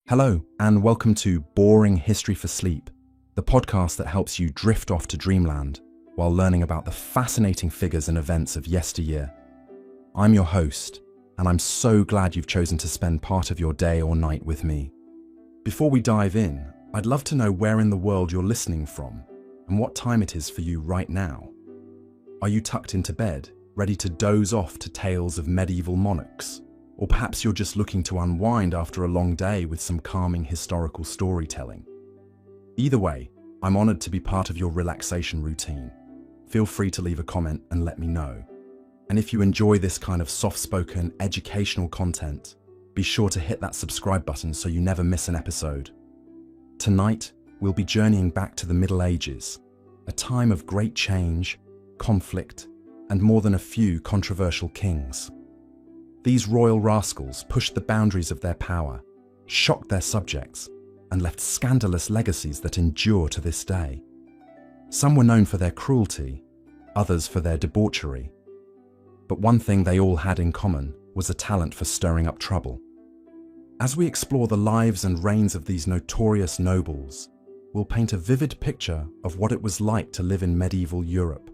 Hello, and welcome to Boring History for Sleep, the podcast that helps you drift off to dreamland while learning about the fascinating figures and events of yesteryear. I'm your host, and I'm so glad you've chosen to spend part of your day or night with me. Before we dive in, I'd love to know where in the world you're listening from and what time it is for you right now. Are you tucked into bed, ready to doze off to tales of medieval monarchs? Or perhaps you're just looking to unwind after a long day with some calming historical storytelling. Either way, I'm honored to be part of your relaxation routine. Feel free to leave a comment and let me know. And if you enjoy this kind of soft-spoken, educational content, be sure to hit that subscribe button so you never miss an episode. Tonight, we'll be journeying back to the Middle Ages, a time of great change, conflict, and more than a few controversial kings. These royal rascals pushed the boundaries of their power, shocked their subjects, and left scandalous legacies that endure to this day. Some were known for their cruelty, others for their debauchery. But one thing they all had in common was a talent for stirring up trouble. As we explore the lives and reigns of these notorious nobles, we'll paint a vivid picture of what it was like to live in medieval Europe.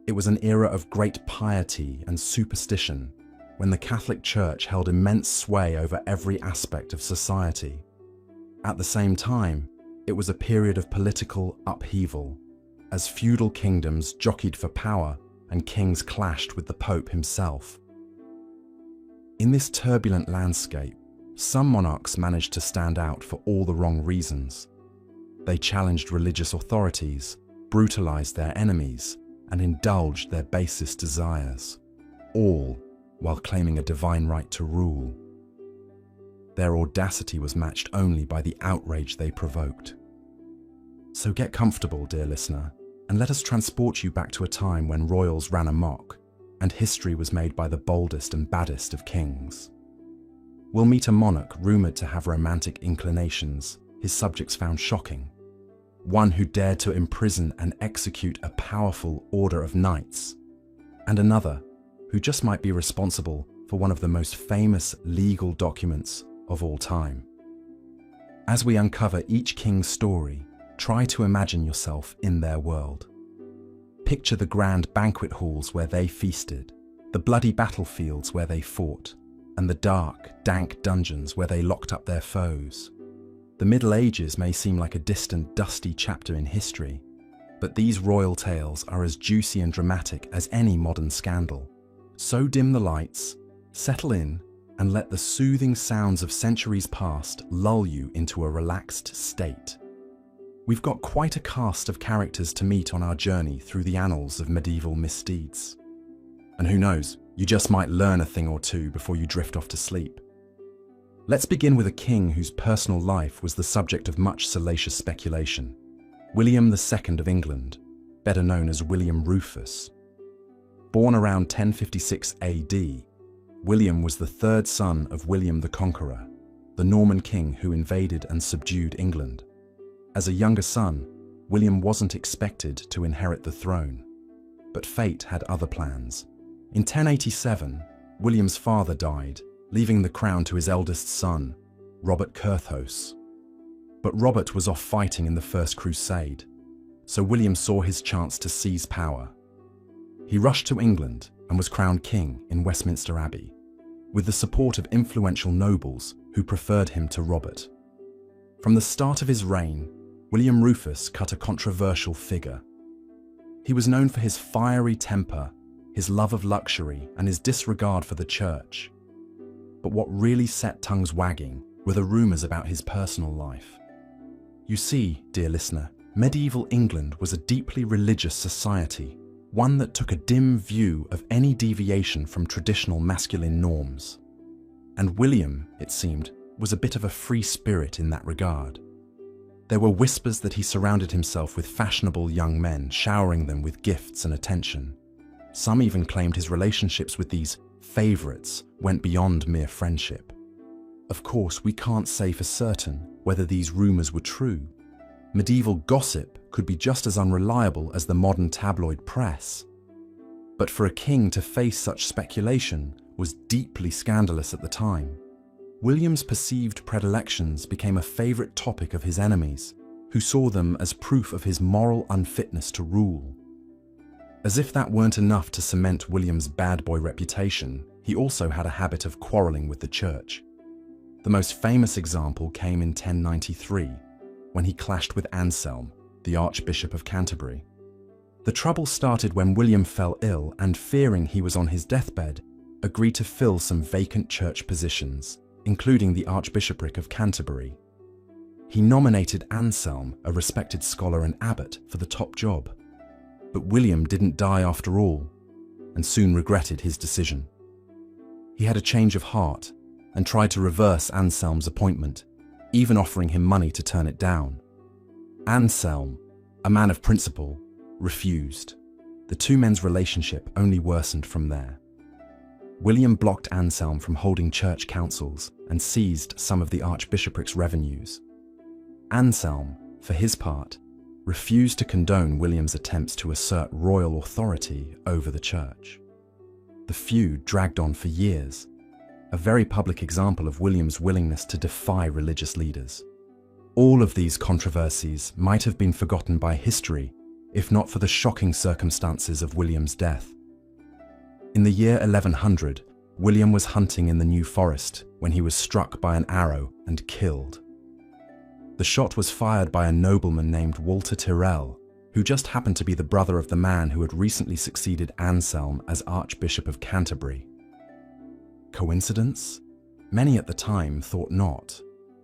It was an era of great piety and superstition, when the Catholic Church held immense sway over every aspect of society. At the same time, it was a period of political upheaval, as feudal kingdoms jockeyed for power and kings clashed with the Pope himself. In this turbulent landscape, some monarchs managed to stand out for all the wrong reasons. They challenged religious authorities, brutalized their enemies, and indulged their basest desires, all while claiming a divine right to rule. Their audacity was matched only by the outrage they provoked. So get comfortable, dear listener, and let us transport you back to a time when royals ran amok, and history was made by the boldest and baddest of kings. We'll meet a monarch rumoured to have romantic inclinations his subjects found shocking, one who dared to imprison and execute a powerful order of knights, and another who just might be responsible for one of the most famous legal documents of all time. As we uncover each king's story, try to imagine yourself in their world. Picture the grand banquet halls where they feasted, the bloody battlefields where they fought, and the dark, dank dungeons where they locked up their foes. The Middle Ages may seem like a distant, dusty chapter in history, but these royal tales are as juicy and dramatic as any modern scandal. So dim the lights, settle in, and let the soothing sounds of centuries past lull you into a relaxed state. We've got quite a cast of characters to meet on our journey through the annals of medieval misdeeds. And who knows, you just might learn a thing or two before you drift off to sleep. Let's begin with a king whose personal life was the subject of much salacious speculation. William II of England, better known as William Rufus. Born around 1056 AD, William was the third son of William the Conqueror, the Norman king who invaded and subdued England. As a younger son, William wasn't expected to inherit the throne, but fate had other plans. In 1087, William's father died, leaving the crown to his eldest son, Robert Curthose. But Robert was off fighting in the First Crusade, so William saw his chance to seize power. He rushed to England and was crowned king in Westminster Abbey, with the support of influential nobles who preferred him to Robert. From the start of his reign, William Rufus cut a controversial figure. He was known for his fiery temper, his love of luxury, and his disregard for the church. But what really set tongues wagging were the rumours about his personal life. You see, dear listener, medieval England was a deeply religious society, one that took a dim view of any deviation from traditional masculine norms. And William, it seemed, was a bit of a free spirit in that regard. There were whispers that he surrounded himself with fashionable young men, showering them with gifts and attention. Some even claimed his relationships with these favourites went beyond mere friendship. Of course, we can't say for certain whether these rumours were true. Medieval gossip could be just as unreliable as the modern tabloid press. But for a king to face such speculation was deeply scandalous at the time. William's perceived predilections became a favorite topic of his enemies, who saw them as proof of his moral unfitness to rule. As if that weren't enough to cement William's bad boy reputation, he also had a habit of quarreling with the church. The most famous example came in 1093, when he clashed with Anselm, the Archbishop of Canterbury. The trouble started when William fell ill and, fearing he was on his deathbed, agreed to fill some vacant church positions, including the Archbishopric of Canterbury. He nominated Anselm, a respected scholar and abbot, for the top job. But William didn't die after all, and soon regretted his decision. He had a change of heart and tried to reverse Anselm's appointment, even offering him money to turn it down. Anselm, a man of principle, refused. The two men's relationship only worsened from there. William blocked Anselm from holding church councils and seized some of the archbishopric's revenues. Anselm, for his part, refused to condone William's attempts to assert royal authority over the church. The feud dragged on for years, a very public example of William's willingness to defy religious leaders. All of these controversies might have been forgotten by history if not for the shocking circumstances of William's death. In the year 1100, William was hunting in the New Forest when he was struck by an arrow and killed. The shot was fired by a nobleman named Walter Tyrrell, who just happened to be the brother of the man who had recently succeeded Anselm as Archbishop of Canterbury. Coincidence? Many at the time thought not.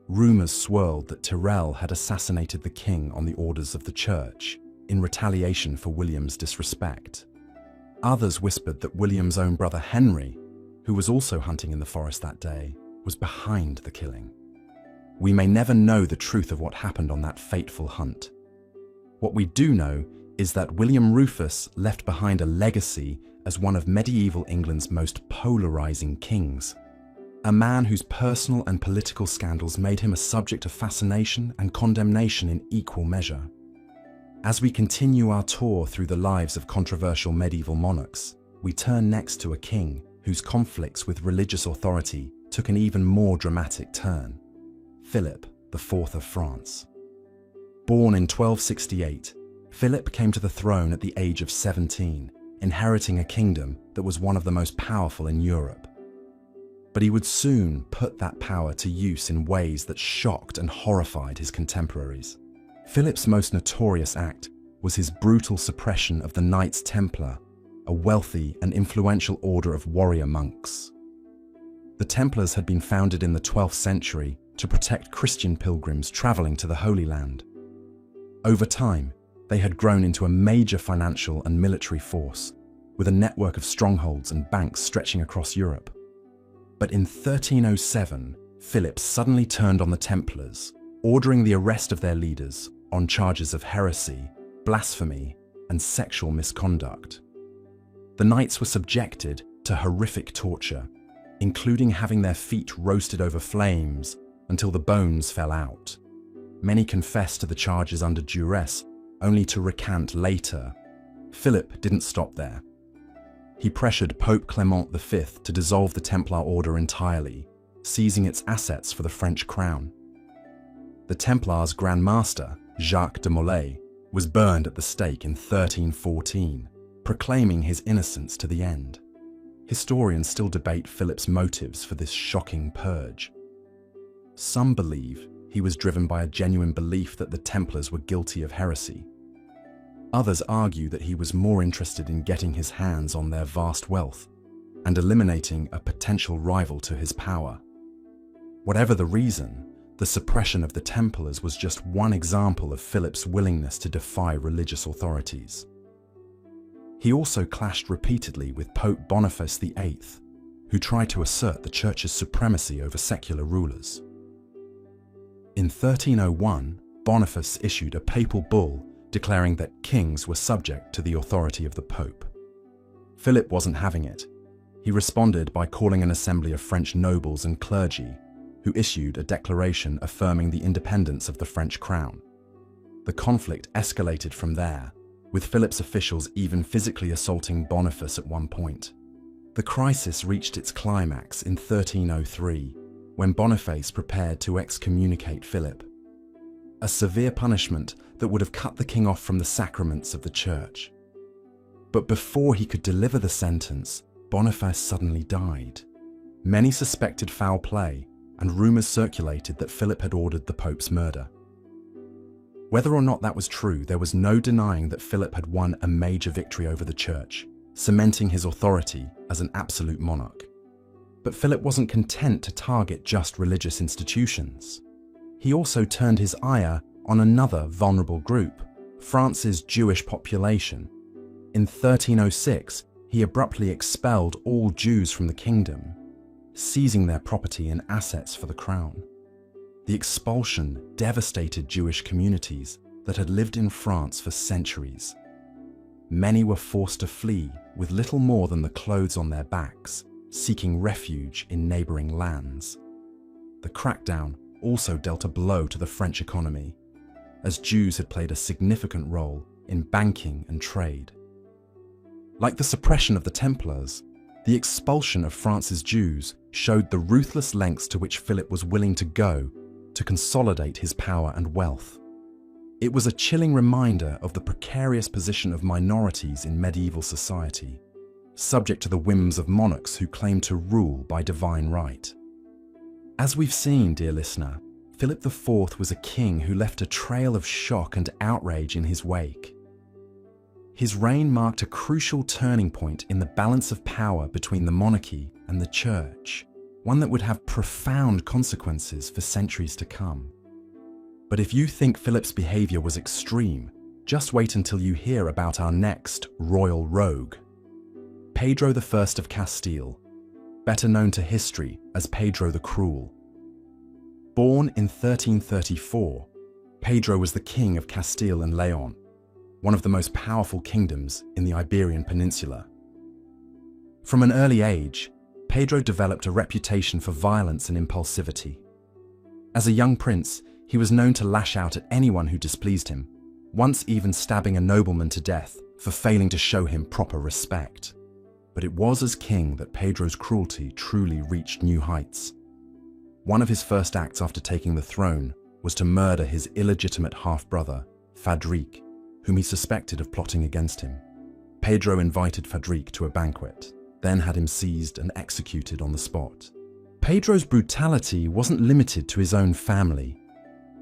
Rumours swirled that Tyrrell had assassinated the king on the orders of the church in retaliation for William's disrespect. Others whispered that William's own brother Henry, who was also hunting in the forest that day, was behind the killing. We may never know the truth of what happened on that fateful hunt. What we do know is that William Rufus left behind a legacy as one of medieval England's most polarizing kings, a man whose personal and political scandals made him a subject of fascination and condemnation in equal measure. As we continue our tour through the lives of controversial medieval monarchs, we turn next to a king whose conflicts with religious authority took an even more dramatic turn: Philip IV of France. Born in 1268, Philip came to the throne at the age of 17, inheriting a kingdom that was one of the most powerful in Europe. But he would soon put that power to use in ways that shocked and horrified his contemporaries. Philip's most notorious act was his brutal suppression of the Knights Templar, a wealthy and influential order of warrior monks. The Templars had been founded in the 12th century to protect Christian pilgrims traveling to the Holy Land. Over time, they had grown into a major financial and military force, with a network of strongholds and banks stretching across Europe. But in 1307, Philip suddenly turned on the Templars, ordering the arrest of their leaders on charges of heresy, blasphemy, and sexual misconduct. The knights were subjected to horrific torture, including having their feet roasted over flames until the bones fell out. Many confessed to the charges under duress, only to recant later. Philip didn't stop there. He pressured Pope Clement V to dissolve the Templar order entirely, seizing its assets for the French crown. The Templars' Grand Master, Jacques de Molay, was burned at the stake in 1314, proclaiming his innocence to the end. Historians still debate Philip's motives for this shocking purge. Some believe he was driven by a genuine belief that the Templars were guilty of heresy. Others argue that he was more interested in getting his hands on their vast wealth and eliminating a potential rival to his power. Whatever the reason, the suppression of the Templars was just one example of Philip's willingness to defy religious authorities. He also clashed repeatedly with Pope Boniface VIII, who tried to assert the Church's supremacy over secular rulers. In 1301, Boniface issued a papal bull declaring that kings were subject to the authority of the Pope. Philip wasn't having it. He responded by calling an assembly of French nobles and clergy, who issued a declaration affirming the independence of the French crown. The conflict escalated from there, with Philip's officials even physically assaulting Boniface at one point. The crisis reached its climax in 1303, when Boniface prepared to excommunicate Philip, a severe punishment that would have cut the king off from the sacraments of the church. But before he could deliver the sentence, Boniface suddenly died. Many suspected foul play, and rumors circulated that Philip had ordered the Pope's murder. Whether or not that was true, there was no denying that Philip had won a major victory over the church, cementing his authority as an absolute monarch. But Philip wasn't content to target just religious institutions. He also turned his ire on another vulnerable group, France's Jewish population. In 1306, he abruptly expelled all Jews from the kingdom, seizing their property and assets for the crown. The expulsion devastated Jewish communities that had lived in France for centuries. Many were forced to flee with little more than the clothes on their backs, seeking refuge in neighboring lands. The crackdown also dealt a blow to the French economy, as Jews had played a significant role in banking and trade. Like the suppression of the Templars, the expulsion of France's Jews showed the ruthless lengths to which Philip was willing to go to consolidate his power and wealth. It was a chilling reminder of the precarious position of minorities in medieval society, subject to the whims of monarchs who claimed to rule by divine right. As we've seen, dear listener, Philip IV was a king who left a trail of shock and outrage in his wake. His reign marked a crucial turning point in the balance of power between the monarchy and the church, one that would have profound consequences for centuries to come. But if you think Philip's behavior was extreme, just wait until you hear about our next royal rogue, Pedro I of Castile, better known to history as Pedro the Cruel. Born in 1334, Pedro was the king of Castile and Leon, one of the most powerful kingdoms in the Iberian Peninsula. From an early age, Pedro developed a reputation for violence and impulsivity. As a young prince, he was known to lash out at anyone who displeased him, once even stabbing a nobleman to death for failing to show him proper respect. But it was as king that Pedro's cruelty truly reached new heights. One of his first acts after taking the throne was to murder his illegitimate half-brother, Fadrique, whom he suspected of plotting against him. Pedro invited Fadrique to a banquet, then had him seized and executed on the spot. Pedro's brutality wasn't limited to his own family.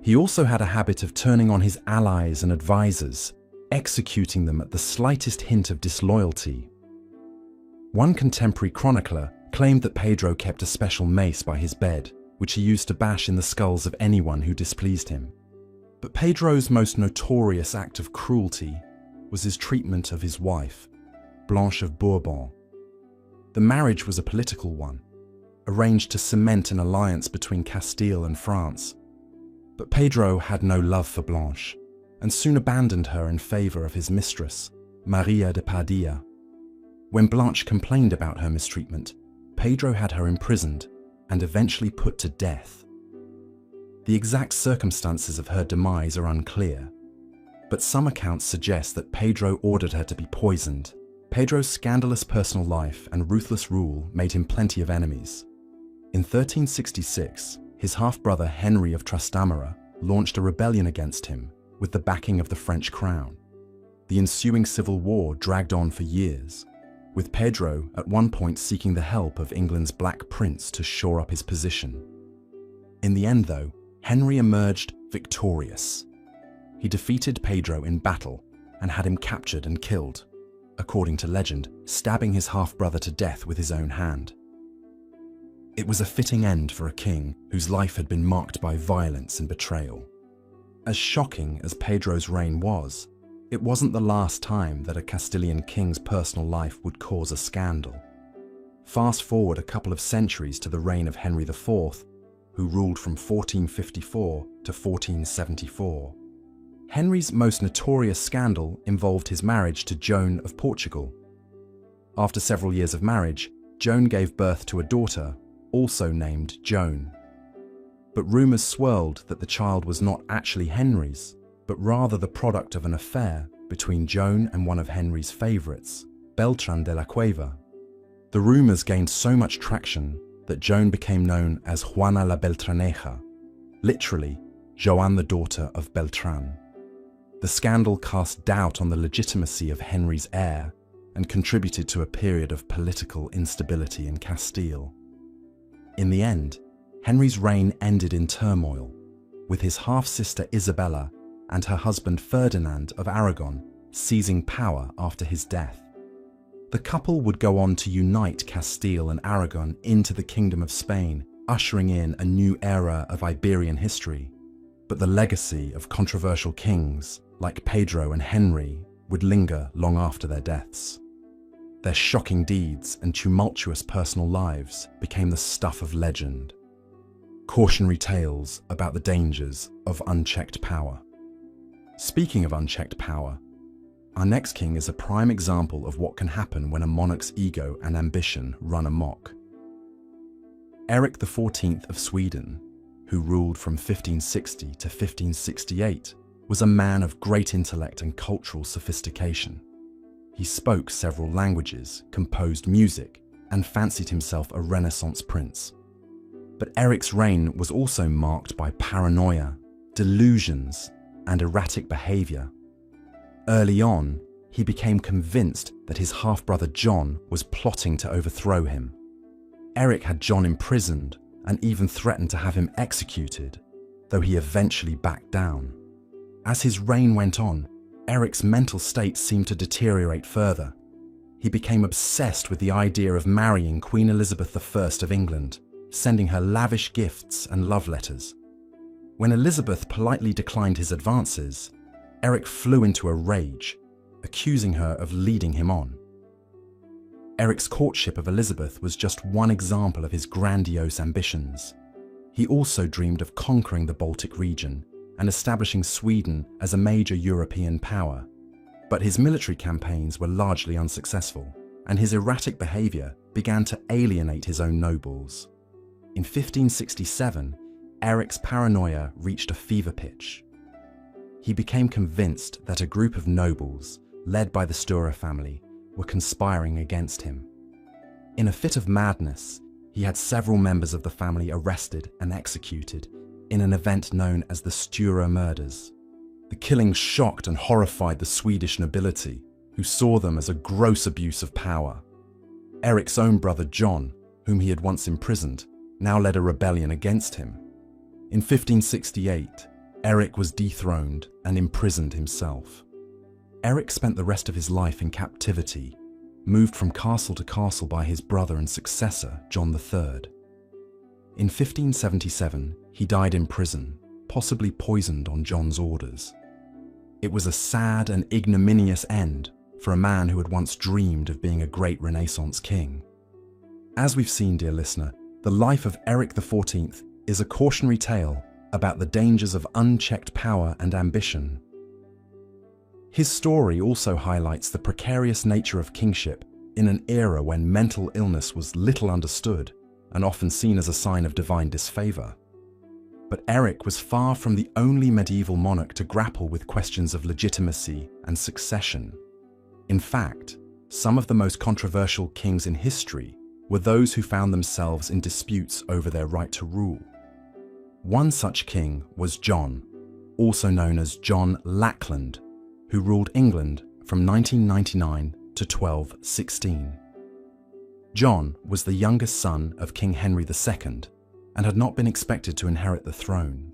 He also had a habit of turning on his allies and advisors, executing them at the slightest hint of disloyalty. One contemporary chronicler claimed that Pedro kept a special mace by his bed, which he used to bash in the skulls of anyone who displeased him. But Pedro's most notorious act of cruelty was his treatment of his wife, Blanche of Bourbon. The marriage was a political one, arranged to cement an alliance between Castile and France. But Pedro had no love for Blanche, and soon abandoned her in favor of his mistress, Maria de Padilla. When Blanche complained about her mistreatment, Pedro had her imprisoned and eventually put to death. The exact circumstances of her demise are unclear, but some accounts suggest that Pedro ordered her to be poisoned. Pedro's scandalous personal life and ruthless rule made him plenty of enemies. In 1366, his half-brother Henry of Trastamara launched a rebellion against him with the backing of the French crown. The ensuing civil war dragged on for years, with Pedro at one point seeking the help of England's Black Prince to shore up his position. In the end, though, Henry emerged victorious. He defeated Pedro in battle and had him captured and killed, according to legend, stabbing his half-brother to death with his own hand. It was a fitting end for a king whose life had been marked by violence and betrayal. As shocking as Pedro's reign was, it wasn't the last time that a Castilian king's personal life would cause a scandal. Fast forward a couple of centuries to the reign of Henry IV, who ruled from 1454 to 1474. Henry's most notorious scandal involved his marriage to Joan of Portugal. After several years of marriage, Joan gave birth to a daughter, also named Joan. But rumors swirled that the child was not actually Henry's, but rather the product of an affair between Joan and one of Henry's favorites, Beltrán de la Cueva. The rumors gained so much traction that Joan became known as Juana la Beltraneja, literally, Joan the daughter of Beltran. The scandal cast doubt on the legitimacy of Henry's heir and contributed to a period of political instability in Castile. In the end, Henry's reign ended in turmoil, with his half-sister Isabella and her husband Ferdinand of Aragon seizing power after his death. The couple would go on to unite Castile and Aragon into the Kingdom of Spain, ushering in a new era of Iberian history. But the legacy of controversial kings like Pedro and Henry would linger long after their deaths. Their shocking deeds and tumultuous personal lives became the stuff of legend. Cautionary tales about the dangers of unchecked power. Speaking of unchecked power, our next king is a prime example of what can happen when a monarch's ego and ambition run amok. Eric XIV of Sweden, who ruled from 1560 to 1568, was a man of great intellect and cultural sophistication. He spoke several languages, composed music, and fancied himself a Renaissance prince. But Eric's reign was also marked by paranoia, delusions, and erratic behavior. Early on, he became convinced that his half-brother John was plotting to overthrow him. Eric had John imprisoned and even threatened to have him executed, though he eventually backed down. As his reign went on, Eric's mental state seemed to deteriorate further. He became obsessed with the idea of marrying Queen Elizabeth I of England, sending her lavish gifts and love letters. When Elizabeth politely declined his advances, Eric flew into a rage, accusing her of leading him on. Eric's courtship of Elizabeth was just one example of his grandiose ambitions. He also dreamed of conquering the Baltic region and establishing Sweden as a major European power. But his military campaigns were largely unsuccessful, and his erratic behavior began to alienate his own nobles. In 1567, Eric's paranoia reached a fever pitch. He became convinced that a group of nobles, led by the Stura family, were conspiring against him. In a fit of madness, he had several members of the family arrested and executed in an event known as the Stura murders. The killings shocked and horrified the Swedish nobility, who saw them as a gross abuse of power. Eric's own brother John, whom he had once imprisoned, now led a rebellion against him. In 1568, Eric was dethroned and imprisoned himself. Eric spent the rest of his life in captivity, moved from castle to castle by his brother and successor, John III. In 1577, he died in prison, possibly poisoned on John's orders. It was a sad and ignominious end for a man who had once dreamed of being a great Renaissance king. As we've seen, dear listener, the life of Eric XIV is a cautionary tale about the dangers of unchecked power and ambition. His story also highlights the precarious nature of kingship in an era when mental illness was little understood and often seen as a sign of divine disfavor. But Eric was far from the only medieval monarch to grapple with questions of legitimacy and succession. In fact, some of the most controversial kings in history were those who found themselves in disputes over their right to rule. One such king was John, also known as John Lackland, who ruled England from 1999 to 1216. John was the youngest son of King Henry II and had not been expected to inherit the throne.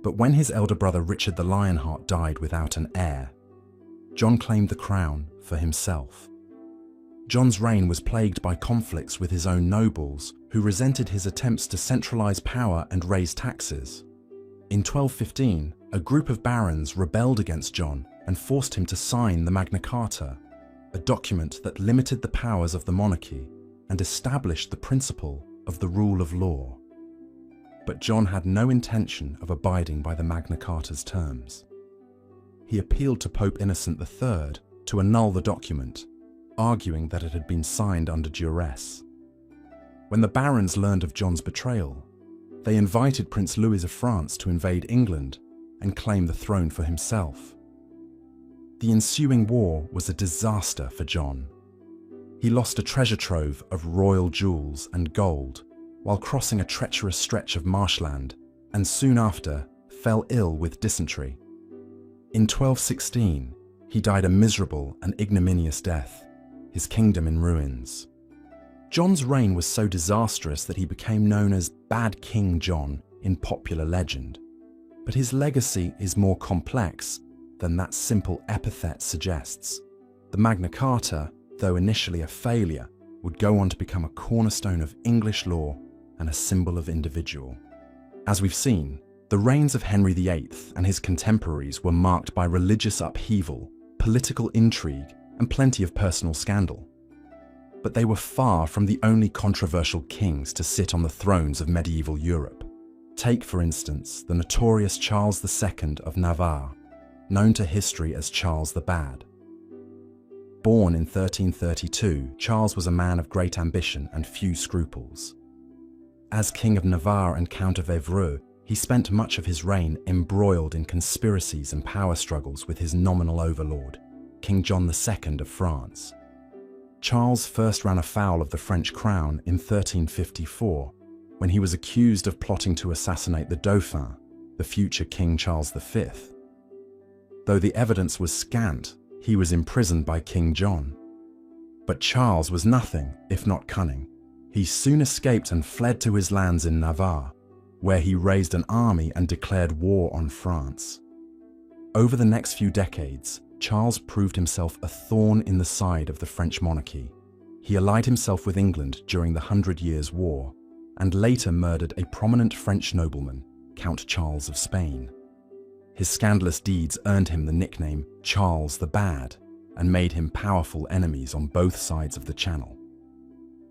But when his elder brother Richard the Lionheart died without an heir, John claimed the crown for himself. John's reign was plagued by conflicts with his own nobles, who resented his attempts to centralize power and raise taxes. In 1215, a group of barons rebelled against John and forced him to sign the Magna Carta, a document that limited the powers of the monarchy and established the principle of the rule of law. But John had no intention of abiding by the Magna Carta's terms. He appealed to Pope Innocent III to annul the document, arguing that it had been signed under duress. When the barons learned of John's betrayal, they invited Prince Louis of France to invade England and claim the throne for himself. The ensuing war was a disaster for John. He lost a treasure trove of royal jewels and gold while crossing a treacherous stretch of marshland, and soon after fell ill with dysentery. In 1216, he died a miserable and ignominious death, his kingdom in ruins. John's reign was so disastrous that he became known as Bad King John in popular legend. But his legacy is more complex than that simple epithet suggests. The Magna Carta, though initially a failure, would go on to become a cornerstone of English law and a symbol of individual. As we've seen, the reigns of Henry VIII and his contemporaries were marked by religious upheaval, political intrigue, and plenty of personal scandal. But they were far from the only controversial kings to sit on the thrones of medieval Europe. Take, for instance, the notorious Charles II of Navarre, known to history as Charles the Bad. Born in 1332, Charles was a man of great ambition and few scruples. As King of Navarre and Count of Evreux, he spent much of his reign embroiled in conspiracies and power struggles with his nominal overlord, King John II of France. Charles first ran afoul of the French crown in 1354, when he was accused of plotting to assassinate the Dauphin, the future King Charles V. Though the evidence was scant, he was imprisoned by King John. But Charles was nothing if not cunning. He soon escaped and fled to his lands in Navarre, where he raised an army and declared war on France. Over the next few decades, Charles proved himself a thorn in the side of the French monarchy. He allied himself with England during the 100 Years' War, and later murdered a prominent French nobleman, Count Charles of Spain. His scandalous deeds earned him the nickname Charles the Bad, and made him powerful enemies on both sides of the Channel.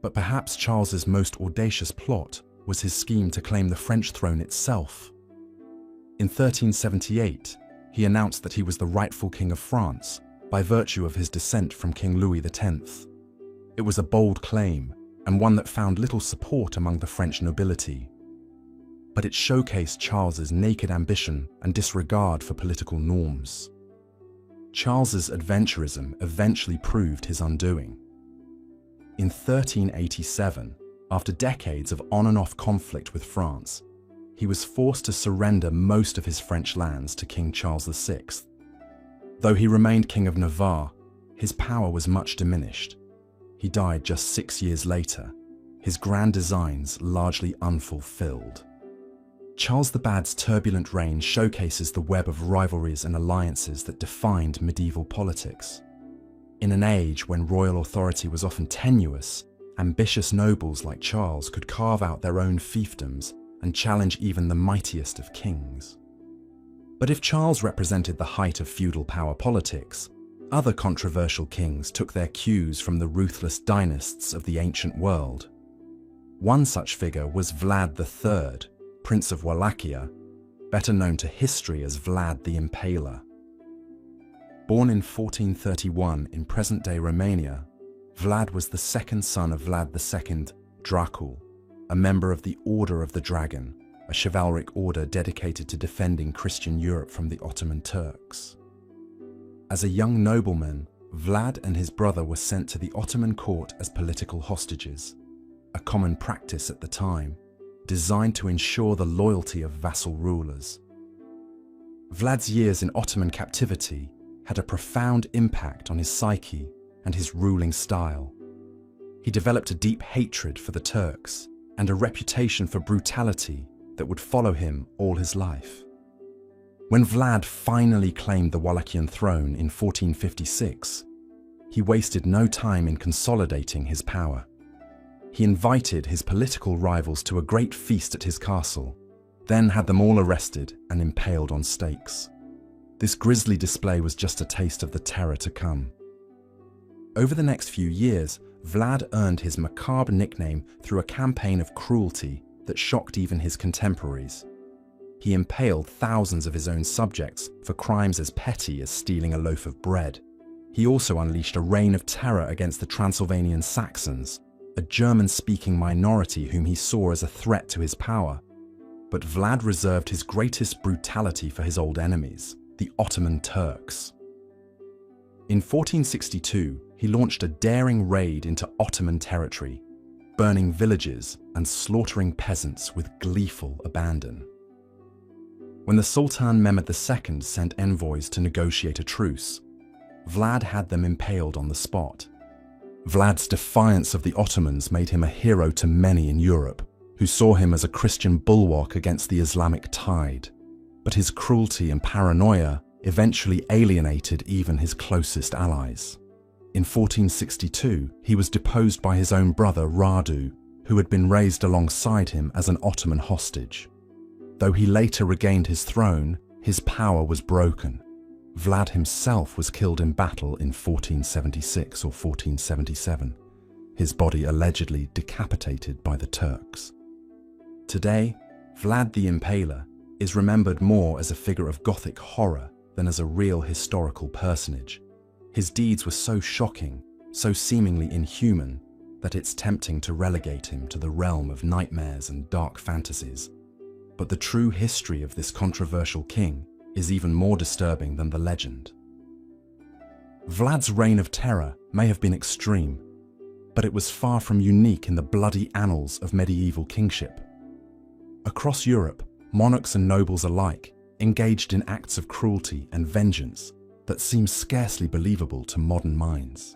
But perhaps Charles's most audacious plot was his scheme to claim the French throne itself. In 1378, he announced that he was the rightful king of France by virtue of his descent from King Louis X. It was a bold claim, and one that found little support among the French nobility. But it showcased Charles's naked ambition and disregard for political norms. Charles's adventurism eventually proved his undoing. In 1387, after decades of on-and-off conflict with France, he was forced to surrender most of his French lands to King Charles VI. Though he remained King of Navarre, his power was much diminished. He died just 6 years later, his grand designs largely unfulfilled. Charles the Bad's turbulent reign showcases the web of rivalries and alliances that defined medieval politics. In an age when royal authority was often tenuous, ambitious nobles like Charles could carve out their own fiefdoms and challenge even the mightiest of kings. But if Charles represented the height of feudal power politics, other controversial kings took their cues from the ruthless dynasts of the ancient world. One such figure was Vlad III, Prince of Wallachia, better known to history as Vlad the Impaler. Born in 1431 in present-day Romania, Vlad was the second son of Vlad II, Tranquil, a member of the Order of the Dragon, a chivalric order dedicated to defending Christian Europe from the Ottoman Turks. As a young nobleman, Vlad and his brother were sent to the Ottoman court as political hostages, a common practice at the time, designed to ensure the loyalty of vassal rulers. Vlad's years in Ottoman captivity had a profound impact on his psyche and his ruling style. He developed a deep hatred for the Turks and a reputation for brutality that would follow him all his life. When Vlad finally claimed the Wallachian throne in 1456, he wasted no time in consolidating his power. He invited his political rivals to a great feast at his castle, then had them all arrested and impaled on stakes. This grisly display was just a taste of the terror to come. Over the next few years, Vlad earned his macabre nickname through a campaign of cruelty that shocked even his contemporaries. He impaled thousands of his own subjects for crimes as petty as stealing a loaf of bread. He also unleashed a reign of terror against the Transylvanian Saxons, a German-speaking minority whom he saw as a threat to his power. But Vlad reserved his greatest brutality for his old enemies, the Ottoman Turks. In 1462, he launched a daring raid into Ottoman territory, burning villages and slaughtering peasants with gleeful abandon. When the Sultan Mehmed II sent envoys to negotiate a truce, Vlad had them impaled on the spot. Vlad's defiance of the Ottomans made him a hero to many in Europe, who saw him as a Christian bulwark against the Islamic tide. But his cruelty and paranoia eventually alienated even his closest allies. In 1462, he was deposed by his own brother Radu, who had been raised alongside him as an Ottoman hostage. Though he later regained his throne, his power was broken. Vlad himself was killed in battle in 1476 or 1477, his body allegedly decapitated by the Turks. Today, Vlad the Impaler is remembered more as a figure of Gothic horror than as a real historical personage. His deeds were so shocking, so seemingly inhuman, that it's tempting to relegate him to the realm of nightmares and dark fantasies. But the true history of this controversial king is even more disturbing than the legend. Vlad's reign of terror may have been extreme, but it was far from unique in the bloody annals of medieval kingship. Across Europe, monarchs and nobles alike engaged in acts of cruelty and vengeance that seem scarcely believable to modern minds.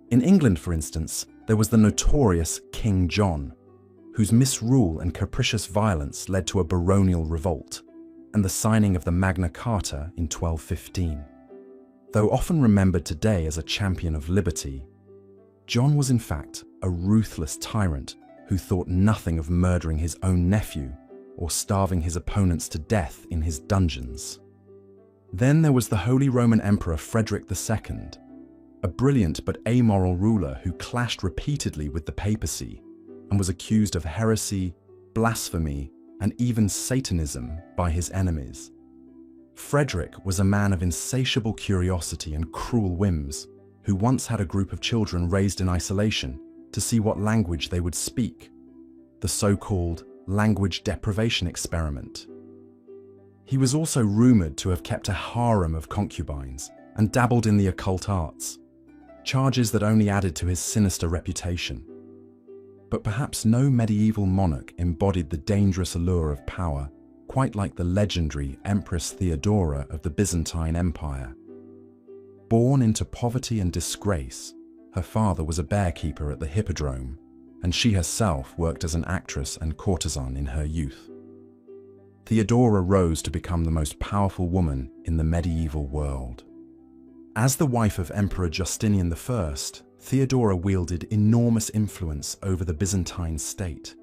In England, for instance, there was the notorious King John, whose misrule and capricious violence led to a baronial revolt and the signing of the Magna Carta in 1215. Though often remembered today as a champion of liberty, John was in fact a ruthless tyrant who thought nothing of murdering his own nephew or starving his opponents to death in his dungeons. Then there was the Holy Roman Emperor Frederick II, a brilliant but amoral ruler who clashed repeatedly with the papacy and was accused of heresy, blasphemy, and even Satanism by his enemies. Frederick was a man of insatiable curiosity and cruel whims, who once had a group of children raised in isolation to see what language they would speak, the so-called language deprivation experiment. He was also rumoured to have kept a harem of concubines and dabbled in the occult arts, charges that only added to his sinister reputation. But perhaps no medieval monarch embodied the dangerous allure of power quite like the legendary Empress Theodora of the Byzantine Empire. Born into poverty and disgrace, her father was a bearkeeper at the Hippodrome, and she herself worked as an actress and courtesan in her youth. Theodora rose to become the most powerful woman in the medieval world. As the wife of Emperor Justinian I, Theodora wielded enormous influence over the Byzantine state.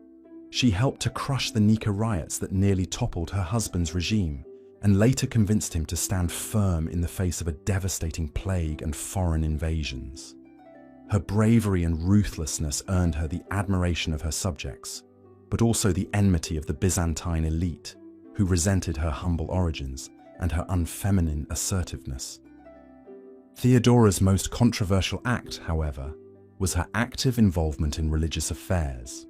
She helped to crush the Nika riots that nearly toppled her husband's regime, and later convinced him to stand firm in the face of a devastating plague and foreign invasions. Her bravery and ruthlessness earned her the admiration of her subjects, but also the enmity of the Byzantine elite, who resented her humble origins and her unfeminine assertiveness. Theodora's most controversial act, however, was her active involvement in religious affairs.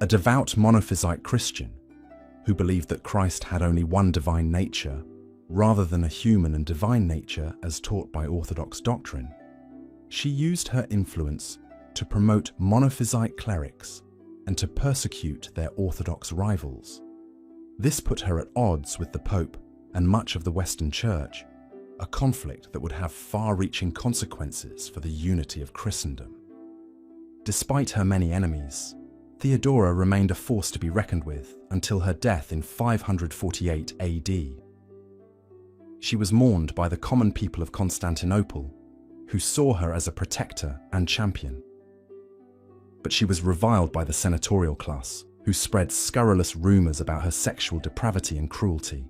A devout monophysite Christian, who believed that Christ had only one divine nature, rather than a human and divine nature as taught by Orthodox doctrine, she used her influence to promote monophysite clerics and to persecute their Orthodox rivals. This put her at odds with the Pope and much of the Western Church, a conflict that would have far-reaching consequences for the unity of Christendom. Despite her many enemies, Theodora remained a force to be reckoned with until her death in 548 AD. She was mourned by the common people of Constantinople, who saw her as a protector and champion. But she was reviled by the senatorial class, who spread scurrilous rumours about her sexual depravity and cruelty.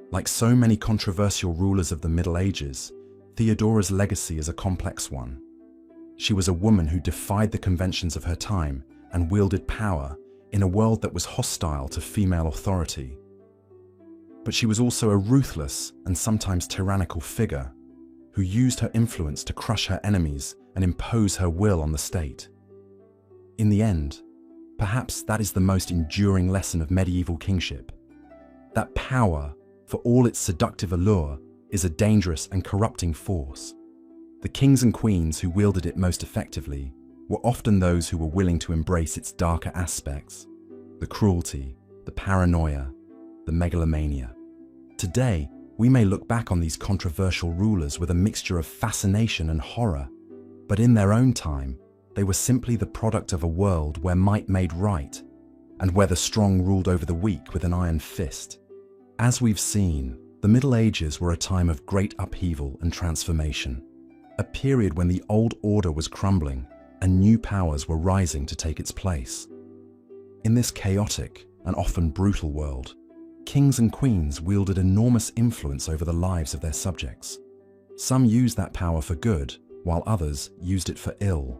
Like so many controversial rulers of the Middle Ages, Theodora's legacy is a complex one. She was a woman who defied the conventions of her time and wielded power in a world that was hostile to female authority. But she was also a ruthless and sometimes tyrannical figure who used her influence to crush her enemies and impose her will on the state. In the end, perhaps that is the most enduring lesson of medieval kingship, that power, for all its seductive allure, is a dangerous and corrupting force. The kings and queens who wielded it most effectively were often those who were willing to embrace its darker aspects, the cruelty, the paranoia, the megalomania. Today, we may look back on these controversial rulers with a mixture of fascination and horror, but in their own time, they were simply the product of a world where might made right, and where the strong ruled over the weak with an iron fist. As we've seen, the Middle Ages were a time of great upheaval and transformation, a period when the old order was crumbling and new powers were rising to take its place. In this chaotic and often brutal world, kings and queens wielded enormous influence over the lives of their subjects. Some used that power for good, while others used it for ill.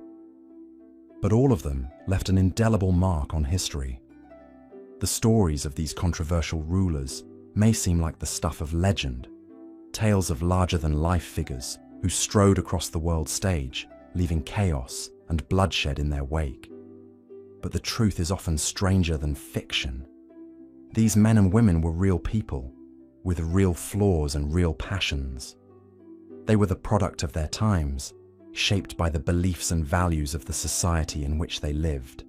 But all of them left an indelible mark on history. The stories of these controversial rulers may seem like the stuff of legend, tales of larger-than-life figures who strode across the world stage, leaving chaos and bloodshed in their wake. But the truth is often stranger than fiction. These men and women were real people, with real flaws and real passions. They were the product of their times, shaped by the beliefs and values of the society in which they lived.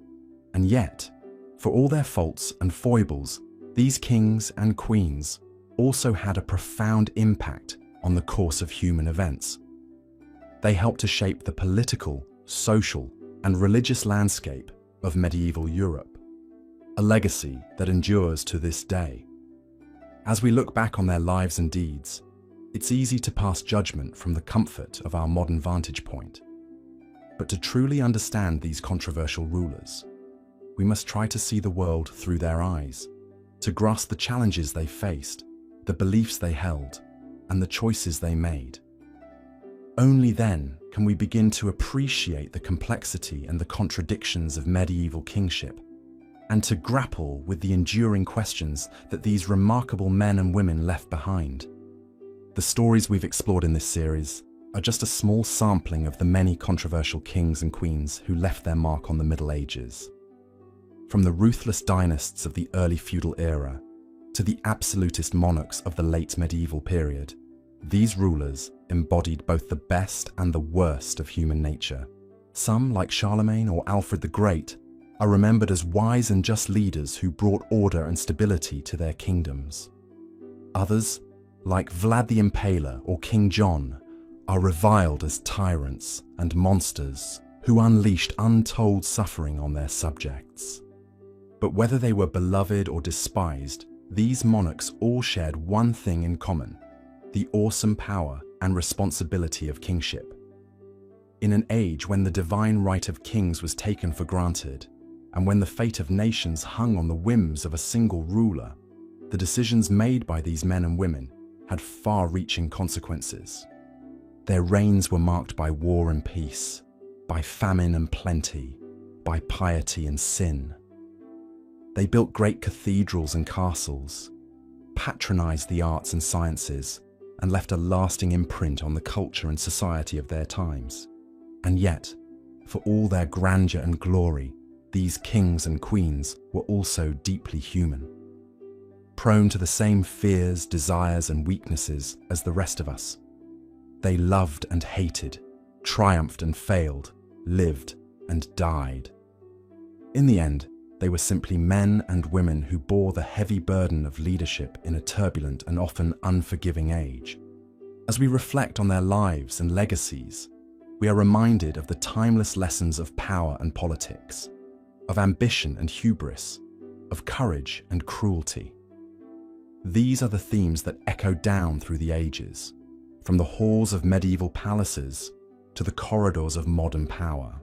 And yet, for all their faults and foibles, these kings and queens also had a profound impact on the course of human events. They helped to shape the political, social, and religious landscape of medieval Europe, a legacy that endures to this day. As we look back on their lives and deeds, it's easy to pass judgment from the comfort of our modern vantage point. But to truly understand these controversial rulers, we must try to see the world through their eyes, to grasp the challenges they faced, the beliefs they held, and the choices they made. Only then can we begin to appreciate the complexity and the contradictions of medieval kingship, and to grapple with the enduring questions that these remarkable men and women left behind. The stories we've explored in this series are just a small sampling of the many controversial kings and queens who left their mark on the Middle Ages. From the ruthless dynasts of the early feudal era to the absolutist monarchs of the late medieval period, these rulers embodied both the best and the worst of human nature. Some, like Charlemagne or Alfred the Great, are remembered as wise and just leaders who brought order and stability to their kingdoms. Others, like Vlad the Impaler or King John, are reviled as tyrants and monsters who unleashed untold suffering on their subjects. But whether they were beloved or despised, these monarchs all shared one thing in common: the awesome power and responsibility of kingship. In an age when the divine right of kings was taken for granted, and when the fate of nations hung on the whims of a single ruler, the decisions made by these men and women had far-reaching consequences. Their reigns were marked by war and peace, by famine and plenty, by piety and sin. They built great cathedrals and castles, patronized the arts and sciences, and left a lasting imprint on the culture and society of their times. And yet, for all their grandeur and glory, these kings and queens were also deeply human, prone to the same fears, desires, and weaknesses as the rest of us. They loved and hated, triumphed and failed, lived and died. In the end, they were simply men and women who bore the heavy burden of leadership in a turbulent and often unforgiving age. As we reflect on their lives and legacies, we are reminded of the timeless lessons of power and politics, of ambition and hubris, of courage and cruelty. These are the themes that echo down through the ages, from the halls of medieval palaces to the corridors of modern power.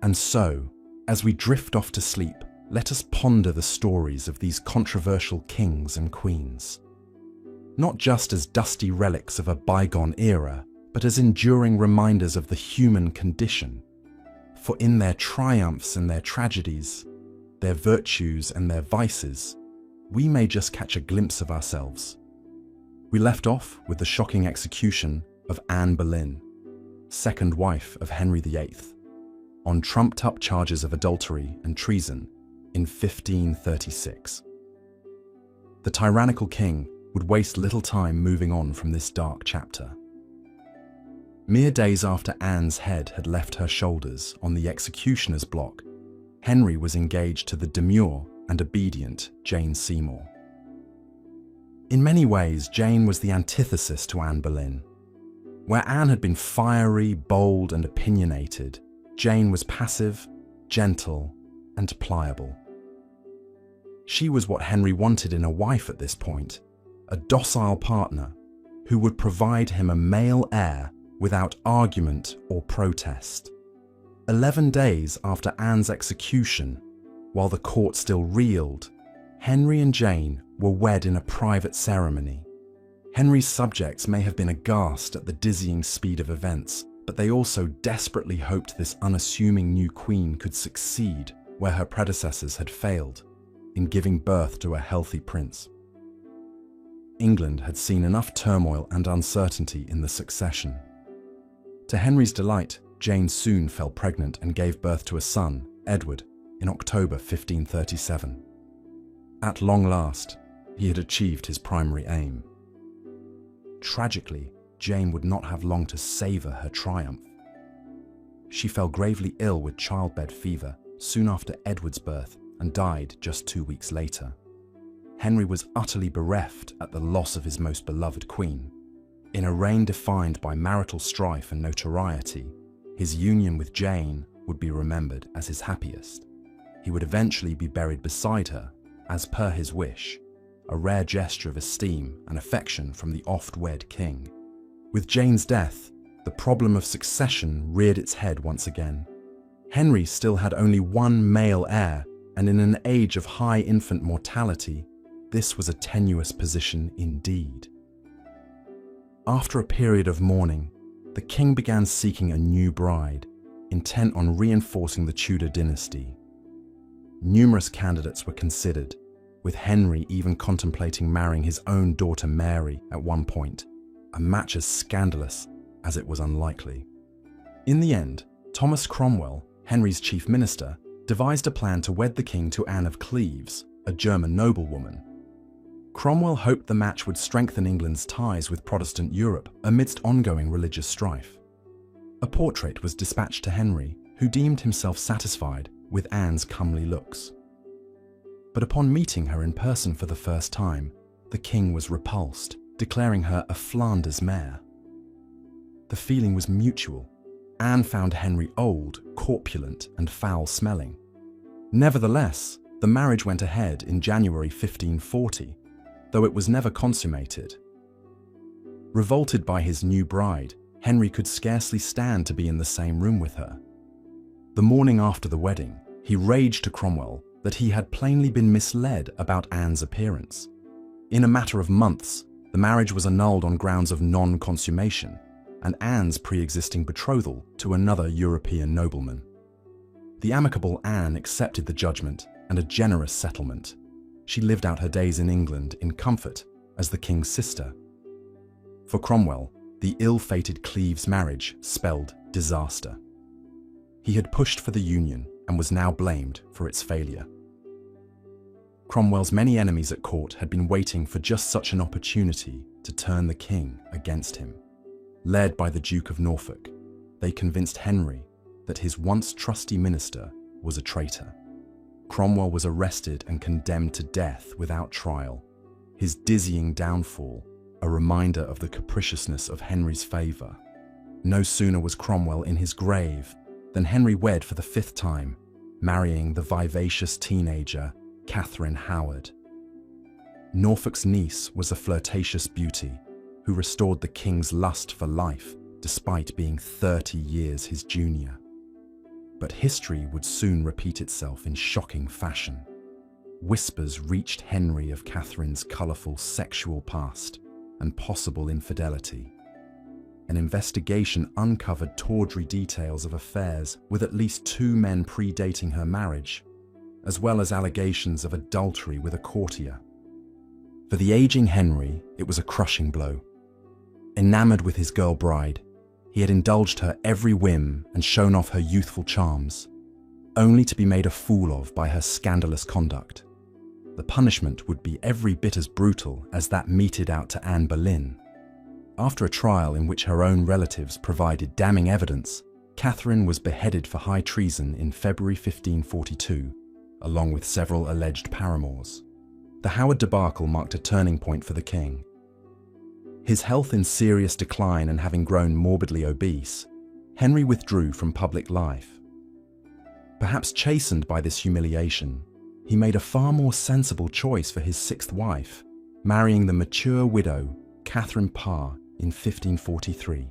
And so, as we drift off to sleep, let us ponder the stories of these controversial kings and queens, not just as dusty relics of a bygone era, but as enduring reminders of the human condition. For in their triumphs and their tragedies, their virtues and their vices, we may just catch a glimpse of ourselves. We left off with the shocking execution of Anne Boleyn, second wife of Henry VIII, on trumped-up charges of adultery and treason in 1536. The tyrannical king would waste little time moving on from this dark chapter. Mere days after Anne's head had left her shoulders on the executioner's block, Henry was engaged to the demure and obedient Jane Seymour. In many ways, Jane was the antithesis to Anne Boleyn. Where Anne had been fiery, bold, and opinionated, Jane was passive, gentle, and pliable. She was what Henry wanted in a wife at this point, a docile partner who would provide him a male heir without argument or protest. 11 days after Anne's execution, while the court still reeled, Henry and Jane were wed in a private ceremony. Henry's subjects may have been aghast at the dizzying speed of events, but they also desperately hoped this unassuming new queen could succeed where her predecessors had failed, in giving birth to a healthy prince. England had seen enough turmoil and uncertainty in the succession. To Henry's delight, Jane soon fell pregnant and gave birth to a son, Edward, in October 1537. At long last, he had achieved his primary aim. Tragically, Jane would not have long to savour her triumph. She fell gravely ill with childbed fever soon after Edward's birth and died just 2 weeks later. Henry was utterly bereft at the loss of his most beloved queen. In a reign defined by marital strife and notoriety, his union with Jane would be remembered as his happiest. He would eventually be buried beside her, as per his wish, a rare gesture of esteem and affection from the oft-wed king. With Jane's death, the problem of succession reared its head once again. Henry still had only one male heir, and in an age of high infant mortality, this was a tenuous position indeed. After a period of mourning, the king began seeking a new bride, intent on reinforcing the Tudor dynasty. Numerous candidates were considered, with Henry even contemplating marrying his own daughter Mary at one point, a match as scandalous as it was unlikely. In the end, Thomas Cromwell, Henry's chief minister, devised a plan to wed the king to Anne of Cleves, a German noblewoman. Cromwell hoped the match would strengthen England's ties with Protestant Europe amidst ongoing religious strife. A portrait was dispatched to Henry, who deemed himself satisfied with Anne's comely looks. But upon meeting her in person for the first time, the king was repulsed, declaring her a Flanders mare. The feeling was mutual. Anne found Henry old, corpulent, and foul-smelling. Nevertheless, the marriage went ahead in January 1540, though it was never consummated. Revolted by his new bride, Henry could scarcely stand to be in the same room with her. The morning after the wedding, he raged to Cromwell that he had plainly been misled about Anne's appearance. In a matter of months, the marriage was annulled on grounds of non-consummation, and Anne's pre-existing betrothal to another European nobleman. The amicable Anne accepted the judgment and a generous settlement. She lived out her days in England in comfort as the king's sister. For Cromwell, the ill-fated Cleves marriage spelled disaster. He had pushed for the union and was now blamed for its failure. Cromwell's many enemies at court had been waiting for just such an opportunity to turn the king against him. Led by the Duke of Norfolk, they convinced Henry that his once trusty minister was a traitor. Cromwell was arrested and condemned to death without trial, his dizzying downfall a reminder of the capriciousness of Henry's favour. No sooner was Cromwell in his grave than Henry wed for the 5th time, marrying the vivacious teenager Catherine Howard. Norfolk's niece was a flirtatious beauty who restored the king's lust for life despite being 30 years his junior. But history would soon repeat itself in shocking fashion. Whispers reached Henry of Catherine's colourful sexual past and possible infidelity. An investigation uncovered tawdry details of affairs with at least 2 men predating her marriage, as well as allegations of adultery with a courtier. For the aging Henry, it was a crushing blow. Enamoured with his girl bride, he had indulged her every whim and shown off her youthful charms, only to be made a fool of by her scandalous conduct. The punishment would be every bit as brutal as that meted out to Anne Boleyn. After a trial in which her own relatives provided damning evidence, Catherine was beheaded for high treason in February 1542, along with several alleged paramours. The Howard debacle marked a turning point for the king. His health in serious decline and having grown morbidly obese, Henry withdrew from public life. Perhaps chastened by this humiliation, he made a far more sensible choice for his sixth wife, marrying the mature widow Catherine Parr in 1543.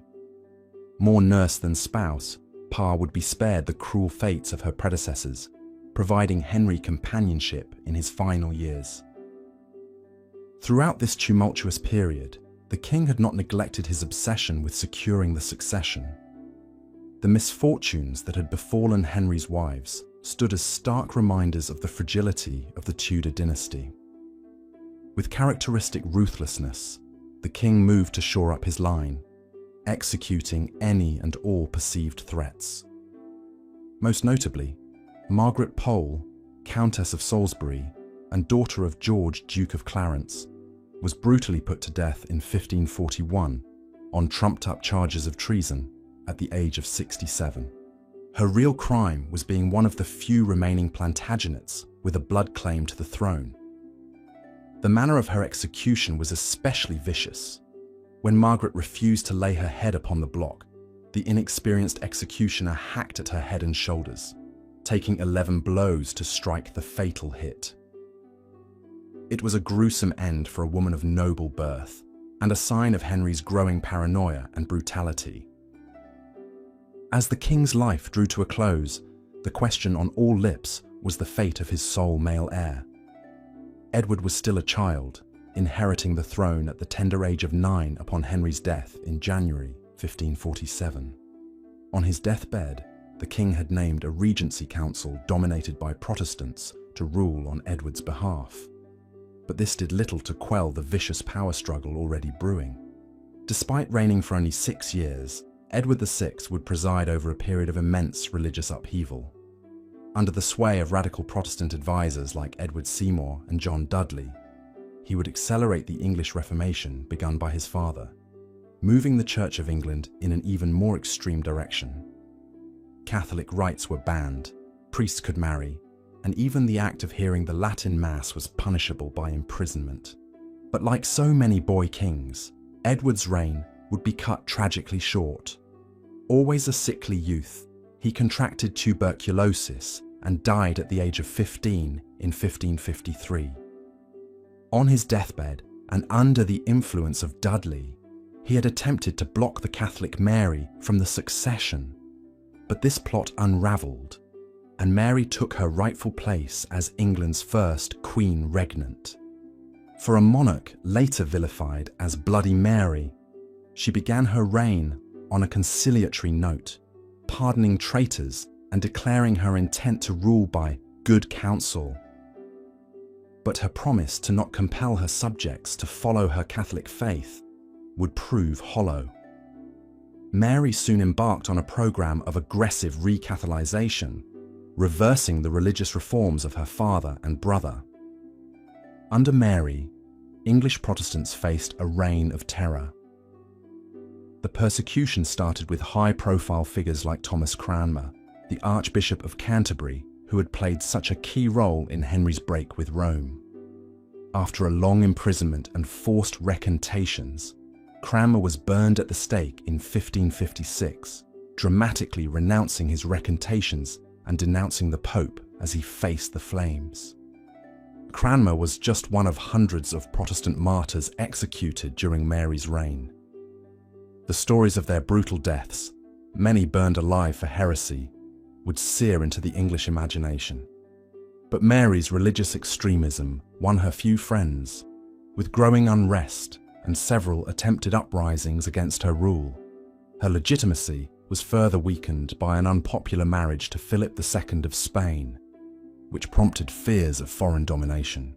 More nurse than spouse, Parr would be spared the cruel fates of her predecessors, providing Henry companionship in his final years. Throughout this tumultuous period, the king had not neglected his obsession with securing the succession. The misfortunes that had befallen Henry's wives stood as stark reminders of the fragility of the Tudor dynasty. With characteristic ruthlessness, the king moved to shore up his line, executing any and all perceived threats. Most notably, Margaret Pole, Countess of Salisbury and daughter of George, Duke of Clarence, was brutally put to death in 1541 on trumped-up charges of treason at the age of 67. Her real crime was being one of the few remaining Plantagenets with a blood claim to the throne. The manner of her execution was especially vicious. When Margaret refused to lay her head upon the block, the inexperienced executioner hacked at her head and shoulders, taking 11 blows to strike the fatal hit. It was a gruesome end for a woman of noble birth, and a sign of Henry's growing paranoia and brutality. As the king's life drew to a close, the question on all lips was the fate of his sole male heir. Edward was still a child, inheriting the throne at the tender age of 9 upon Henry's death in January 1547. On his deathbed, the king had named a regency council dominated by Protestants to rule on Edward's behalf. But this did little to quell the vicious power struggle already brewing. Despite reigning for only 6 years, Edward VI would preside over a period of immense religious upheaval. Under the sway of radical Protestant advisors like Edward Seymour and John Dudley, he would accelerate the English Reformation begun by his father, moving the Church of England in an even more extreme direction. Catholic rites were banned, priests could marry, and even the act of hearing the Latin Mass was punishable by imprisonment. But like so many boy kings, Edward's reign would be cut tragically short. Always a sickly youth, he contracted tuberculosis and died at the age of 15 in 1553. On his deathbed, and under the influence of Dudley, he had attempted to block the Catholic Mary from the succession. But this plot unravelled, and Mary took her rightful place as England's first Queen Regnant. For a monarch later vilified as Bloody Mary, she began her reign on a conciliatory note, pardoning traitors and declaring her intent to rule by good counsel. But her promise to not compel her subjects to follow her Catholic faith would prove hollow. Mary soon embarked on a program of aggressive recatholicization, reversing the religious reforms of her father and brother. Under Mary, English Protestants faced a reign of terror. The persecution started with high-profile figures like Thomas Cranmer, the Archbishop of Canterbury, who had played such a key role in Henry's break with Rome. After a long imprisonment and forced recantations, Cranmer was burned at the stake in 1556, dramatically renouncing his recantations and denouncing the Pope as he faced the flames. Cranmer was just one of hundreds of Protestant martyrs executed during Mary's reign. The stories of their brutal deaths, many burned alive for heresy, would sear into the English imagination. But Mary's religious extremism won her few friends, with growing unrest and several attempted uprisings against her rule. Her legitimacy was further weakened by an unpopular marriage to Philip II of Spain, which prompted fears of foreign domination.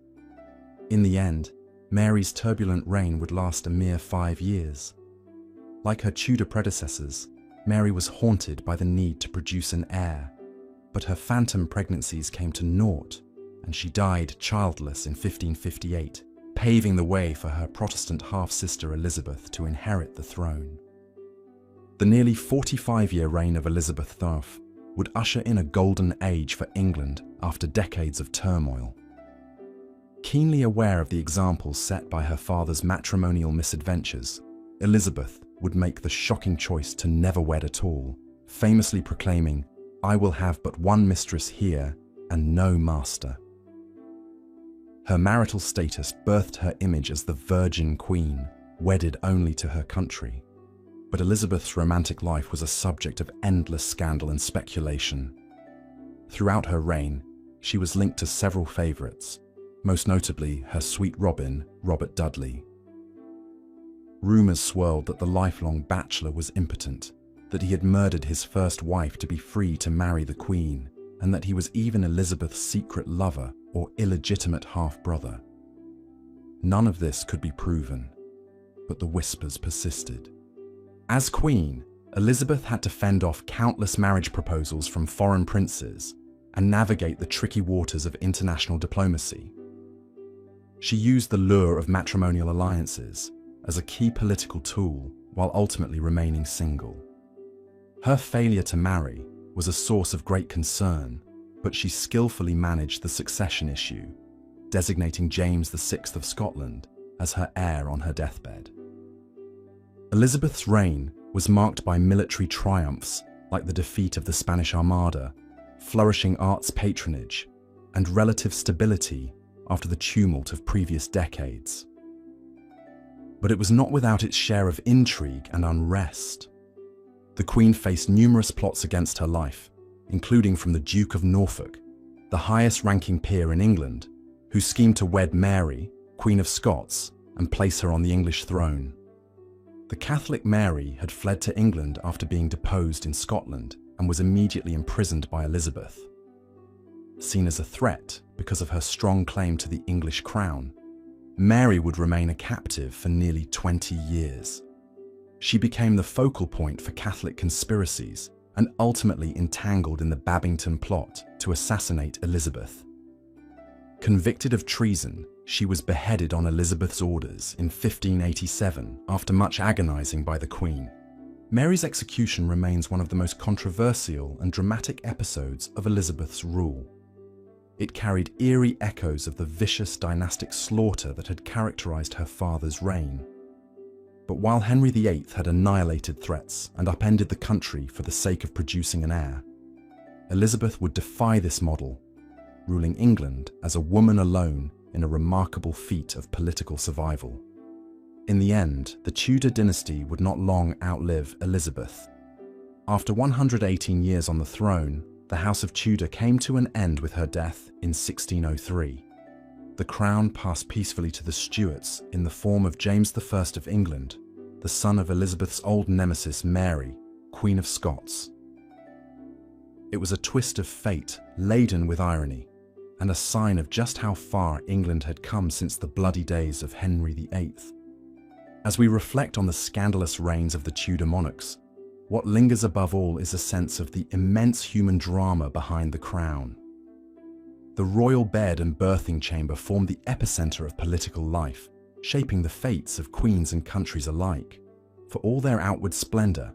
In the end, Mary's turbulent reign would last a mere 5 years. Like her Tudor predecessors, Mary was haunted by the need to produce an heir, but her phantom pregnancies came to naught, and she died childless in 1558, paving the way for her Protestant half-sister Elizabeth to inherit the throne. The nearly 45-year reign of Elizabeth I would usher in a golden age for England after decades of turmoil. Keenly aware of the examples set by her father's matrimonial misadventures, Elizabeth would make the shocking choice to never wed at all, famously proclaiming, "I will have but one mistress here and no master." Her marital status birthed her image as the Virgin Queen, wedded only to her country. But Elizabeth's romantic life was a subject of endless scandal and speculation. Throughout her reign, she was linked to several favourites, most notably her sweet Robin, Robert Dudley. Rumours swirled that the lifelong bachelor was impotent, that he had murdered his first wife to be free to marry the Queen, and that he was even Elizabeth's secret lover or illegitimate half-brother. None of this could be proven, but the whispers persisted. As Queen, Elizabeth had to fend off countless marriage proposals from foreign princes and navigate the tricky waters of international diplomacy. She used the lure of matrimonial alliances as a key political tool while ultimately remaining single. Her failure to marry was a source of great concern, but she skillfully managed the succession issue, designating James VI of Scotland as her heir on her deathbed. Elizabeth's reign was marked by military triumphs like the defeat of the Spanish Armada, flourishing arts patronage, and relative stability after the tumult of previous decades. But it was not without its share of intrigue and unrest. The Queen faced numerous plots against her life, including from the Duke of Norfolk, the highest-ranking peer in England, who schemed to wed Mary, Queen of Scots, and place her on the English throne. The Catholic Mary had fled to England after being deposed in Scotland and was immediately imprisoned by Elizabeth. Seen as a threat because of her strong claim to the English crown, Mary would remain a captive for nearly 20 years. She became the focal point for Catholic conspiracies and ultimately entangled in the Babington plot to assassinate Elizabeth. Convicted of treason, she was beheaded on Elizabeth's orders in 1587 after much agonizing by the Queen. Mary's execution remains one of the most controversial and dramatic episodes of Elizabeth's rule. It carried eerie echoes of the vicious dynastic slaughter that had characterized her father's reign. But while Henry VIII had annihilated threats and upended the country for the sake of producing an heir, Elizabeth would defy this model, ruling England as a woman alone in a remarkable feat of political survival. In the end, the Tudor dynasty would not long outlive Elizabeth. After 118 years on the throne, the House of Tudor came to an end with her death in 1603. The crown passed peacefully to the Stuarts in the form of James I of England, the son of Elizabeth's old nemesis Mary, Queen of Scots. It was a twist of fate laden with irony, and a sign of just how far England had come since the bloody days of Henry VIII. As we reflect on the scandalous reigns of the Tudor monarchs, what lingers above all is a sense of the immense human drama behind the crown. The royal bed and birthing chamber formed the epicenter of political life, shaping the fates of queens and countries alike. For all their outward splendor,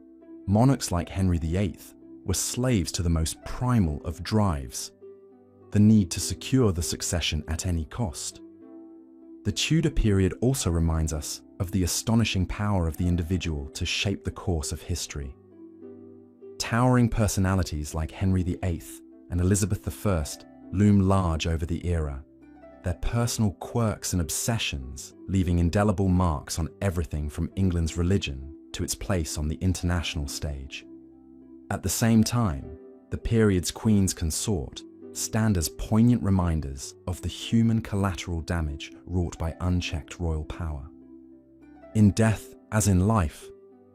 monarchs like Henry VIII were slaves to the most primal of drives: the need to secure the succession at any cost. The Tudor period also reminds us of the astonishing power of the individual to shape the course of history. Towering personalities like Henry VIII and Elizabeth I loom large over the era, their personal quirks and obsessions leaving indelible marks on everything from England's religion to its place on the international stage. At the same time, the period's queens consort stand as poignant reminders of the human collateral damage wrought by unchecked royal power. In death, as in life,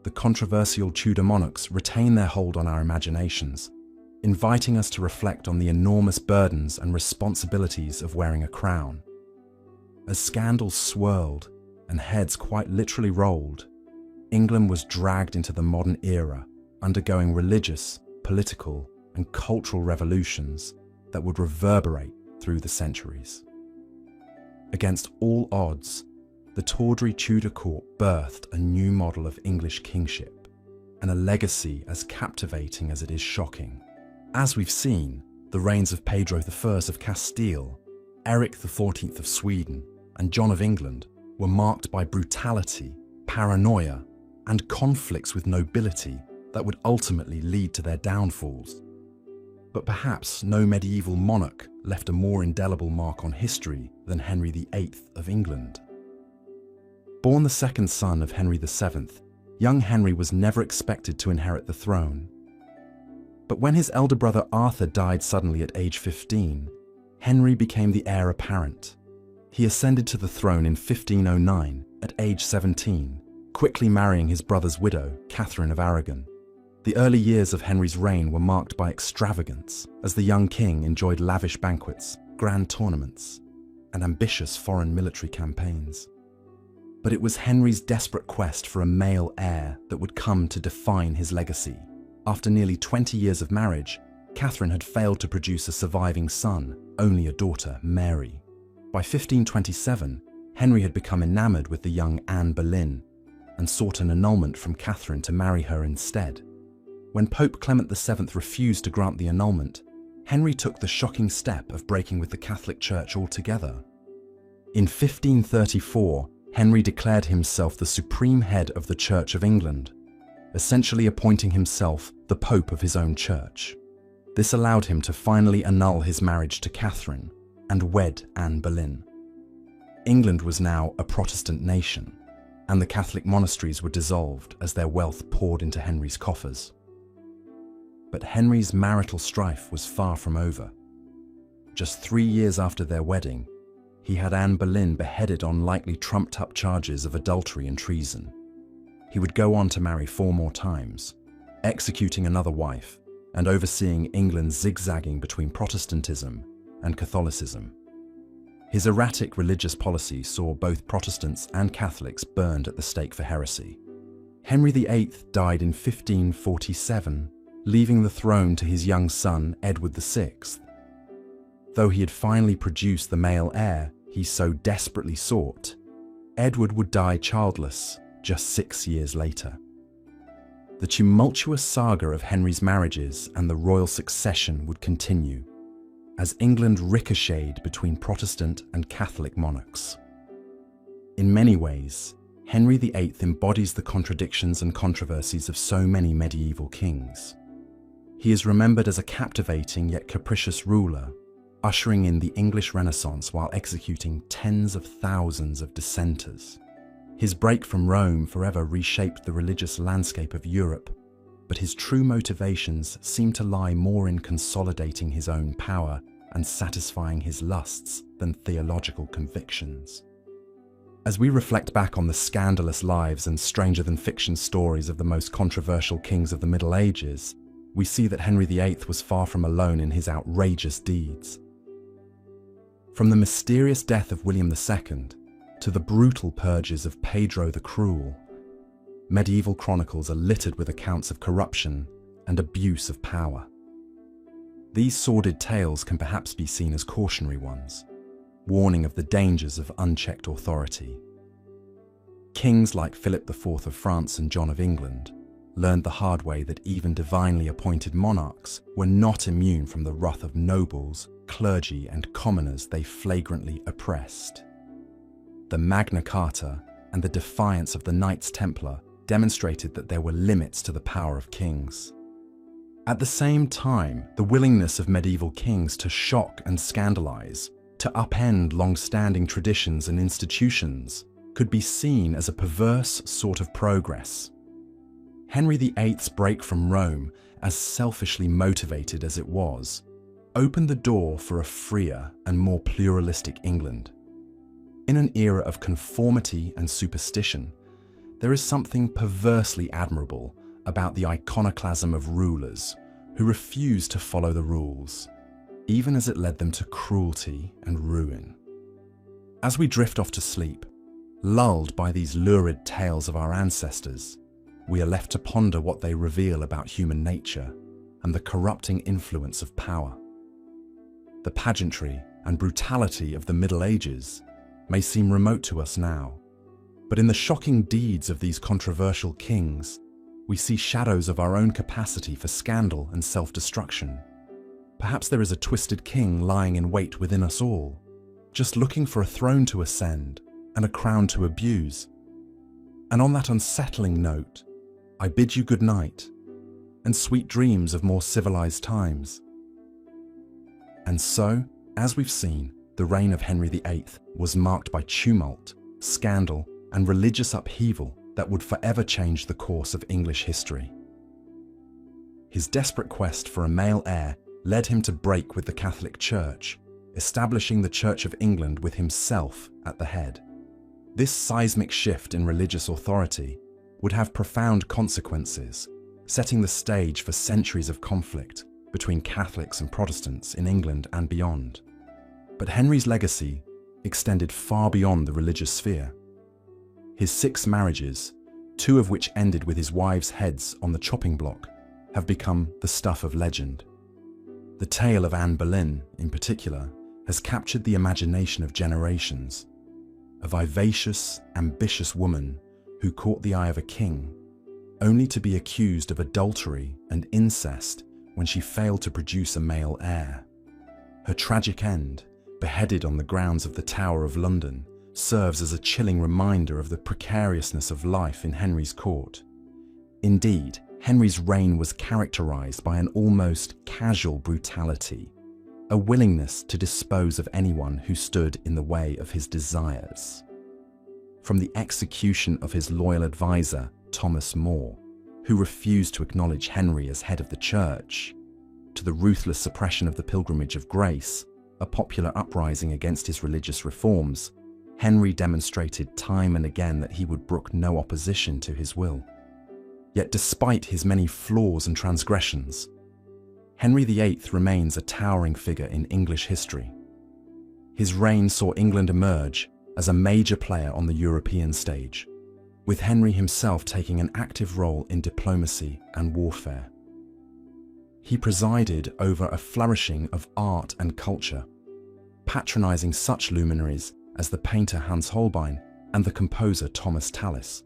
the controversial Tudor monarchs retain their hold on our imaginations, inviting us to reflect on the enormous burdens and responsibilities of wearing a crown. As scandals swirled and heads quite literally rolled, England was dragged into the modern era, undergoing religious, political, and cultural revolutions that would reverberate through the centuries. Against all odds, the tawdry Tudor court birthed a new model of English kingship, and a legacy as captivating as it is shocking. As we've seen, the reigns of Pedro I of Castile, Eric XIV of Sweden, and John of England were marked by brutality, paranoia, and conflicts with nobility that would ultimately lead to their downfalls. But perhaps no medieval monarch left a more indelible mark on history than Henry VIII of England. Born the second son of Henry VII, young Henry was never expected to inherit the throne. But when his elder brother Arthur died suddenly at age 15, Henry became the heir apparent. He ascended to the throne in 1509 at age 17, quickly marrying his brother's widow, Catherine of Aragon. The early years of Henry's reign were marked by extravagance, as the young king enjoyed lavish banquets, grand tournaments, and ambitious foreign military campaigns. But it was Henry's desperate quest for a male heir that would come to define his legacy. After nearly 20 years of marriage, Catherine had failed to produce a surviving son, only a daughter, Mary. By 1527, Henry had become enamored with the young Anne Boleyn and sought an annulment from Catherine to marry her instead. When Pope Clement VII refused to grant the annulment, Henry took the shocking step of breaking with the Catholic Church altogether. In 1534, Henry declared himself the supreme head of the Church of England, essentially appointing himself the Pope of his own church. This allowed him to finally annul his marriage to Catherine and wed Anne Boleyn. England was now a Protestant nation, and the Catholic monasteries were dissolved as their wealth poured into Henry's coffers. But Henry's marital strife was far from over. Just 3 years after their wedding, he had Anne Boleyn beheaded on likely trumped-up charges of adultery and treason. He would go on to marry 4 more times, executing another wife and overseeing England's zigzagging between Protestantism and Catholicism. His erratic religious policy saw both Protestants and Catholics burned at the stake for heresy. Henry VIII died in 1547, leaving the throne to his young son Edward VI. Though he had finally produced the male heir he so desperately sought, Edward would die childless just 6 years later. The tumultuous saga of Henry's marriages and the royal succession would continue, as England ricocheted between Protestant and Catholic monarchs. In many ways, Henry VIII embodies the contradictions and controversies of so many medieval kings. He is remembered as a captivating yet capricious ruler, ushering in the English Renaissance while executing tens of thousands of dissenters. His break from Rome forever reshaped the religious landscape of Europe, but his true motivations seem to lie more in consolidating his own power and satisfying his lusts than theological convictions. As we reflect back on the scandalous lives and stranger-than-fiction stories of the most controversial kings of the Middle Ages, we see that Henry VIII was far from alone in his outrageous deeds. From the mysterious death of William II to the brutal purges of Pedro the Cruel, medieval chronicles are littered with accounts of corruption and abuse of power. These sordid tales can perhaps be seen as cautionary ones, warning of the dangers of unchecked authority. Kings like Philip IV of France and John of England learned the hard way that even divinely appointed monarchs were not immune from the wrath of nobles, clergy, and commoners they flagrantly oppressed. The Magna Carta and the defiance of the Knights Templar demonstrated that there were limits to the power of kings. At the same time, the willingness of medieval kings to shock and scandalize, to upend long-standing traditions and institutions, could be seen as a perverse sort of progress. Henry VIII's break from Rome, as selfishly motivated as it was, opened the door for a freer and more pluralistic England. In an era of conformity and superstition, there is something perversely admirable about the iconoclasm of rulers who refused to follow the rules, even as it led them to cruelty and ruin. As we drift off to sleep, lulled by these lurid tales of our ancestors, we are left to ponder what they reveal about human nature and the corrupting influence of power. The pageantry and brutality of the Middle Ages may seem remote to us now, but in the shocking deeds of these controversial kings, we see shadows of our own capacity for scandal and self-destruction. Perhaps there is a twisted king lying in wait within us all, just looking for a throne to ascend and a crown to abuse. And on that unsettling note, I bid you good night and sweet dreams of more civilized times. And so, as we've seen, the reign of Henry VIII was marked by tumult, scandal, and religious upheaval that would forever change the course of English history. His desperate quest for a male heir led him to break with the Catholic Church, establishing the Church of England with himself at the head. This seismic shift in religious authority would have profound consequences, setting the stage for centuries of conflict between Catholics and Protestants in England and beyond. But Henry's legacy extended far beyond the religious sphere. His 6 marriages, 2 of which ended with his wives' heads on the chopping block, have become the stuff of legend. The tale of Anne Boleyn, in particular, has captured the imagination of generations. A vivacious, ambitious woman who caught the eye of a king, only to be accused of adultery and incest when she failed to produce a male heir. Her tragic end, beheaded on the grounds of the Tower of London, serves as a chilling reminder of the precariousness of life in Henry's court. Indeed, Henry's reign was characterized by an almost casual brutality, a willingness to dispose of anyone who stood in the way of his desires. From the execution of his loyal advisor, Thomas More, who refused to acknowledge Henry as head of the church, to the ruthless suppression of the Pilgrimage of Grace, a popular uprising against his religious reforms, Henry demonstrated time and again that he would brook no opposition to his will. Yet despite his many flaws and transgressions, Henry VIII remains a towering figure in English history. His reign saw England emerge as a major player on the European stage, with Henry himself taking an active role in diplomacy and warfare. He presided over a flourishing of art and culture, patronizing such luminaries as the painter Hans Holbein and the composer Thomas Tallis.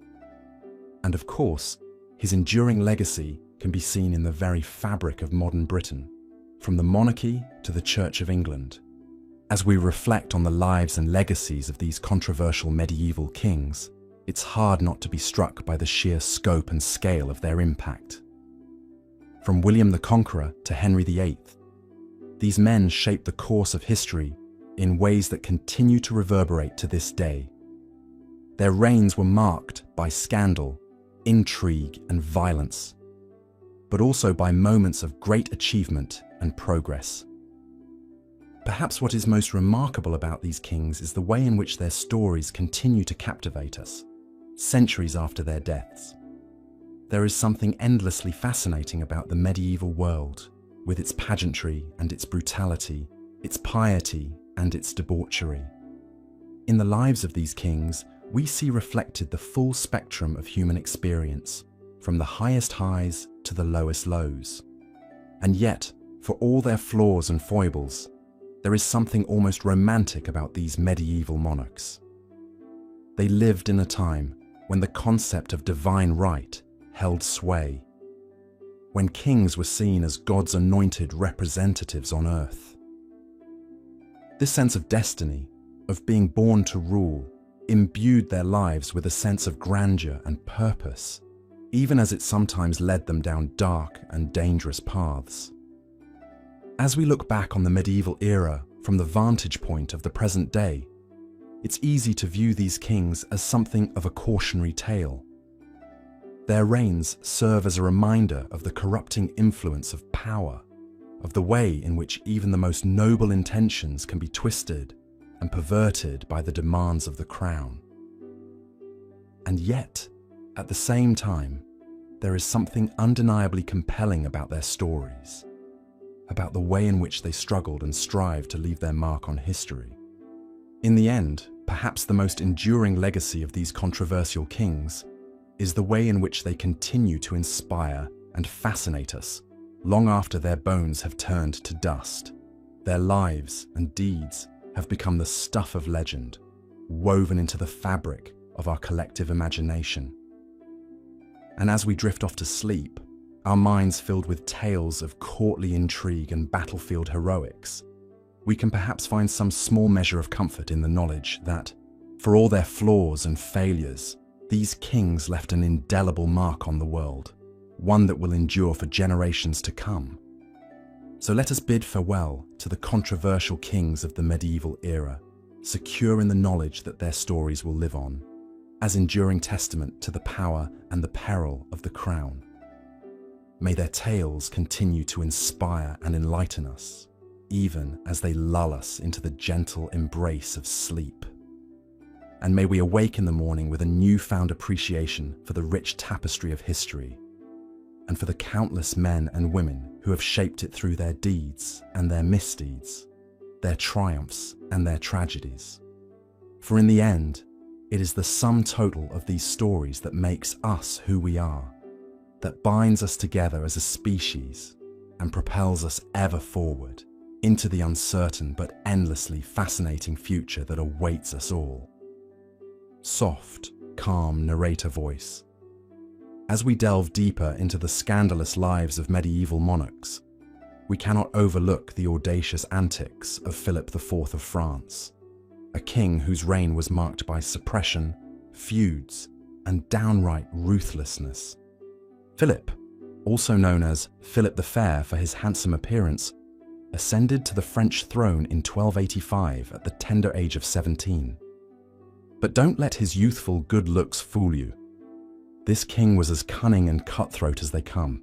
And of course, his enduring legacy can be seen in the very fabric of modern Britain, from the monarchy to the Church of England. As we reflect on the lives and legacies of these controversial medieval kings, it's hard not to be struck by the sheer scope and scale of their impact. From William the Conqueror to Henry VIII, these men shaped the course of history in ways that continue to reverberate to this day. Their reigns were marked by scandal, intrigue, and violence, but also by moments of great achievement and progress. Perhaps what is most remarkable about these kings is the way in which their stories continue to captivate us, centuries after their deaths. There is something endlessly fascinating about the medieval world, with its pageantry and its brutality, its piety and its debauchery. In the lives of these kings, we see reflected the full spectrum of human experience, from the highest highs to the lowest lows. And yet, for all their flaws and foibles, there is something almost romantic about these medieval monarchs. They lived in a time when the concept of divine right held sway, when kings were seen as God's anointed representatives on earth. This sense of destiny, of being born to rule, imbued their lives with a sense of grandeur and purpose, even as it sometimes led them down dark and dangerous paths. As we look back on the medieval era from the vantage point of the present day, it's easy to view these kings as something of a cautionary tale. Their reigns serve as a reminder of the corrupting influence of power, of the way in which even the most noble intentions can be twisted and perverted by the demands of the crown. And yet, at the same time, there is something undeniably compelling about their stories, about the way in which they struggled and strived to leave their mark on history. In the end, perhaps the most enduring legacy of these controversial kings is the way in which they continue to inspire and fascinate us long after their bones have turned to dust. Their lives and deeds have become the stuff of legend, woven into the fabric of our collective imagination. And as we drift off to sleep, our minds filled with tales of courtly intrigue and battlefield heroics, we can perhaps find some small measure of comfort in the knowledge that, for all their flaws and failures, these kings left an indelible mark on the world, one that will endure for generations to come. So let us bid farewell to the controversial kings of the medieval era, secure in the knowledge that their stories will live on, as enduring testament to the power and the peril of the crown. May their tales continue to inspire and enlighten us, even as they lull us into the gentle embrace of sleep. And may we awake in the morning with a newfound appreciation for the rich tapestry of history, and for the countless men and women who have shaped it through their deeds and their misdeeds, their triumphs and their tragedies. For in the end, it is the sum total of these stories that makes us who we are, that binds us together as a species and propels us ever forward into the uncertain but endlessly fascinating future that awaits us all. Soft, calm narrator voice. As we delve deeper into the scandalous lives of medieval monarchs, we cannot overlook the audacious antics of Philip IV of France, a king whose reign was marked by suppression, feuds, and downright ruthlessness. Philip, also known as Philip the Fair for his handsome appearance, ascended to the French throne in 1285 at the tender age of 17. But don't let his youthful good looks fool you. This king was as cunning and cutthroat as they come.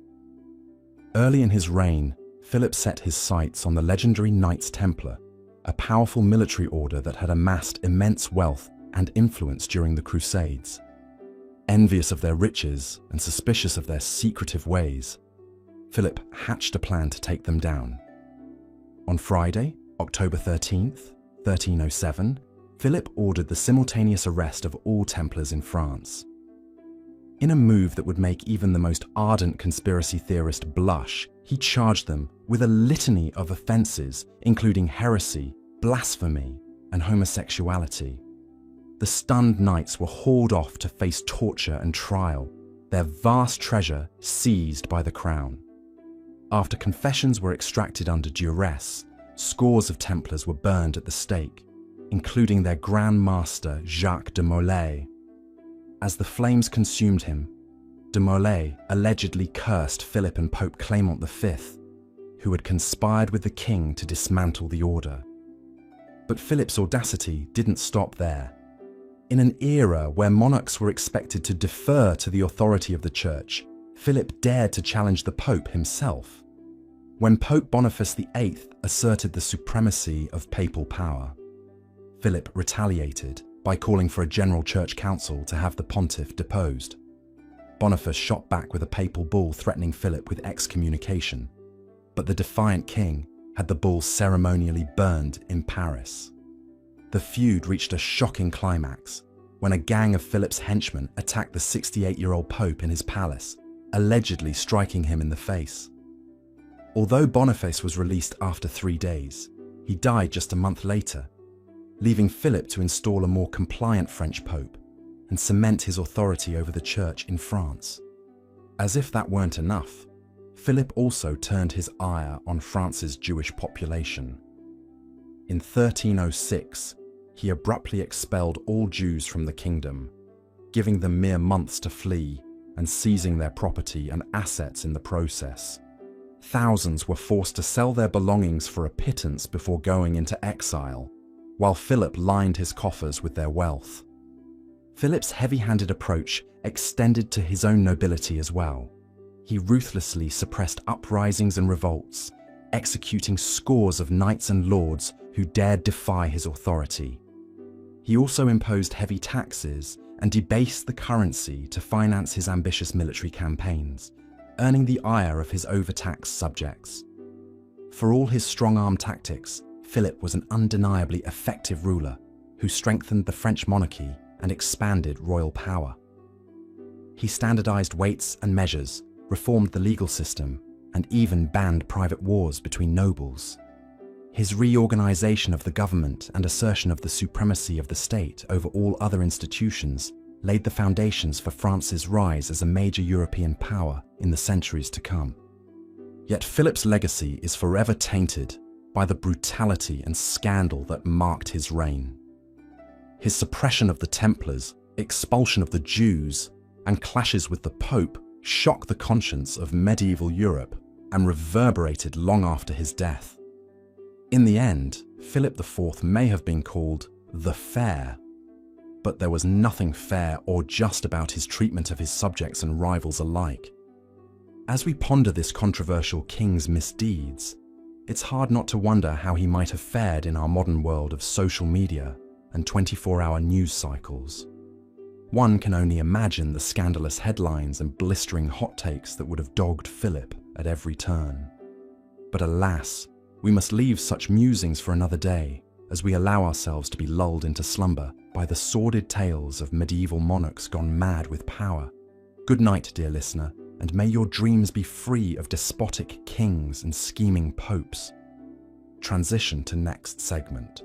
Early in his reign, Philip set his sights on the legendary Knights Templar, a powerful military order that had amassed immense wealth and influence during the Crusades. Envious of their riches and suspicious of their secretive ways, Philip hatched a plan to take them down. On Friday, October 13th, 1307, Philip ordered the simultaneous arrest of all Templars in France. In a move that would make even the most ardent conspiracy theorist blush, he charged them with a litany of offences, including heresy, blasphemy, and homosexuality. The stunned knights were hauled off to face torture and trial, their vast treasure seized by the crown. After confessions were extracted under duress, scores of Templars were burned at the stake, including their Grand Master Jacques de Molay. As the flames consumed him, de Molay allegedly cursed Philip and Pope Clement V, who had conspired with the king to dismantle the order. But Philip's audacity didn't stop there. In an era where monarchs were expected to defer to the authority of the church, Philip dared to challenge the Pope himself. When Pope Boniface VIII asserted the supremacy of papal power, Philip retaliated by calling for a general church council to have the pontiff deposed. Boniface shot back with a papal bull threatening Philip with excommunication, but the defiant king had the bull ceremonially burned in Paris. The feud reached a shocking climax when a gang of Philip's henchmen attacked the 68-year-old Pope in his palace, allegedly striking him in the face. Although Boniface was released after 3 days, he died just a month later, leaving Philip to install a more compliant French pope and cement his authority over the church in France. As if that weren't enough, Philip also turned his ire on France's Jewish population. In 1306, he abruptly expelled all Jews from the kingdom, giving them mere months to flee and seizing their property and assets in the process. Thousands were forced to sell their belongings for a pittance before going into exile, while Philip lined his coffers with their wealth. Philip's heavy-handed approach extended to his own nobility as well. He ruthlessly suppressed uprisings and revolts, executing scores of knights and lords who dared defy his authority. He also imposed heavy taxes and debased the currency to finance his ambitious military campaigns, earning the ire of his overtaxed subjects. For all his strong-arm tactics, Philip was an undeniably effective ruler who strengthened the French monarchy and expanded royal power. He standardized weights and measures, reformed the legal system, and even banned private wars between nobles. His reorganization of the government and assertion of the supremacy of the state over all other institutions laid the foundations for France's rise as a major European power in the centuries to come. Yet Philip's legacy is forever tainted by the brutality and scandal that marked his reign. His suppression of the Templars, expulsion of the Jews, and clashes with the Pope shocked the conscience of medieval Europe and reverberated long after his death. In the end, Philip IV may have been called the Fair, but there was nothing fair or just about his treatment of his subjects and rivals alike. As we ponder this controversial king's misdeeds, it's hard not to wonder how he might have fared in our modern world of social media and 24-hour news cycles. One can only imagine the scandalous headlines and blistering hot takes that would have dogged Philip at every turn. But alas, we must leave such musings for another day as we allow ourselves to be lulled into slumber by the sordid tales of medieval monarchs gone mad with power. Good night, dear listener, and may your dreams be free of despotic kings and scheming popes. Transition to next segment.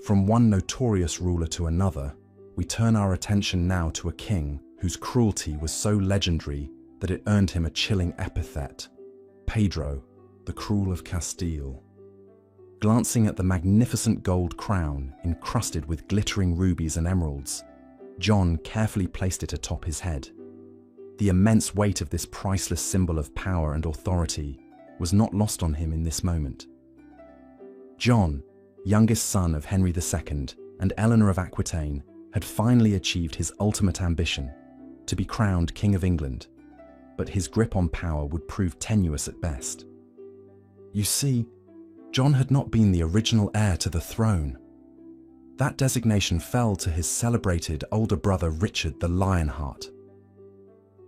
From one notorious ruler to another, we turn our attention now to a king whose cruelty was so legendary that it earned him a chilling epithet: Pedro, the Cruel of Castile. Glancing at the magnificent gold crown encrusted with glittering rubies and emeralds, John carefully placed it atop his head. The immense weight of this priceless symbol of power and authority was not lost on him in this moment. John, youngest son of Henry II and Eleanor of Aquitaine, had finally achieved his ultimate ambition, to be crowned King of England, but his grip on power would prove tenuous at best. You see, John had not been the original heir to the throne. That designation fell to his celebrated older brother Richard the Lionheart.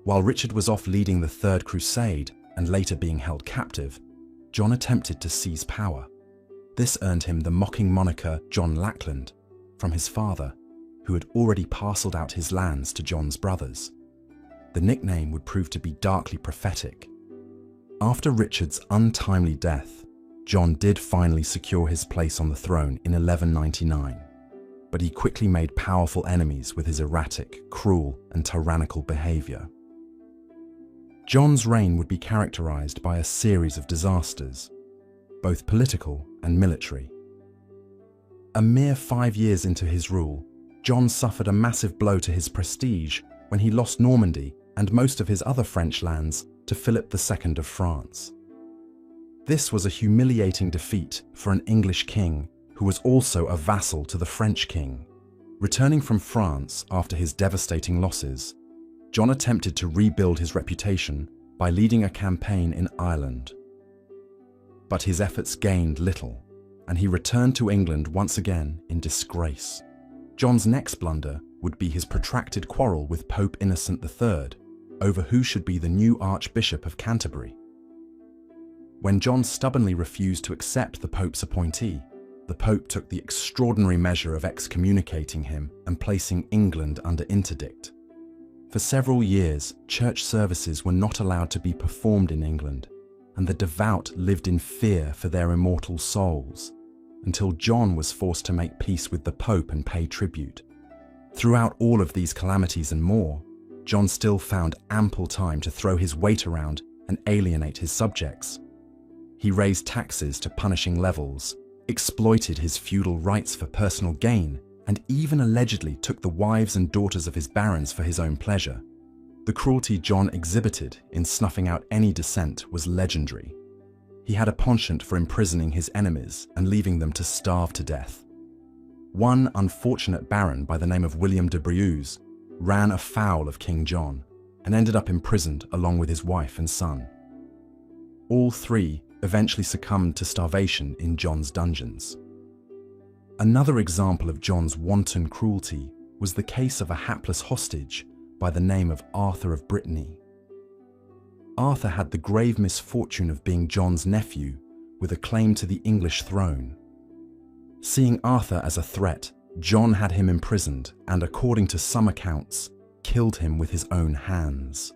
While Richard was off leading the Third Crusade and later being held captive, John attempted to seize power. This earned him the mocking moniker John Lackland from his father, who had already parcelled out his lands to John's brothers. The nickname would prove to be darkly prophetic. After Richard's untimely death, John did finally secure his place on the throne in 1199, but he quickly made powerful enemies with his erratic, cruel, and tyrannical behaviour. John's reign would be characterised by a series of disasters, both political and military. A mere 5 years into his rule, John suffered a massive blow to his prestige when he lost Normandy and most of his other French lands to Philip II of France. This was a humiliating defeat for an English king who was also a vassal to the French king. Returning from France after his devastating losses, John attempted to rebuild his reputation by leading a campaign in Ireland. But his efforts gained little, and he returned to England once again in disgrace. John's next blunder would be his protracted quarrel with Pope Innocent III over who should be the new Archbishop of Canterbury. When John stubbornly refused to accept the Pope's appointee, the Pope took the extraordinary measure of excommunicating him and placing England under interdict. For several years, church services were not allowed to be performed in England, and the devout lived in fear for their immortal souls, until John was forced to make peace with the Pope and pay tribute. Throughout all of these calamities and more, John still found ample time to throw his weight around and alienate his subjects. He raised taxes to punishing levels, exploited his feudal rights for personal gain, and even allegedly took the wives and daughters of his barons for his own pleasure. The cruelty John exhibited in snuffing out any dissent was legendary. He had a penchant for imprisoning his enemies and leaving them to starve to death. One unfortunate baron by the name of William de Briouze ran afoul of King John and ended up imprisoned along with his wife and son. All three eventually succumbed to starvation in John's dungeons. Another example of John's wanton cruelty was the case of a hapless hostage by the name of Arthur of Brittany. Arthur had the grave misfortune of being John's nephew with a claim to the English throne. Seeing Arthur as a threat, John had him imprisoned and, according to some accounts, killed him with his own hands.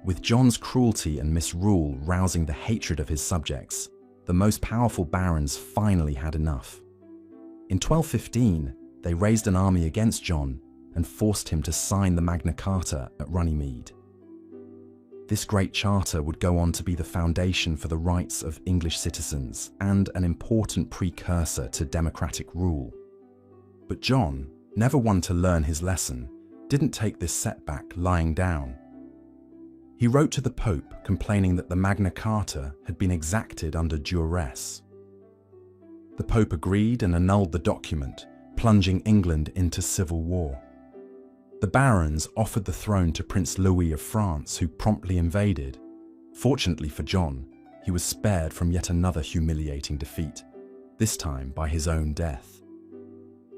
With John's cruelty and misrule rousing the hatred of his subjects, the most powerful barons finally had enough. In 1215, they raised an army against John and forced him to sign the Magna Carta at Runnymede. This great charter would go on to be the foundation for the rights of English citizens and an important precursor to democratic rule. But John, never one to learn his lesson, didn't take this setback lying down. He wrote to the Pope complaining that the Magna Carta had been exacted under duress. The Pope agreed and annulled the document, plunging England into civil war. The barons offered the throne to Prince Louis of France, who promptly invaded. Fortunately for John, he was spared from yet another humiliating defeat, this time by his own death.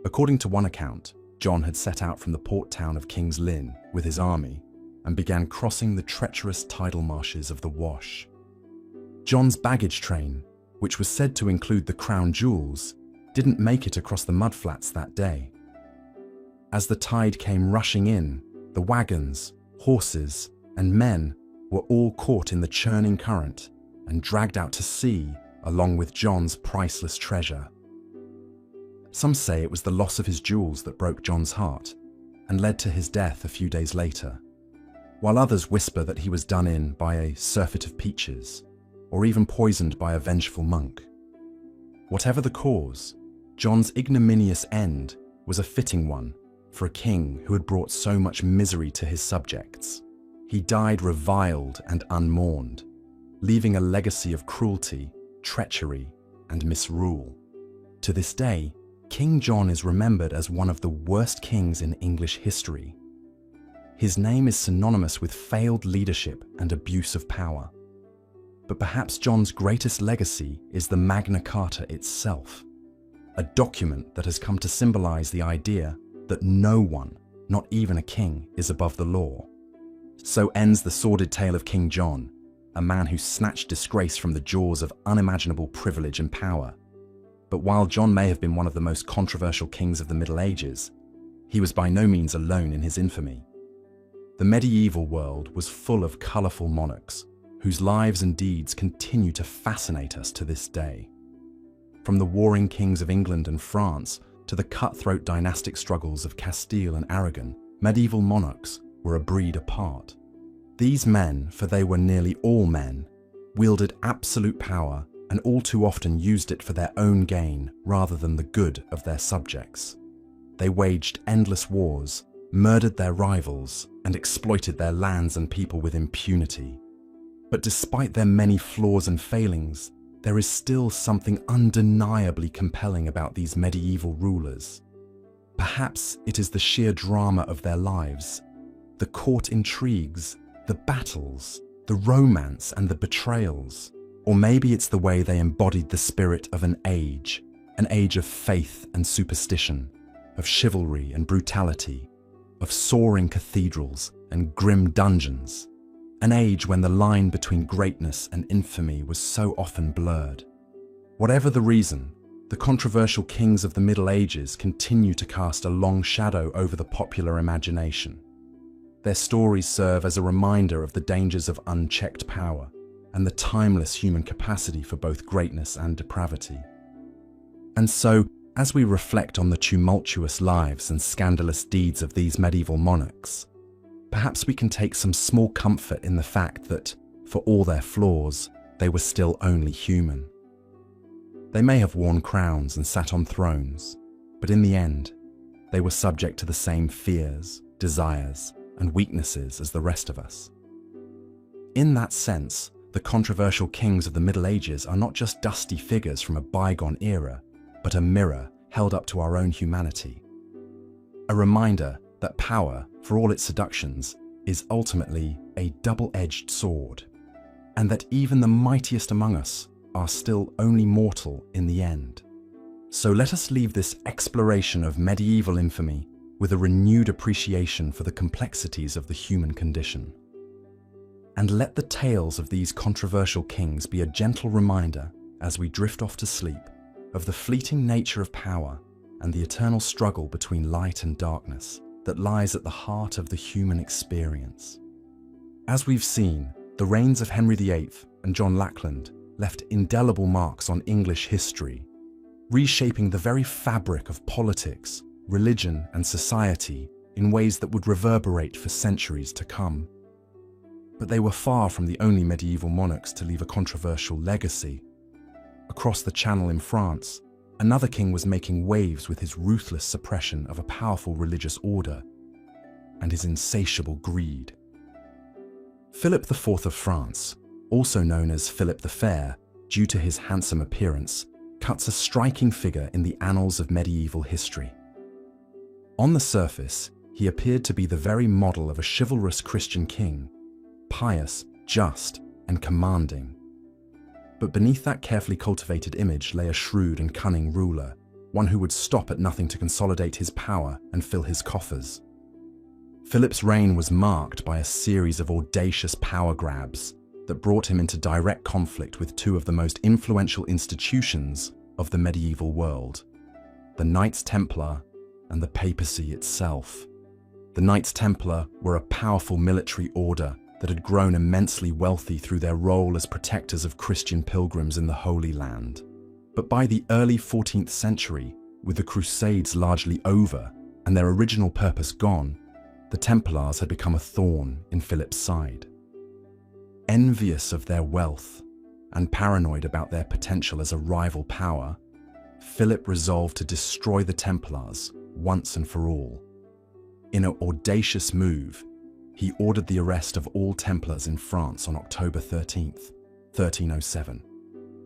According to one account, John had set out from the port town of King's Lynn with his army and began crossing the treacherous tidal marshes of the Wash. John's baggage train, which was said to include the crown jewels, didn't make it across the mudflats that day. As the tide came rushing in, the wagons, horses, and men were all caught in the churning current and dragged out to sea along with John's priceless treasure. Some say it was the loss of his jewels that broke John's heart and led to his death a few days later, while others whisper that he was done in by a surfeit of peaches, or even poisoned by a vengeful monk. Whatever the cause, John's ignominious end was a fitting one for a king who had brought so much misery to his subjects. He died reviled and unmourned, leaving a legacy of cruelty, treachery, and misrule. To this day, King John is remembered as one of the worst kings in English history. His name is synonymous with failed leadership and abuse of power. But perhaps John's greatest legacy is the Magna Carta itself, a document that has come to symbolize the idea that no one, not even a king, is above the law. So ends the sordid tale of King John, a man who snatched disgrace from the jaws of unimaginable privilege and power. But while John may have been one of the most controversial kings of the Middle Ages, he was by no means alone in his infamy. The medieval world was full of colourful monarchs, whose lives and deeds continue to fascinate us to this day. From the warring kings of England and France to the cutthroat dynastic struggles of Castile and Aragon, medieval monarchs were a breed apart. These men, for they were nearly all men, wielded absolute power and all too often used it for their own gain rather than the good of their subjects. They waged endless wars, murdered their rivals, and exploited their lands and people with impunity. But despite their many flaws and failings, there is still something undeniably compelling about these medieval rulers. Perhaps it is the sheer drama of their lives, the court intrigues, the battles, the romance and the betrayals. Or maybe it's the way they embodied the spirit of an age of faith and superstition, of chivalry and brutality, of soaring cathedrals and grim dungeons. An age when the line between greatness and infamy was so often blurred. Whatever the reason, the controversial kings of the Middle Ages continue to cast a long shadow over the popular imagination. Their stories serve as a reminder of the dangers of unchecked power and the timeless human capacity for both greatness and depravity. And so, as we reflect on the tumultuous lives and scandalous deeds of these medieval monarchs, perhaps we can take some small comfort in the fact that, for all their flaws, they were still only human. They may have worn crowns and sat on thrones, but in the end, they were subject to the same fears, desires, and weaknesses as the rest of us. In that sense, the controversial kings of the Middle Ages are not just dusty figures from a bygone era, but a mirror held up to our own humanity. A reminder that power, for all its seductions, is ultimately a double-edged sword, and that even the mightiest among us are still only mortal in the end. So let us leave this exploration of medieval infamy with a renewed appreciation for the complexities of the human condition. And let the tales of these controversial kings be a gentle reminder, as we drift off to sleep, of the fleeting nature of power and the eternal struggle between light and darkness that lies at the heart of the human experience. As we've seen, the reigns of Henry VIII and John Lackland left indelible marks on English history, reshaping the very fabric of politics, religion, and society in ways that would reverberate for centuries to come. But they were far from the only medieval monarchs to leave a controversial legacy. Across the Channel in France, another king was making waves with his ruthless suppression of a powerful religious order and his insatiable greed. Philip IV of France, also known as Philip the Fair due to his handsome appearance, cuts a striking figure in the annals of medieval history. On the surface, he appeared to be the very model of a chivalrous Christian king, pious, just, and commanding. But beneath that carefully cultivated image lay a shrewd and cunning ruler, one who would stop at nothing to consolidate his power and fill his coffers. Philip's reign was marked by a series of audacious power grabs that brought him into direct conflict with two of the most influential institutions of the medieval world, the Knights Templar and the papacy itself. The Knights Templar were a powerful military order that had grown immensely wealthy through their role as protectors of Christian pilgrims in the Holy Land. But by the early 14th century, with the Crusades largely over and their original purpose gone, the Templars had become a thorn in Philip's side. Envious of their wealth and paranoid about their potential as a rival power, Philip resolved to destroy the Templars once and for all. In an audacious move, he ordered the arrest of all Templars in France on October 13th, 1307,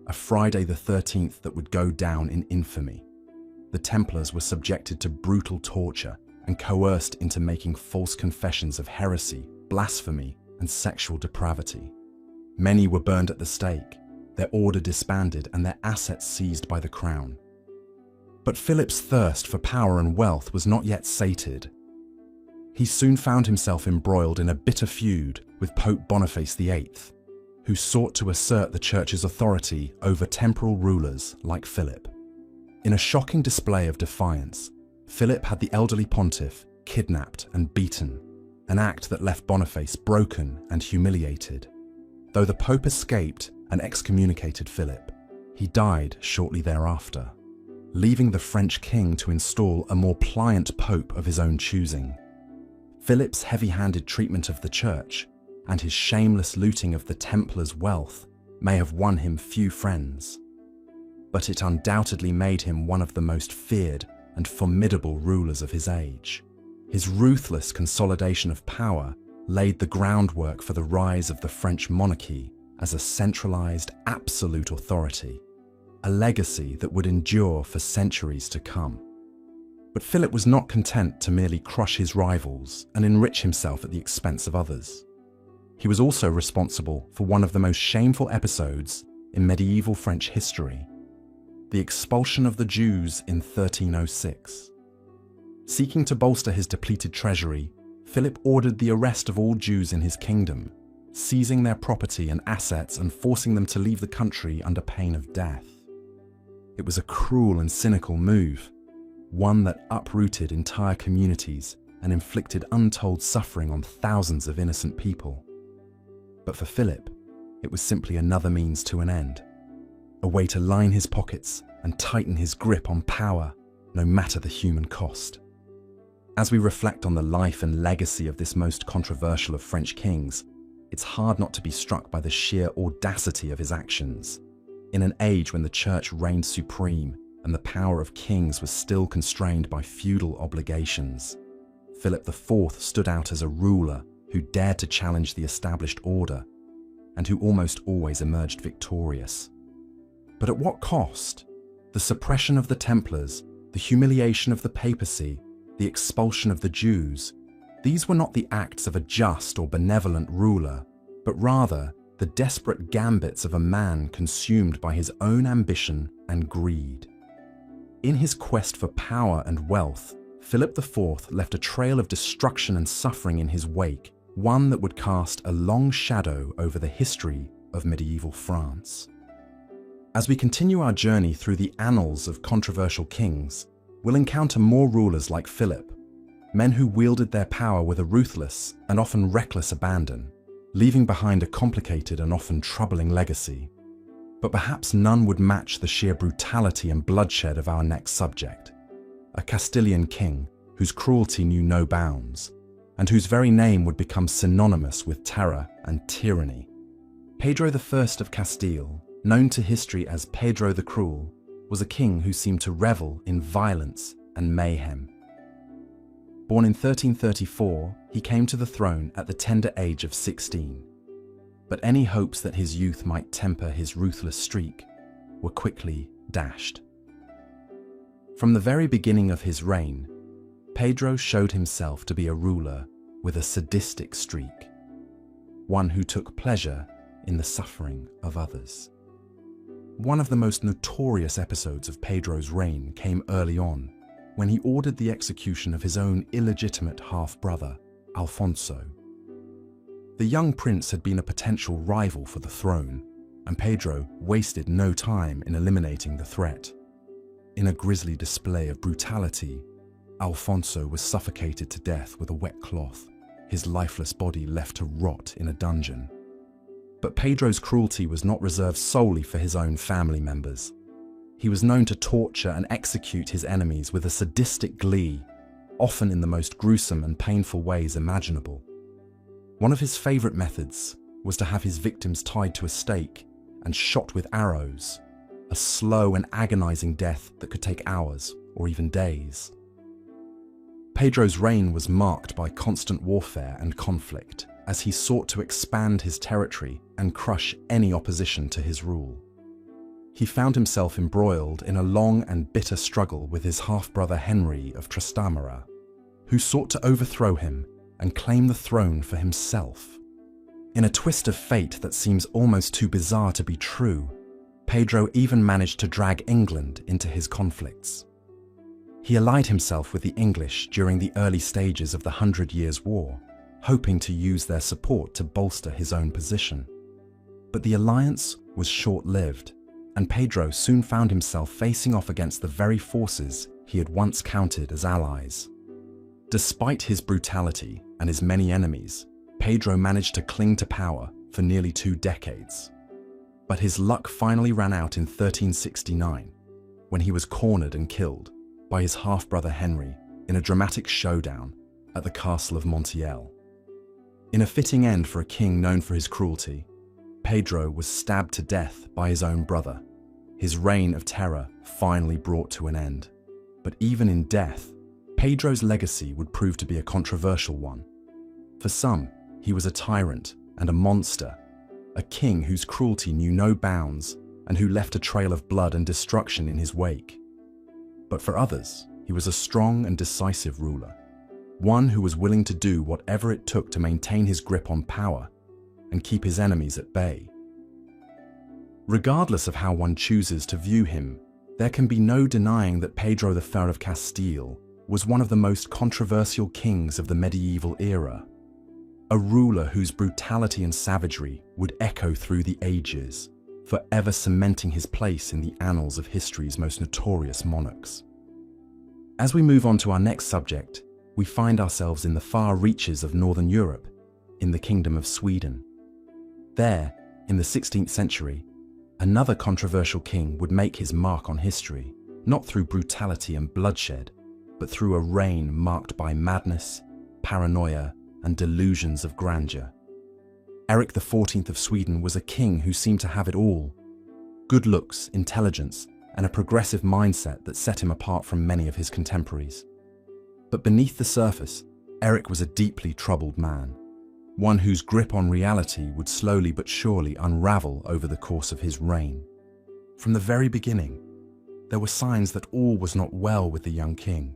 a Friday the 13th that would go down in infamy. The Templars were subjected to brutal torture and coerced into making false confessions of heresy, blasphemy, and sexual depravity. Many were burned at the stake, their order disbanded, and their assets seized by the crown. But Philip's thirst for power and wealth was not yet sated. He soon found himself embroiled in a bitter feud with Pope Boniface VIII, who sought to assert the Church's authority over temporal rulers like Philip. In a shocking display of defiance, Philip had the elderly pontiff kidnapped and beaten, an act that left Boniface broken and humiliated. Though the Pope escaped and excommunicated Philip, he died shortly thereafter, leaving the French king to install a more pliant pope of his own choosing. Philip's heavy-handed treatment of the Church and his shameless looting of the Templars' wealth may have won him few friends, but it undoubtedly made him one of the most feared and formidable rulers of his age. His ruthless consolidation of power laid the groundwork for the rise of the French monarchy as a centralized, absolute authority, a legacy that would endure for centuries to come. But Philip was not content to merely crush his rivals and enrich himself at the expense of others. He was also responsible for one of the most shameful episodes in medieval French history, the expulsion of the Jews in 1306. Seeking to bolster his depleted treasury, Philip ordered the arrest of all Jews in his kingdom, seizing their property and assets and forcing them to leave the country under pain of death. It was a cruel and cynical move, one that uprooted entire communities and inflicted untold suffering on thousands of innocent people. But for Philip, it was simply another means to an end, a way to line his pockets and tighten his grip on power, no matter the human cost. As we reflect on the life and legacy of this most controversial of French kings, it's hard not to be struck by the sheer audacity of his actions. In an age when the Church reigned supreme and the power of kings was still constrained by feudal obligations, Philip IV stood out as a ruler who dared to challenge the established order and who almost always emerged victorious. But at what cost? The suppression of the Templars, the humiliation of the papacy, the expulsion of the Jews, these were not the acts of a just or benevolent ruler, but rather the desperate gambits of a man consumed by his own ambition and greed. In his quest for power and wealth, Philip IV left a trail of destruction and suffering in his wake, one that would cast a long shadow over the history of medieval France. As we continue our journey through the annals of controversial kings, we'll encounter more rulers like Philip, men who wielded their power with a ruthless and often reckless abandon, leaving behind a complicated and often troubling legacy. But perhaps none would match the sheer brutality and bloodshed of our next subject, a Castilian king whose cruelty knew no bounds, and whose very name would become synonymous with terror and tyranny. Pedro I of Castile, known to history as Pedro the Cruel, was a king who seemed to revel in violence and mayhem. Born in 1334, he came to the throne at the tender age of 16. But any hopes that his youth might temper his ruthless streak were quickly dashed. From the very beginning of his reign, Pedro showed himself to be a ruler with a sadistic streak, one who took pleasure in the suffering of others. One of the most notorious episodes of Pedro's reign came early on, when he ordered the execution of his own illegitimate half-brother, Alfonso. The young prince had been a potential rival for the throne, and Pedro wasted no time in eliminating the threat. In a grisly display of brutality, Alfonso was suffocated to death with a wet cloth, his lifeless body left to rot in a dungeon. But Pedro's cruelty was not reserved solely for his own family members. He was known to torture and execute his enemies with a sadistic glee, often in the most gruesome and painful ways imaginable. One of his favorite methods was to have his victims tied to a stake and shot with arrows, a slow and agonizing death that could take hours or even days. Pedro's reign was marked by constant warfare and conflict as he sought to expand his territory and crush any opposition to his rule. He found himself embroiled in a long and bitter struggle with his half-brother Henry of Trastamara, who sought to overthrow him and claim the throne for himself. In a twist of fate that seems almost too bizarre to be true, Pedro even managed to drag England into his conflicts. He allied himself with the English during the early stages of the 100 Years' War, hoping to use their support to bolster his own position. But the alliance was short-lived, and Pedro soon found himself facing off against the very forces he had once counted as allies. Despite his brutality and his many enemies, Pedro managed to cling to power for nearly 2 decades. But his luck finally ran out in 1369, when he was cornered and killed by his half-brother Henry in a dramatic showdown at the castle of Montiel. In a fitting end for a king known for his cruelty, Pedro was stabbed to death by his own brother. His reign of terror finally brought to an end. But even in death, Pedro's legacy would prove to be a controversial one. For some, he was a tyrant and a monster, a king whose cruelty knew no bounds and who left a trail of blood and destruction in his wake. But for others, he was a strong and decisive ruler, one who was willing to do whatever it took to maintain his grip on power and keep his enemies at bay. Regardless of how one chooses to view him, there can be no denying that Pedro I of Castile was one of the most controversial kings of the medieval era, a ruler whose brutality and savagery would echo through the ages, forever cementing his place in the annals of history's most notorious monarchs. As we move on to our next subject, we find ourselves in the far reaches of Northern Europe, in the Kingdom of Sweden. There, in the 16th century, another controversial king would make his mark on history, not through brutality and bloodshed, but through a reign marked by madness, paranoia, and delusions of grandeur. Eric XIV of Sweden was a king who seemed to have it all: good looks, intelligence, and a progressive mindset that set him apart from many of his contemporaries. But beneath the surface, Eric was a deeply troubled man, one whose grip on reality would slowly but surely unravel over the course of his reign. From the very beginning, there were signs that all was not well with the young king.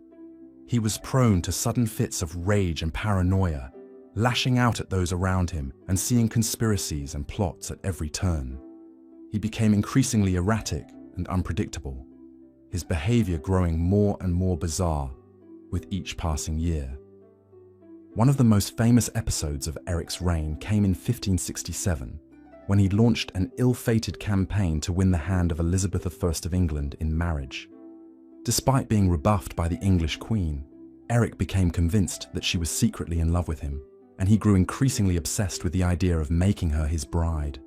He was prone to sudden fits of rage and paranoia, lashing out at those around him and seeing conspiracies and plots at every turn. He became increasingly erratic and unpredictable, his behavior growing more and more bizarre with each passing year. One of the most famous episodes of Eric's reign came in 1567, when he launched an ill-fated campaign to win the hand of Elizabeth I of England in marriage. Despite being rebuffed by the English Queen, Eric became convinced that she was secretly in love with him, and he grew increasingly obsessed with the idea of making her his bride.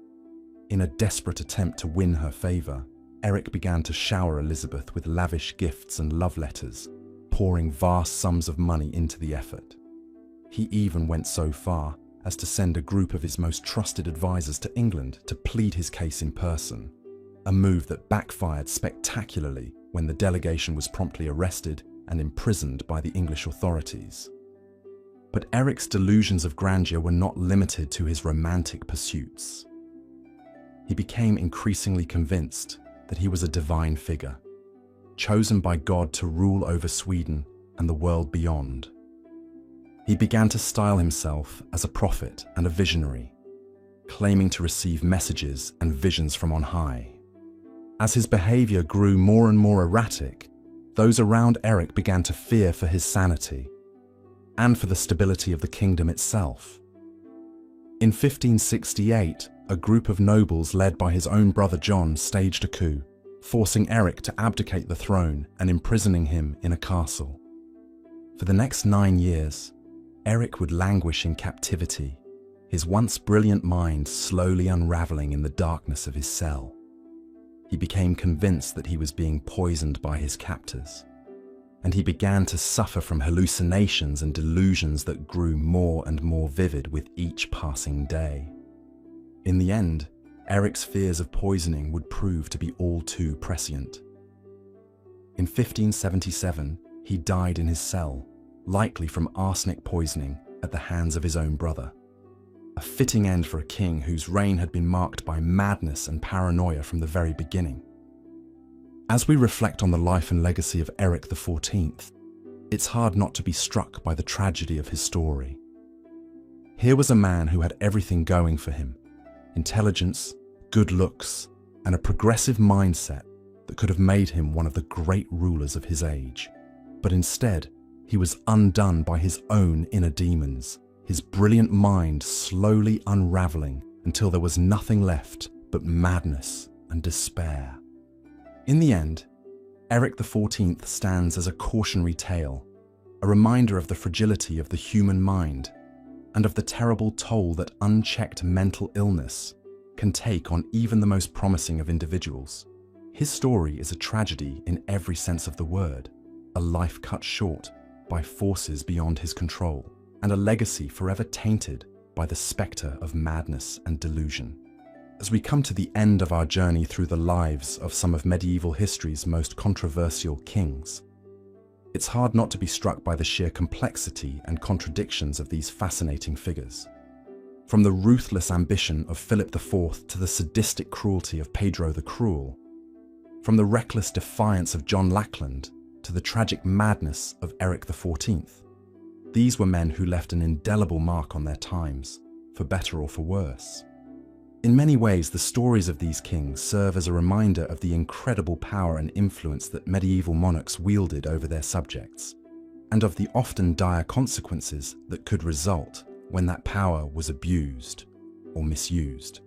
In a desperate attempt to win her favor, Eric began to shower Elizabeth with lavish gifts and love letters, pouring vast sums of money into the effort. He even went so far as to send a group of his most trusted advisors to England to plead his case in person, a move that backfired spectacularly when the delegation was promptly arrested and imprisoned by the English authorities. But Eric's delusions of grandeur were not limited to his romantic pursuits. He became increasingly convinced that he was a divine figure, chosen by God to rule over Sweden and the world beyond. He began to style himself as a prophet and a visionary, claiming to receive messages and visions from on high. As his behavior grew more and more erratic, those around Eric began to fear for his sanity and for the stability of the kingdom itself. In 1568, a group of nobles led by his own brother John staged a coup, forcing Eric to abdicate the throne and imprisoning him in a castle. For the next 9 years, Eric would languish in captivity, his once brilliant mind slowly unraveling in the darkness of his cell. He became convinced that he was being poisoned by his captors, and he began to suffer from hallucinations and delusions that grew more and more vivid with each passing day. In the end, Eric's fears of poisoning would prove to be all too prescient. In 1577, he died in his cell, likely from arsenic poisoning at the hands of his own brother. A fitting end for a king whose reign had been marked by madness and paranoia from the very beginning. As we reflect on the life and legacy of Eric XIV, it's hard not to be struck by the tragedy of his story. Here was a man who had everything going for him: intelligence, good looks, and a progressive mindset that could have made him one of the great rulers of his age. But instead, he was undone by his own inner demons, his brilliant mind slowly unraveling until there was nothing left but madness and despair. In the end, Eric XIV stands as a cautionary tale, a reminder of the fragility of the human mind and of the terrible toll that unchecked mental illness can take on even the most promising of individuals. His story is a tragedy in every sense of the word, a life cut short by forces beyond his control, and a legacy forever tainted by the spectre of madness and delusion. As we come to the end of our journey through the lives of some of medieval history's most controversial kings, it's hard not to be struck by the sheer complexity and contradictions of these fascinating figures. From the ruthless ambition of Philip IV to the sadistic cruelty of Pedro the Cruel, from the reckless defiance of John Lackland to the tragic madness of Eric XIV. These were men who left an indelible mark on their times, for better or for worse. In many ways, the stories of these kings serve as a reminder of the incredible power and influence that medieval monarchs wielded over their subjects, and of the often dire consequences that could result when that power was abused or misused.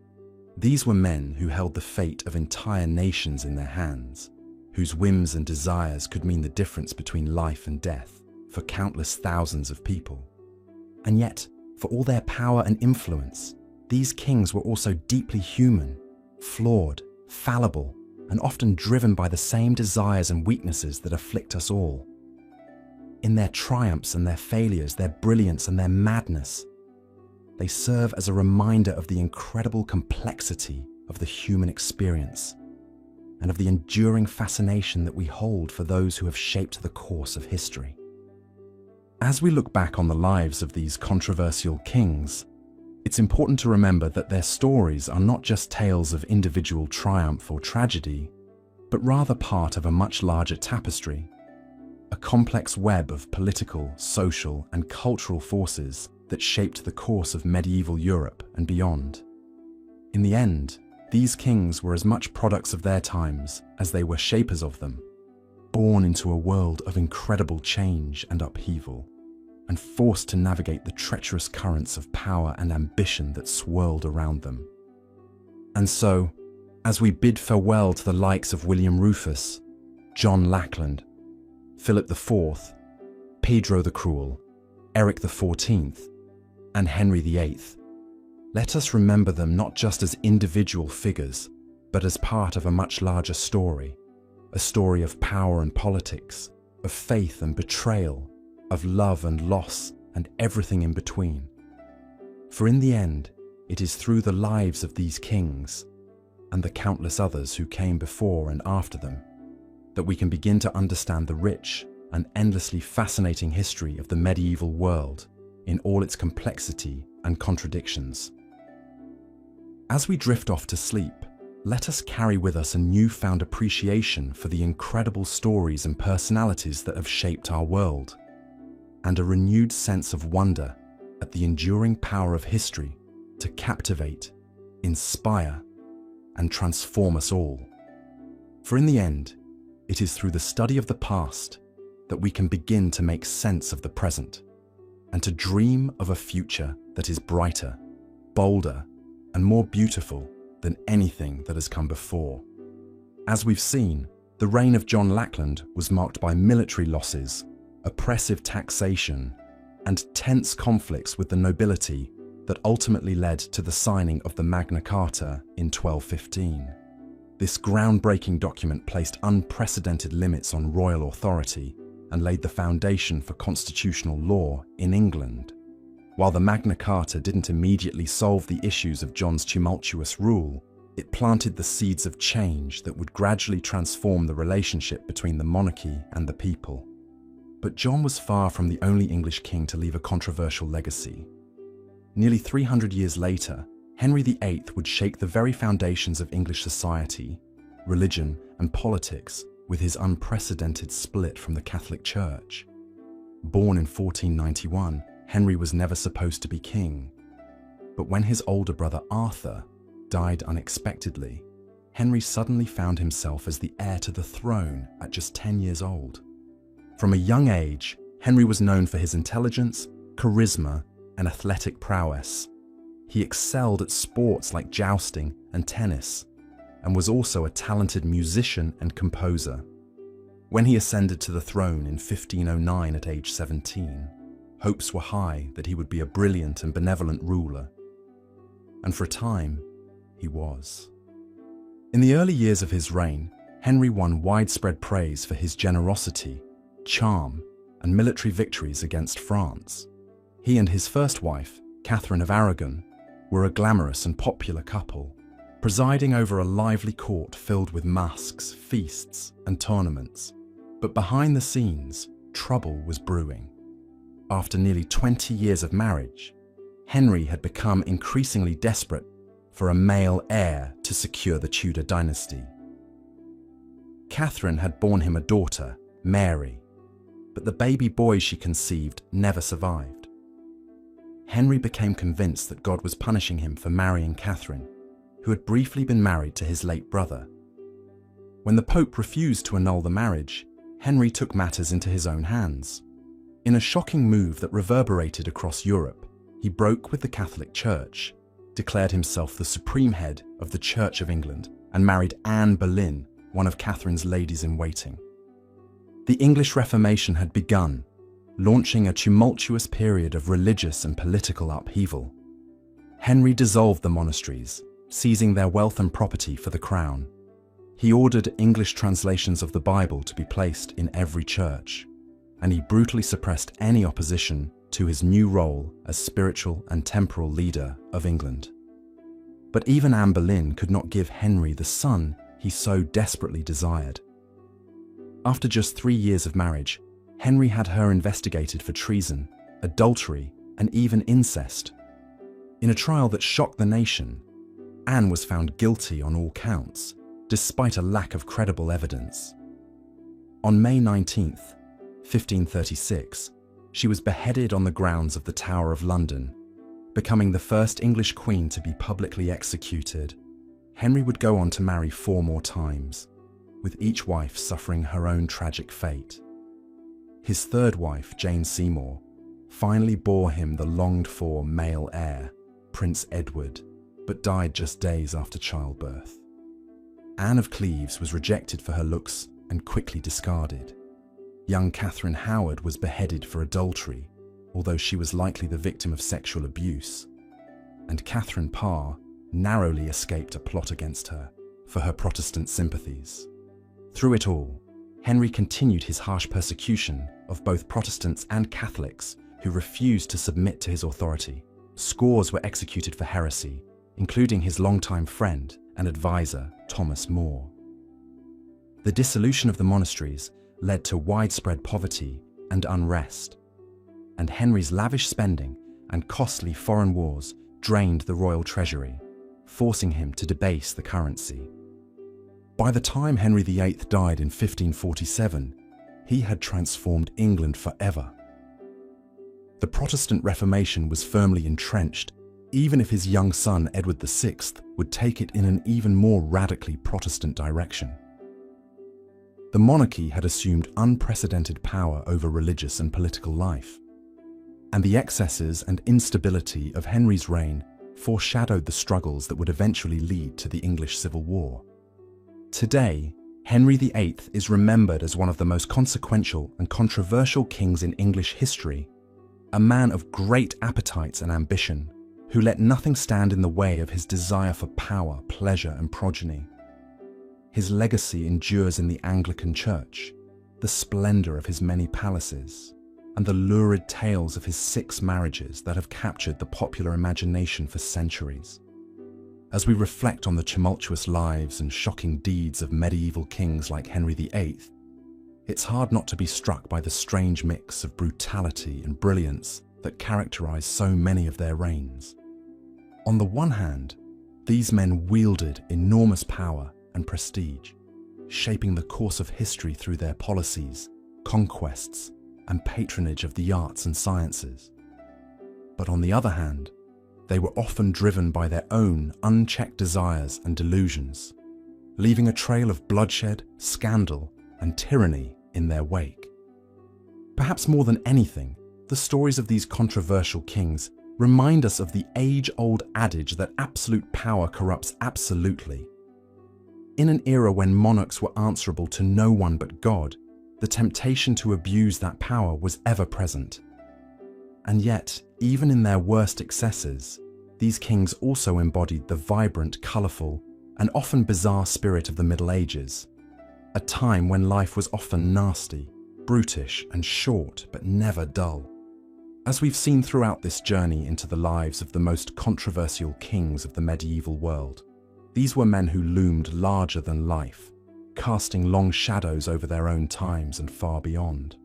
These were men who held the fate of entire nations in their hands, whose whims and desires could mean the difference between life and death for countless thousands of people. And yet, for all their power and influence, these kings were also deeply human, flawed, fallible, and often driven by the same desires and weaknesses that afflict us all. In their triumphs and their failures, their brilliance and their madness, they serve as a reminder of the incredible complexity of the human experience and of the enduring fascination that we hold for those who have shaped the course of history. As we look back on the lives of these controversial kings, it's important to remember that their stories are not just tales of individual triumph or tragedy, but rather part of a much larger tapestry, a complex web of political, social, and cultural forces that shaped the course of medieval Europe and beyond. In the end, these kings were as much products of their times as they were shapers of them, born into a world of incredible change and upheaval, and forced to navigate the treacherous currents of power and ambition that swirled around them. And so, as we bid farewell to the likes of William Rufus, John Lackland, Philip IV, Pedro the Cruel, Eric XIV, and Henry VIII, let us remember them not just as individual figures, but as part of a much larger story, a story of power and politics, of faith and betrayal, of love and loss, and everything in between. For in the end, it is through the lives of these kings, and the countless others who came before and after them, that we can begin to understand the rich and endlessly fascinating history of the medieval world in all its complexity and contradictions. As we drift off to sleep, let us carry with us a newfound appreciation for the incredible stories and personalities that have shaped our world, and a renewed sense of wonder at the enduring power of history to captivate, inspire, and transform us all. For in the end, it is through the study of the past that we can begin to make sense of the present, and to dream of a future that is brighter, bolder, and more beautiful than anything that has come before. As we've seen, the reign of John Lackland was marked by military losses, oppressive taxation, and tense conflicts with the nobility that ultimately led to the signing of the Magna Carta in 1215. This groundbreaking document placed unprecedented limits on royal authority and laid the foundation for constitutional law in England. While the Magna Carta didn't immediately solve the issues of John's tumultuous rule, it planted the seeds of change that would gradually transform the relationship between the monarchy and the people. But John was far from the only English king to leave a controversial legacy. Nearly 300 years later, Henry VIII would shake the very foundations of English society, religion, and politics with his unprecedented split from the Catholic Church. Born in 1491, Henry was never supposed to be king. But when his older brother Arthur died unexpectedly, Henry suddenly found himself as the heir to the throne at just 10 years old. From a young age, Henry was known for his intelligence, charisma, and athletic prowess. He excelled at sports like jousting and tennis, and was also a talented musician and composer. When he ascended to the throne in 1509 at age 17, hopes were high that he would be a brilliant and benevolent ruler. And for a time, he was. In the early years of his reign, Henry won widespread praise for his generosity, charm, and military victories against France. He and his first wife, Catherine of Aragon, were a glamorous and popular couple, presiding over a lively court filled with masques, feasts, and tournaments. But behind the scenes, trouble was brewing. After nearly 20 years of marriage, Henry had become increasingly desperate for a male heir to secure the Tudor dynasty. Catherine had borne him a daughter, Mary, but the baby boy she conceived never survived. Henry became convinced that God was punishing him for marrying Catherine, who had briefly been married to his late brother. When the Pope refused to annul the marriage, Henry took matters into his own hands. In a shocking move that reverberated across Europe, he broke with the Catholic Church, declared himself the supreme head of the Church of England, and married Anne Boleyn, one of Catherine's ladies-in-waiting. The English Reformation had begun, launching a tumultuous period of religious and political upheaval. Henry dissolved the monasteries, seizing their wealth and property for the crown. He ordered English translations of the Bible to be placed in every church, and he brutally suppressed any opposition to his new role as spiritual and temporal leader of England. But even Anne Boleyn could not give Henry the son he so desperately desired. After just 3 years of marriage, Henry had her investigated for treason, adultery, and even incest. In a trial that shocked the nation, Anne was found guilty on all counts, despite a lack of credible evidence. On May 19th, 1536, she was beheaded on the grounds of the Tower of London, becoming the first English queen to be publicly executed. Henry would go on to marry 4 more times, with each wife suffering her own tragic fate. His third wife, Jane Seymour, finally bore him the longed-for male heir, Prince Edward, but died just days after childbirth. Anne of Cleves was rejected for her looks and quickly discarded. Young Catherine Howard was beheaded for adultery, although she was likely the victim of sexual abuse. and Catherine Parr narrowly escaped a plot against her for her Protestant sympathies. Through it all, Henry continued his harsh persecution of both Protestants and Catholics who refused to submit to his authority. Scores were executed for heresy, including his longtime friend and advisor, Thomas More. The dissolution of the monasteries led to widespread poverty and unrest, and Henry's lavish spending and costly foreign wars drained the royal treasury, forcing him to debase the currency. By the time Henry VIII died in 1547, he had transformed England forever. The Protestant Reformation was firmly entrenched, even if his young son Edward VI would take it in an even more radically Protestant direction. The monarchy had assumed unprecedented power over religious and political life, and the excesses and instability of Henry's reign foreshadowed the struggles that would eventually lead to the English Civil War. Today, Henry VIII is remembered as one of the most consequential and controversial kings in English history, a man of great appetites and ambition, who let nothing stand in the way of his desire for power, pleasure, and progeny. His legacy endures in the Anglican Church, the splendor of his many palaces, and the lurid tales of his 6 marriages that have captured the popular imagination for centuries. As we reflect on the tumultuous lives and shocking deeds of medieval kings like Henry VIII, it's hard not to be struck by the strange mix of brutality and brilliance that characterized so many of their reigns. On the one hand, these men wielded enormous power and prestige, shaping the course of history through their policies, conquests, and patronage of the arts and sciences. But on the other hand, they were often driven by their own unchecked desires and delusions, leaving a trail of bloodshed, scandal, and tyranny in their wake. Perhaps more than anything, the stories of these controversial kings remind us of the age-old adage that absolute power corrupts absolutely. In an era when monarchs were answerable to no one but God, the temptation to abuse that power was ever present. And yet, even in their worst excesses, these kings also embodied the vibrant, colourful, and often bizarre spirit of the Middle Ages, a time when life was often nasty, brutish, and short, but never dull. As we've seen throughout this journey into the lives of the most controversial kings of the medieval world, these were men who loomed larger than life, casting long shadows over their own times and far beyond.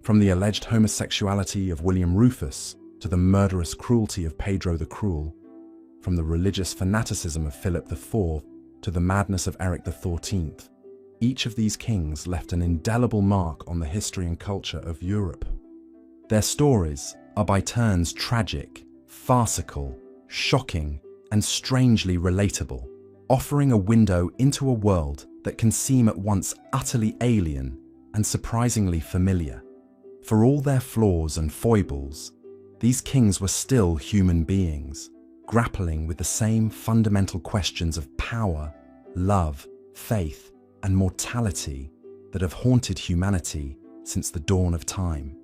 From the alleged homosexuality of William Rufus to the murderous cruelty of Pedro the Cruel, from the religious fanaticism of Philip IV to the madness of Eric XIV, each of these kings left an indelible mark on the history and culture of Europe. Their stories are by turns tragic, farcical, shocking, and strangely relatable, offering a window into a world that can seem at once utterly alien and surprisingly familiar. For all their flaws and foibles, these kings were still human beings, grappling with the same fundamental questions of power, love, faith, and mortality that have haunted humanity since the dawn of time.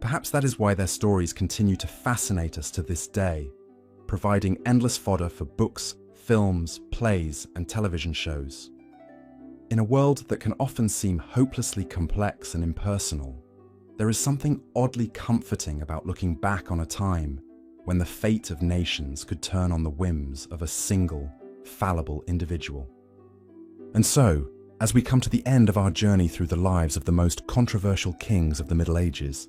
Perhaps that is why their stories continue to fascinate us to this day, providing endless fodder for books, films, plays, and television shows. In a world that can often seem hopelessly complex and impersonal, there is something oddly comforting about looking back on a time when the fate of nations could turn on the whims of a single, fallible individual. And so, as we come to the end of our journey through the lives of the most controversial kings of the Middle Ages,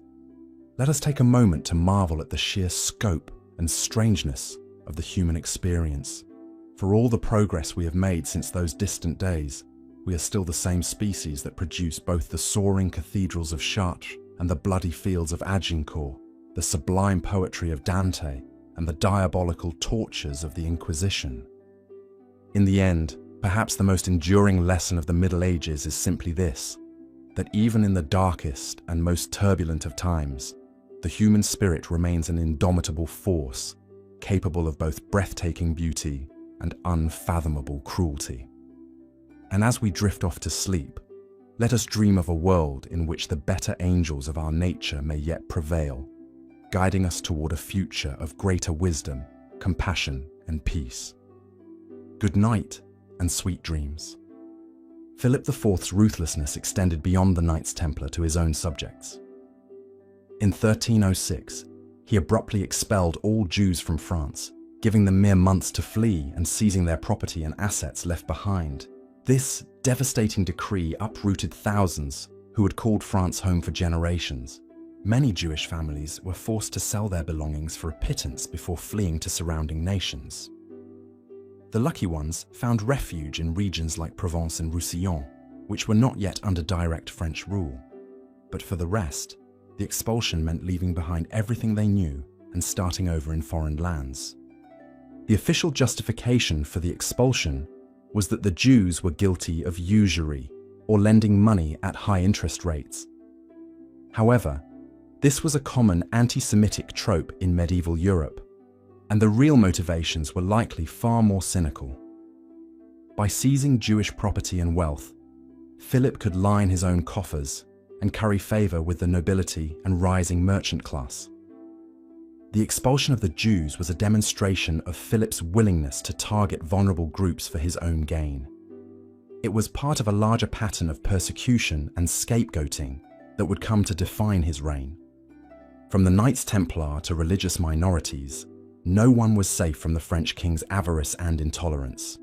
let us take a moment to marvel at the sheer scope and strangeness of the human experience. For all the progress we have made since those distant days, we are still the same species that produce both the soaring cathedrals of Chartres and the bloody fields of Agincourt, the sublime poetry of Dante, and the diabolical tortures of the Inquisition. In the end, perhaps the most enduring lesson of the Middle Ages is simply this, that even in the darkest and most turbulent of times, the human spirit remains an indomitable force, capable of both breathtaking beauty and unfathomable cruelty. And as we drift off to sleep, let us dream of a world in which the better angels of our nature may yet prevail, guiding us toward a future of greater wisdom, compassion, and peace. Good night and sweet dreams. Philip IV's ruthlessness extended beyond the Knights Templar to his own subjects. In 1306, he abruptly expelled all Jews from France, giving them mere months to flee and seizing their property and assets left behind. This devastating decree uprooted thousands who had called France home for generations. Many Jewish families were forced to sell their belongings for a pittance before fleeing to surrounding nations. The lucky ones found refuge in regions like Provence and Roussillon, which were not yet under direct French rule. But for the rest, the expulsion meant leaving behind everything they knew and starting over in foreign lands. The official justification for the expulsion was that the Jews were guilty of usury, or lending money at high interest rates. However, this was a common anti-Semitic trope in medieval Europe, and the real motivations were likely far more cynical. By seizing Jewish property and wealth, Philip could line his own coffers and curry favor with the nobility and rising merchant class. The expulsion of the Jews was a demonstration of Philip's willingness to target vulnerable groups for his own gain. It was part of a larger pattern of persecution and scapegoating that would come to define his reign. From the Knights Templar to religious minorities, no one was safe from the French king's avarice and intolerance.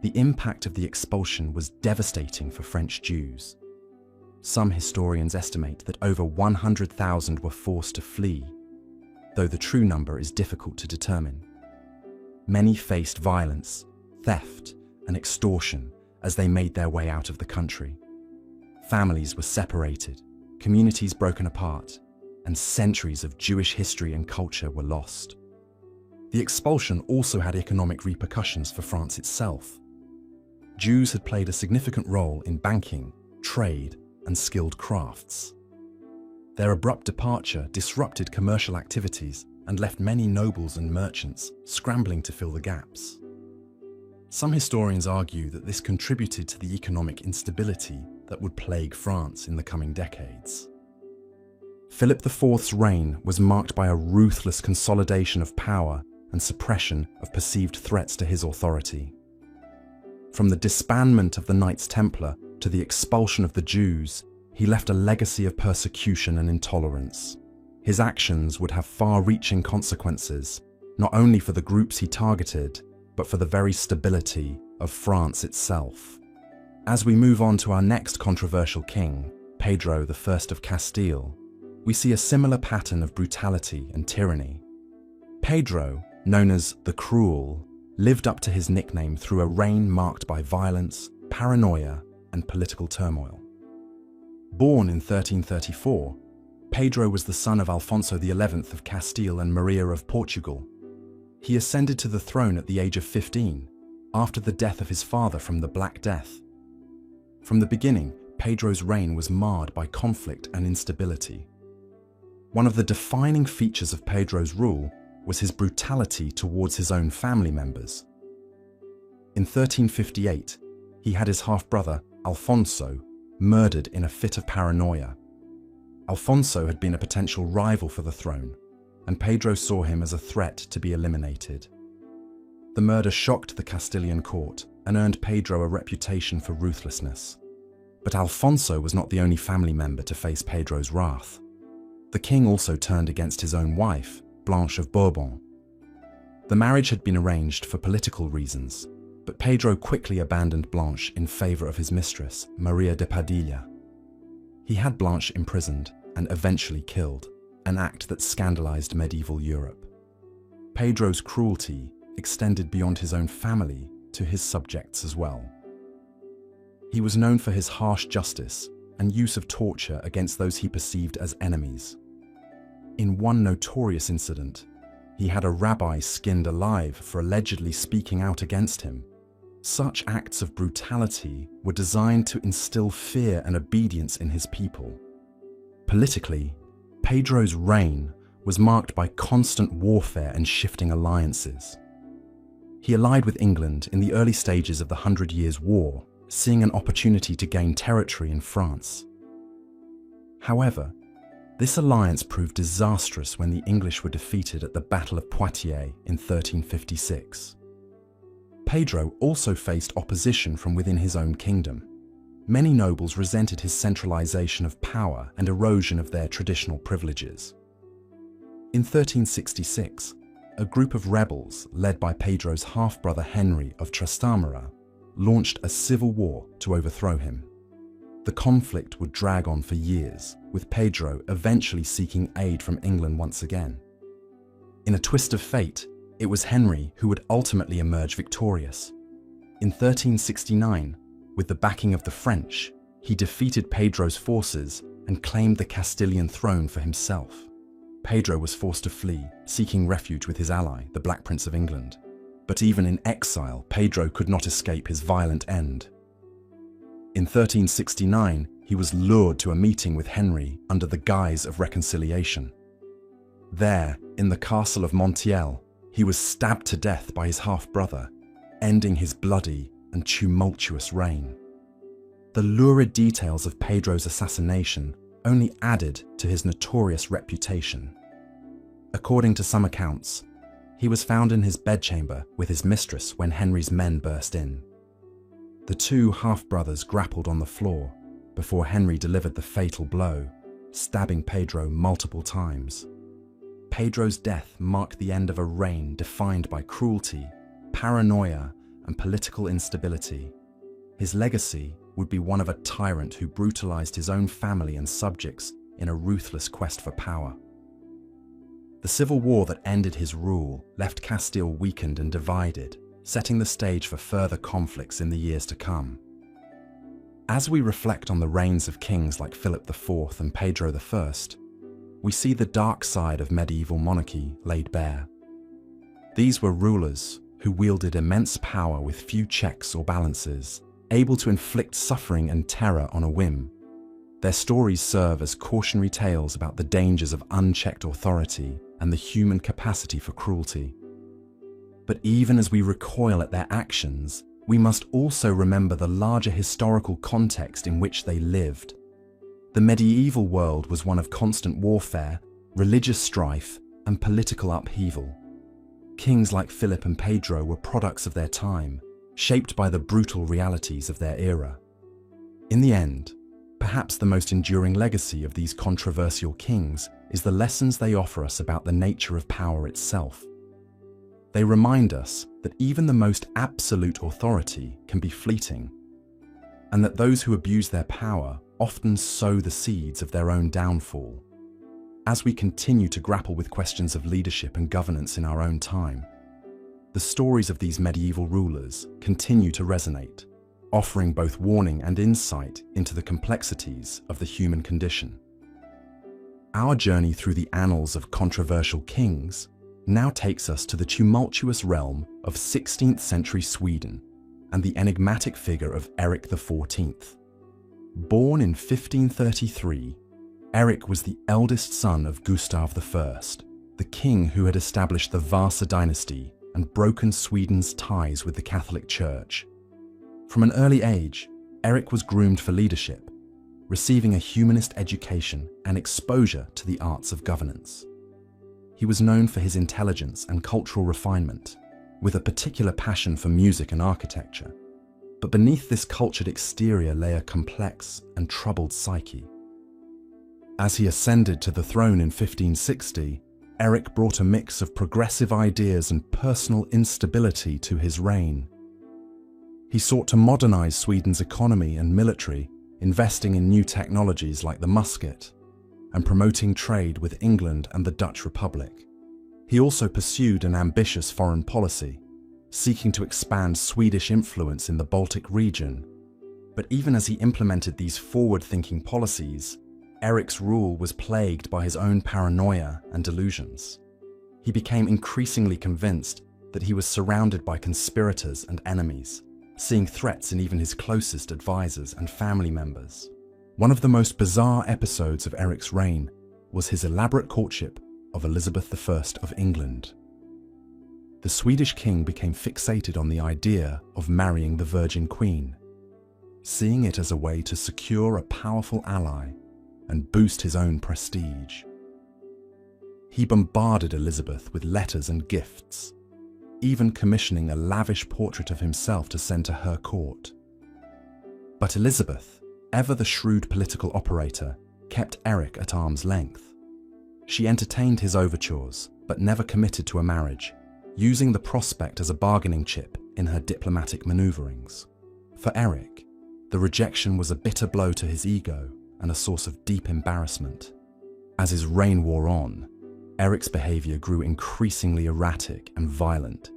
The impact of the expulsion was devastating for French Jews. Some historians estimate that over 100,000 were forced to flee, though the true number is difficult to determine. Many faced violence, theft, and extortion as they made their way out of the country. Families were separated, communities broken apart, and centuries of Jewish history and culture were lost. The expulsion also had economic repercussions for France itself. Jews had played a significant role in banking, trade, and skilled crafts. Their abrupt departure disrupted commercial activities and left many nobles and merchants scrambling to fill the gaps. Some historians argue that this contributed to the economic instability that would plague France in the coming decades. Philip IV's reign was marked by a ruthless consolidation of power and suppression of perceived threats to his authority. From the disbandment of the Knights Templar to the expulsion of the Jews, he left a legacy of persecution and intolerance. His actions would have far-reaching consequences, not only for the groups he targeted, but for the very stability of France itself. As we move on to our next controversial king, Pedro I of Castile, we see a similar pattern of brutality and tyranny. Pedro, known as the Cruel, lived up to his nickname through a reign marked by violence, paranoia, and political turmoil. Born in 1334, Pedro was the son of Alfonso XI of Castile and Maria of Portugal. He ascended to the throne at the age of 15, after the death of his father from the Black Death. From the beginning, Pedro's reign was marred by conflict and instability. One of the defining features of Pedro's rule was his brutality towards his own family members. In 1358, he had his half-brother, Alfonso, murdered in a fit of paranoia. Alfonso had been a potential rival for the throne, and Pedro saw him as a threat to be eliminated. The murder shocked the Castilian court and earned Pedro a reputation for ruthlessness. But Alfonso was not the only family member to face Pedro's wrath. The king also turned against his own wife, Blanche of Bourbon. The marriage had been arranged for political reasons, but Pedro quickly abandoned Blanche in favor of his mistress, Maria de Padilla. He had Blanche imprisoned and eventually killed, an act that scandalized medieval Europe. Pedro's cruelty extended beyond his own family to his subjects as well. He was known for his harsh justice and use of torture against those he perceived as enemies. In one notorious incident, he had a rabbi skinned alive for allegedly speaking out against him. Such acts of brutality were designed to instill fear and obedience in his people. Politically, Pedro's reign was marked by constant warfare and shifting alliances. He allied with England in the early stages of the 100 Years' War, seeing an opportunity to gain territory in France. However, This alliance proved disastrous when the English were defeated at the Battle of Poitiers in 1356. Pedro also faced opposition from within his own kingdom. Many nobles resented his centralization of power and erosion of their traditional privileges. In 1366, a group of rebels led by Pedro's half-brother Henry of Trastamara launched a civil war to overthrow him. The conflict would drag on for years, with Pedro eventually seeking aid from England once again. In a twist of fate, it was Henry who would ultimately emerge victorious. In 1369, with the backing of the French, he defeated Pedro's forces and claimed the Castilian throne for himself. Pedro was forced to flee, seeking refuge with his ally, the Black Prince of England. But even in exile, Pedro could not escape his violent end. In 1369, he was lured to a meeting with Henry under the guise of reconciliation. There, in the castle of Montiel, he was stabbed to death by his half-brother, ending his bloody and tumultuous reign. The lurid details of Pedro's assassination only added to his notorious reputation. According to some accounts, he was found in his bedchamber with his mistress when Henry's men burst in. The two half-brothers grappled on the floor before Henry delivered the fatal blow, stabbing Pedro multiple times. Pedro's death marked the end of a reign defined by cruelty, paranoia, and political instability. His legacy would be one of a tyrant who brutalized his own family and subjects in a ruthless quest for power. The civil war that ended his rule left Castile weakened and divided, setting the stage for further conflicts in the years to come. As we reflect on the reigns of kings like Philip IV and Pedro I, we see the dark side of medieval monarchy laid bare. These were rulers who wielded immense power with few checks or balances, able to inflict suffering and terror on a whim. Their stories serve as cautionary tales about the dangers of unchecked authority and the human capacity for cruelty. But even as we recoil at their actions, we must also remember the larger historical context in which they lived. The medieval world was one of constant warfare, religious strife, and political upheaval. Kings like Philip and Pedro were products of their time, shaped by the brutal realities of their era. In the end, perhaps the most enduring legacy of these controversial kings is the lessons they offer us about the nature of power itself. They remind us that even the most absolute authority can be fleeting, and that those who abuse their power often sow the seeds of their own downfall. As we continue to grapple with questions of leadership and governance in our own time, the stories of these medieval rulers continue to resonate, offering both warning and insight into the complexities of the human condition. Our journey through the annals of controversial kings now takes us to the tumultuous realm of 16th century Sweden and the enigmatic figure of Eric XIV. Born in 1533, Eric was the eldest son of Gustav I, the king who had established the Vasa dynasty and broken Sweden's ties with the Catholic Church. From an early age, Eric was groomed for leadership, receiving a humanist education and exposure to the arts of governance. He was known for his intelligence and cultural refinement, with a particular passion for music and architecture. But beneath this cultured exterior lay a complex and troubled psyche. As he ascended to the throne in 1560, Eric brought a mix of progressive ideas and personal instability to his reign. He sought to modernize Sweden's economy and military, investing in new technologies like the musket, and promoting trade with England and the Dutch Republic. He also pursued an ambitious foreign policy, seeking to expand Swedish influence in the Baltic region. But even as he implemented these forward-thinking policies, Eric's rule was plagued by his own paranoia and delusions. He became increasingly convinced that he was surrounded by conspirators and enemies, seeing threats in even his closest advisors and family members. One of the most bizarre episodes of Eric's reign was his elaborate courtship of Elizabeth I of England. The Swedish king became fixated on the idea of marrying the Virgin Queen, seeing it as a way to secure a powerful ally and boost his own prestige. He bombarded Elizabeth with letters and gifts, even commissioning a lavish portrait of himself to send to her court. But Elizabeth, ever the shrewd political operator, kept Eric at arm's length. She entertained his overtures, but never committed to a marriage, using the prospect as a bargaining chip in her diplomatic maneuverings. For Eric, the rejection was a bitter blow to his ego and a source of deep embarrassment. As his reign wore on, Eric's behavior grew increasingly erratic and violent.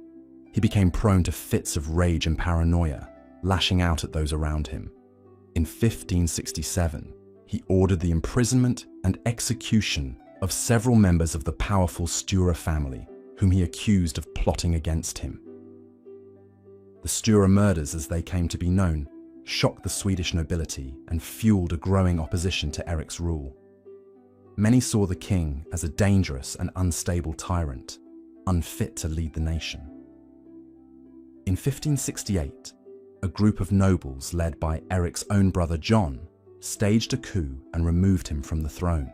He became prone to fits of rage and paranoia, lashing out at those around him. In 1567, he ordered the imprisonment and execution of several members of the powerful Stuart family, whom he accused of plotting against him. The Stuart murders, as they came to be known, shocked the Swedish nobility and fueled a growing opposition to Eric's rule. Many saw the king as a dangerous and unstable tyrant, unfit to lead the nation. In 1568, a group of nobles led by Eric's own brother John staged a coup and removed him from the throne.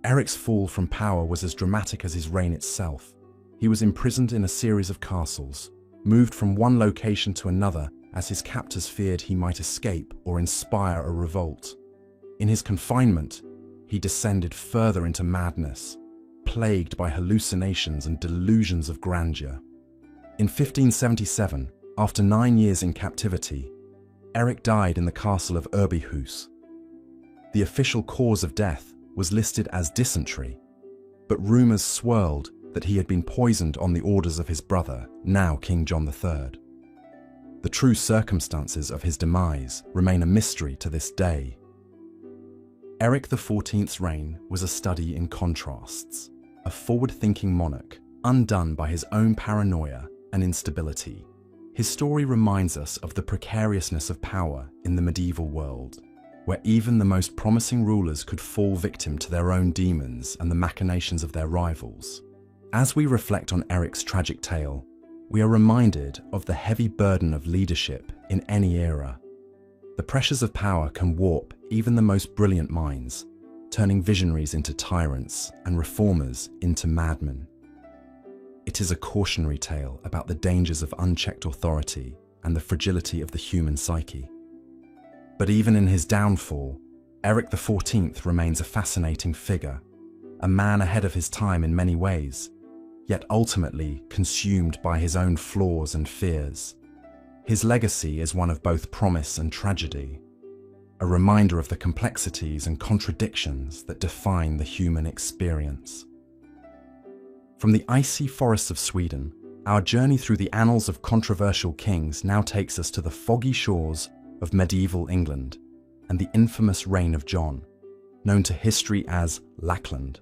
Eric's fall from power was as dramatic as his reign itself. He was imprisoned in a series of castles, moved from one location to another as his captors feared he might escape or inspire a revolt. In his confinement, he descended further into madness, plagued by hallucinations and delusions of grandeur. In 1577, after 9 years in captivity, Eric died in the castle of Urbyhus. The official cause of death was listed as dysentery, but rumours swirled that he had been poisoned on the orders of his brother, now King John III. The true circumstances of his demise remain a mystery to this day. Eric XIV's reign was a study in contrasts, a forward-thinking monarch undone by his own paranoia and instability. His story reminds us of the precariousness of power in the medieval world, where even the most promising rulers could fall victim to their own demons and the machinations of their rivals. As we reflect on Eric's tragic tale, we are reminded of the heavy burden of leadership in any era. The pressures of power can warp even the most brilliant minds, turning visionaries into tyrants and reformers into madmen. It is a cautionary tale about the dangers of unchecked authority and the fragility of the human psyche. But even in his downfall, Eric XIV remains a fascinating figure, a man ahead of his time in many ways, yet ultimately consumed by his own flaws and fears. His legacy is one of both promise and tragedy, a reminder of the complexities and contradictions that define the human experience. From the icy forests of Sweden, our journey through the annals of controversial kings now takes us to the foggy shores of medieval England and the infamous reign of John, known to history as Lackland.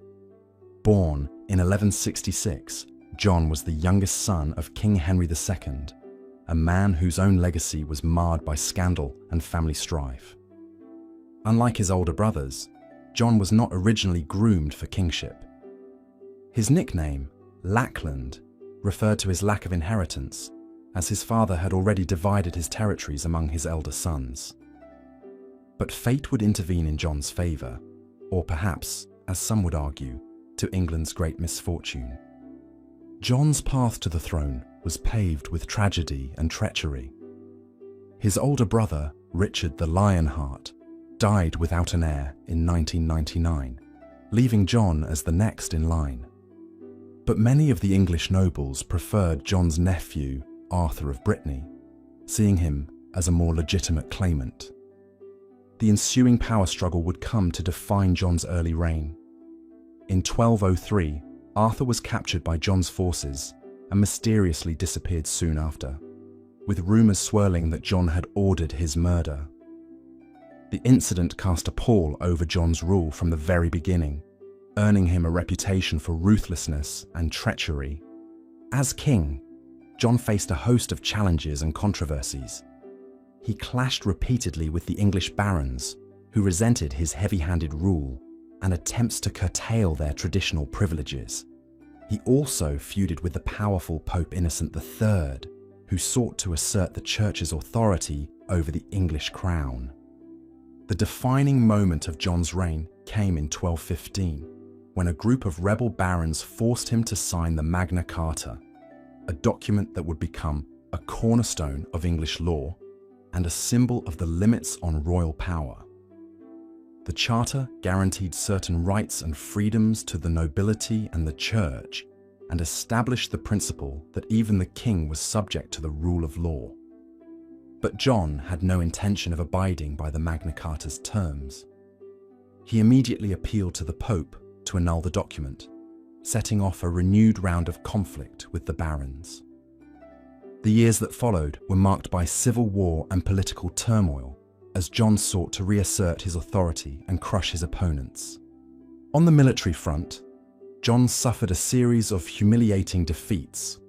Born in 1166, John was the youngest son of King Henry II, a man whose own legacy was marred by scandal and family strife. Unlike his older brothers, John was not originally groomed for kingship. His nickname, Lackland, referred to his lack of inheritance, as his father had already divided his territories among his elder sons. But fate would intervene in John's favour, or perhaps, as some would argue, to England's great misfortune. John's path to the throne was paved with tragedy and treachery. His older brother, Richard the Lionheart, died without an heir in 1999, leaving John as the next in line. But many of the English nobles preferred John's nephew, Arthur of Brittany, seeing him as a more legitimate claimant. The ensuing power struggle would come to define John's early reign. In 1203, Arthur was captured by John's forces and mysteriously disappeared soon after, with rumours swirling that John had ordered his murder. The incident cast a pall over John's rule from the very beginning, earning him a reputation for ruthlessness and treachery. As king, John faced a host of challenges and controversies. He clashed repeatedly with the English barons, who resented his heavy-handed rule and attempts to curtail their traditional privileges. He also feuded with the powerful Pope Innocent III, who sought to assert the Church's authority over the English crown. The defining moment of John's reign came in 1215, when a group of rebel barons forced him to sign the Magna Carta, a document that would become a cornerstone of English law and a symbol of the limits on royal power. The Charter guaranteed certain rights and freedoms to the nobility and the church, and established the principle that even the king was subject to the rule of law. But John had no intention of abiding by the Magna Carta's terms. He immediately appealed to the Pope to annul the document, setting off a renewed round of conflict with the barons. The years that followed were marked by civil war and political turmoil, as John sought to reassert his authority and crush his opponents. On the military front, John suffered a series of humiliating defeats.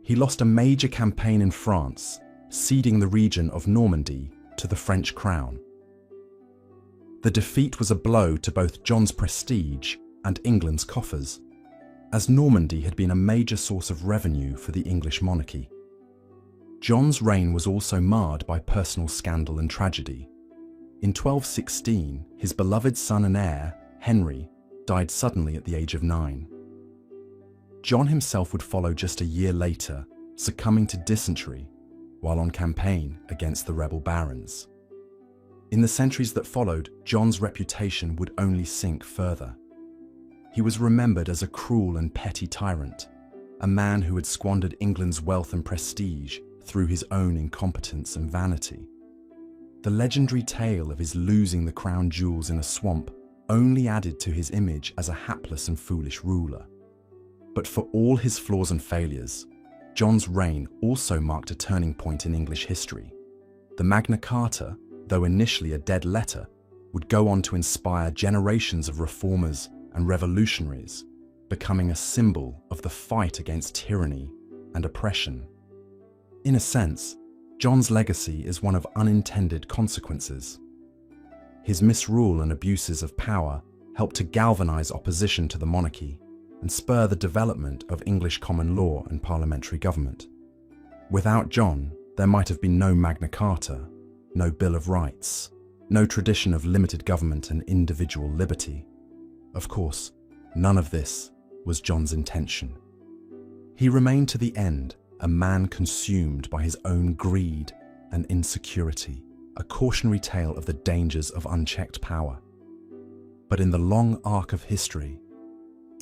He lost a major campaign in France, ceding the region of Normandy to the French crown. The defeat was a blow to both John's prestige and England's coffers, as Normandy had been a major source of revenue for the English monarchy. John's reign was also marred by personal scandal and tragedy. In 1216, his beloved son and heir, Henry, died suddenly at the age of 9. John himself would follow just a year later, succumbing to dysentery while on campaign against the rebel barons. In the centuries that followed, John's reputation would only sink further. He was remembered as a cruel and petty tyrant, a man who had squandered England's wealth and prestige through his own incompetence and vanity. The legendary tale of his losing the crown jewels in a swamp only added to his image as a hapless and foolish ruler. But for all his flaws and failures, John's reign also marked a turning point in English history. The Magna Carta, though initially a dead letter, would go on to inspire generations of reformers and revolutionaries, becoming a symbol of the fight against tyranny and oppression. In a sense, John's legacy is one of unintended consequences. His misrule and abuses of power helped to galvanize opposition to the monarchy and spur the development of English common law and parliamentary government. Without John, there might have been no Magna Carta, no Bill of Rights, no tradition of limited government and individual liberty. Of course, none of this was John's intention. He remained to the end a man consumed by his own greed and insecurity, a cautionary tale of the dangers of unchecked power. But in the long arc of history,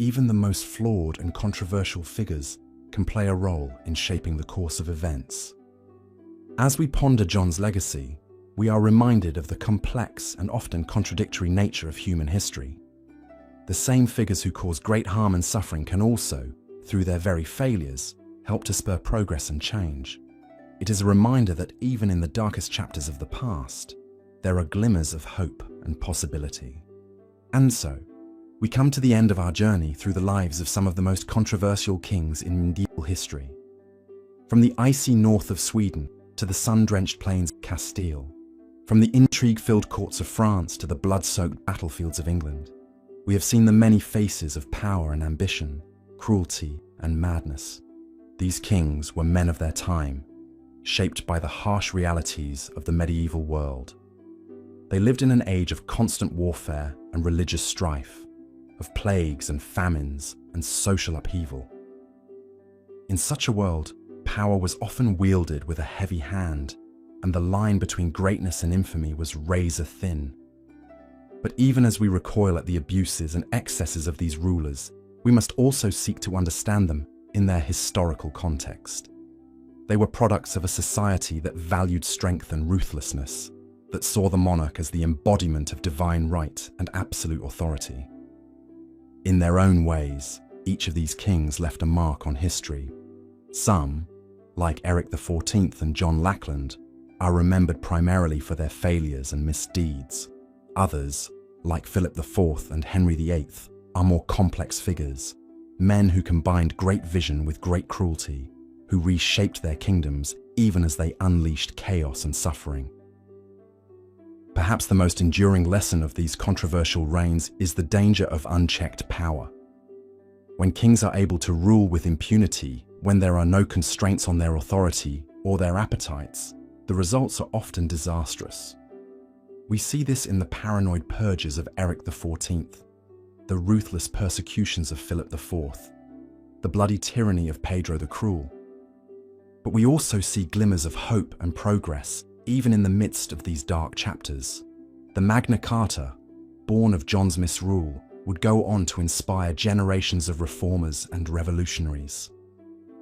even the most flawed and controversial figures can play a role in shaping the course of events. As we ponder John's legacy, we are reminded of the complex and often contradictory nature of human history. The same figures who cause great harm and suffering can also, through their very failures, help to spur progress and change. It is a reminder that even in the darkest chapters of the past, there are glimmers of hope and possibility. And so, we come to the end of our journey through the lives of some of the most controversial kings in medieval history. From the icy north of Sweden to the sun-drenched plains of Castile, from the intrigue-filled courts of France to the blood-soaked battlefields of England, we have seen the many faces of power and ambition, cruelty and madness. These kings were men of their time, shaped by the harsh realities of the medieval world. They lived in an age of constant warfare and religious strife, of plagues and famines and social upheaval. In such a world, power was often wielded with a heavy hand, and the line between greatness and infamy was razor thin. But even as we recoil at the abuses and excesses of these rulers, we must also seek to understand them in their historical context. They were products of a society that valued strength and ruthlessness, that saw the monarch as the embodiment of divine right and absolute authority. In their own ways, each of these kings left a mark on history. Some, like Eric XIV and John Lackland, are remembered primarily for their failures and misdeeds. Others, like Philip IV and Henry VIII, are more complex figures, men who combined great vision with great cruelty, who reshaped their kingdoms even as they unleashed chaos and suffering. Perhaps the most enduring lesson of these controversial reigns is the danger of unchecked power. When kings are able to rule with impunity, when there are no constraints on their authority or their appetites, the results are often disastrous. We see this in the paranoid purges of Eric XIV, the ruthless persecutions of Philip IV, the bloody tyranny of Pedro the Cruel. But we also see glimmers of hope and progress, even in the midst of these dark chapters. The Magna Carta, born of John's misrule, would go on to inspire generations of reformers and revolutionaries.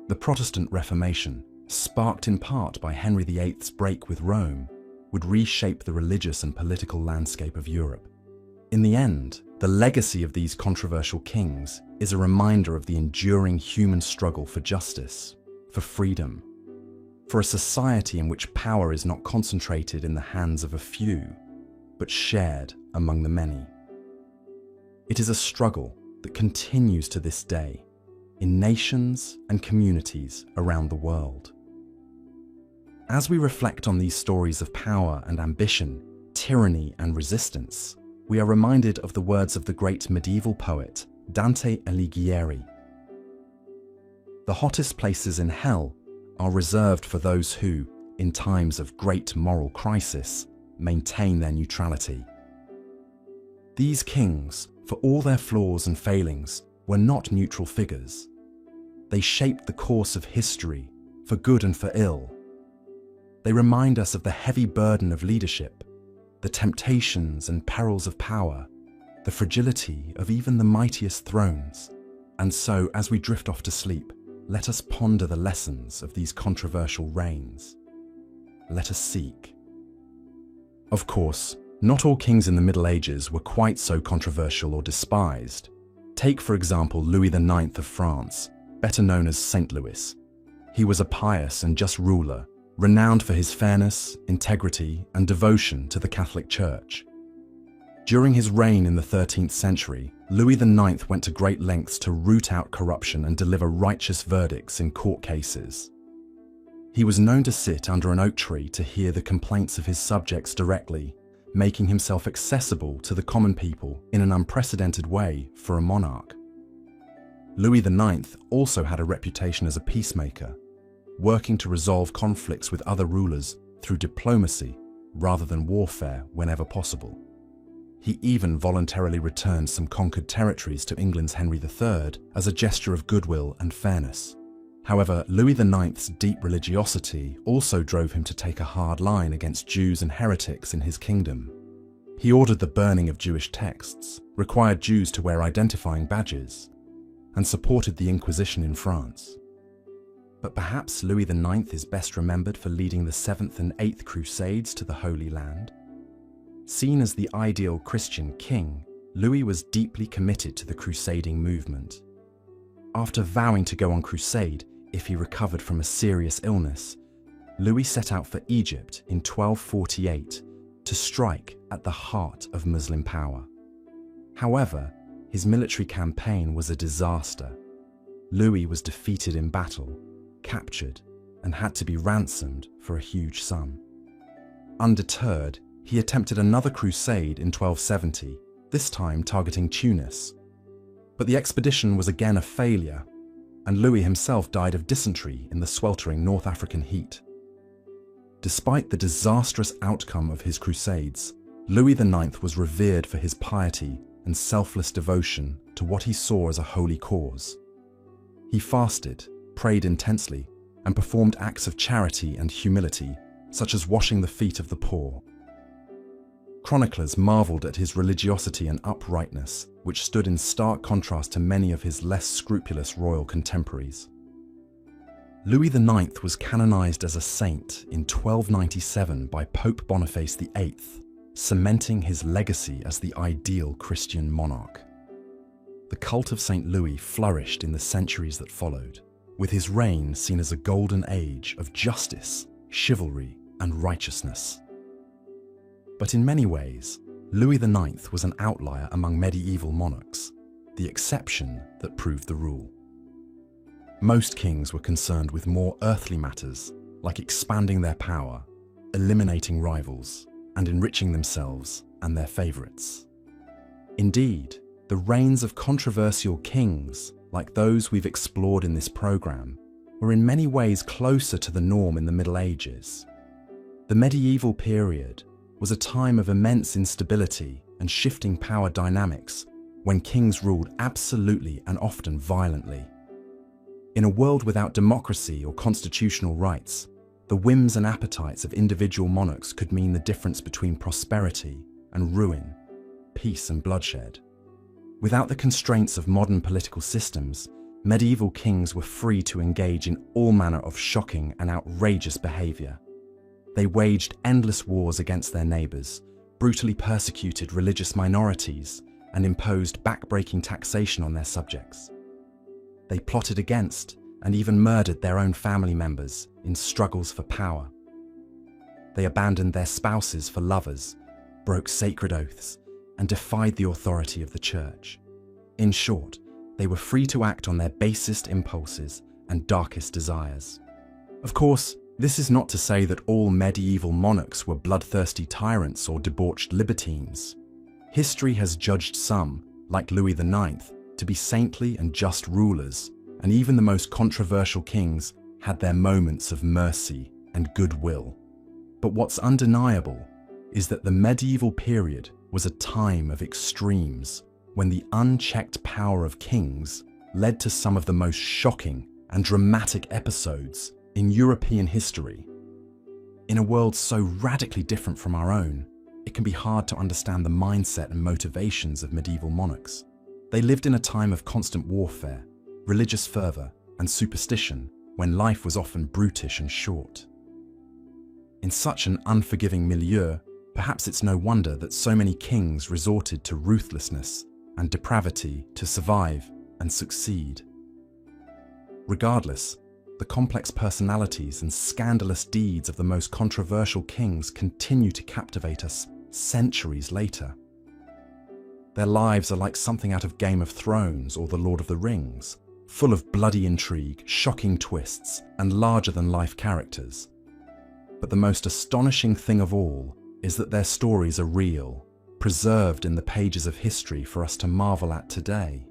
The Protestant Reformation, sparked in part by Henry VIII's break with Rome, would reshape the religious and political landscape of Europe. In the end, the legacy of these controversial kings is a reminder of the enduring human struggle for justice, for freedom, for a society in which power is not concentrated in the hands of a few, but shared among the many. It is a struggle that continues to this day in nations and communities around the world. As we reflect on these stories of power and ambition, tyranny and resistance, we are reminded of the words of the great medieval poet Dante Alighieri. The hottest places in hell are reserved for those who, in times of great moral crisis, maintain their neutrality. These kings, for all their flaws and failings, were not neutral figures. They shaped the course of history, for good and for ill. They remind us of the heavy burden of leadership, the temptations and perils of power, the fragility of even the mightiest thrones. And so, as we drift off to sleep, let us ponder the lessons of these controversial reigns. Let us seek. Of course, not all kings in the Middle Ages were quite so controversial or despised. Take, for example, Louis IX of France, better known as Saint Louis. He was a pious and just ruler, renowned for his fairness, integrity, and devotion to the Catholic Church. During his reign in the 13th century, Louis IX went to great lengths to root out corruption and deliver righteous verdicts in court cases. He was known to sit under an oak tree to hear the complaints of his subjects directly, making himself accessible to the common people in an unprecedented way for a monarch. Louis IX also had a reputation as a peacemaker, working to resolve conflicts with other rulers through diplomacy rather than warfare whenever possible. He even voluntarily returned some conquered territories to England's Henry III as a gesture of goodwill and fairness. However, Louis IX's deep religiosity also drove him to take a hard line against Jews and heretics in his kingdom. He ordered the burning of Jewish texts, required Jews to wear identifying badges, and supported the Inquisition in France. But perhaps Louis IX is best remembered for leading the 7th and 8th Crusades to the Holy Land. Seen as the ideal Christian king, Louis was deeply committed to the crusading movement. After vowing to go on crusade if he recovered from a serious illness, Louis set out for Egypt in 1248 to strike at the heart of Muslim power. However, his military campaign was a disaster. Louis was defeated in battle, captured, and had to be ransomed for a huge sum. Undeterred, he attempted another crusade in 1270, this time targeting Tunis. But the expedition was again a failure, and Louis himself died of dysentery in the sweltering North African heat. Despite the disastrous outcome of his crusades, Louis IX was revered for his piety and selfless devotion to what he saw as a holy cause. He fasted, prayed intensely, and performed acts of charity and humility, such as washing the feet of the poor. Chroniclers marveled at his religiosity and uprightness, which stood in stark contrast to many of his less scrupulous royal contemporaries. Louis IX was canonized as a saint in 1297 by Pope Boniface VIII, cementing his legacy as the ideal Christian monarch. The cult of St. Louis flourished in the centuries that followed, with his reign seen as a golden age of justice, chivalry, and righteousness. But in many ways, Louis IX was an outlier among medieval monarchs, the exception that proved the rule. Most kings were concerned with more earthly matters, like expanding their power, eliminating rivals, and enriching themselves and their favorites. Indeed, the reigns of controversial kings, like those we've explored in this program, were in many ways closer to the norm in the Middle Ages. The medieval period, was a time of immense instability and shifting power dynamics when kings ruled absolutely and often violently. In a world without democracy or constitutional rights, the whims and appetites of individual monarchs could mean the difference between prosperity and ruin, peace and bloodshed. Without the constraints of modern political systems, medieval kings were free to engage in all manner of shocking and outrageous behavior. They waged endless wars against their neighbors, brutally persecuted religious minorities, and imposed backbreaking taxation on their subjects. They plotted against and even murdered their own family members in struggles for power. They abandoned their spouses for lovers, broke sacred oaths, and defied the authority of the church. In short, they were free to act on their basest impulses and darkest desires. Of course, this is not to say that all medieval monarchs were bloodthirsty tyrants or debauched libertines. History has judged some, like Louis IX, to be saintly and just rulers, and even the most controversial kings had their moments of mercy and goodwill. But what's undeniable is that the medieval period was a time of extremes, when the unchecked power of kings led to some of the most shocking and dramatic episodes in European history. In a world so radically different from our own, it can be hard to understand the mindset and motivations of medieval monarchs. They lived in a time of constant warfare, religious fervor, and superstition, when life was often brutish and short. In such an unforgiving milieu, perhaps it's no wonder that so many kings resorted to ruthlessness and depravity to survive and succeed. Regardless, the complex personalities and scandalous deeds of the most controversial kings continue to captivate us centuries later. Their lives are like something out of Game of Thrones or The Lord of the Rings, full of bloody intrigue, shocking twists, and larger-than-life characters. But the most astonishing thing of all is that their stories are real, preserved in the pages of history for us to marvel at today.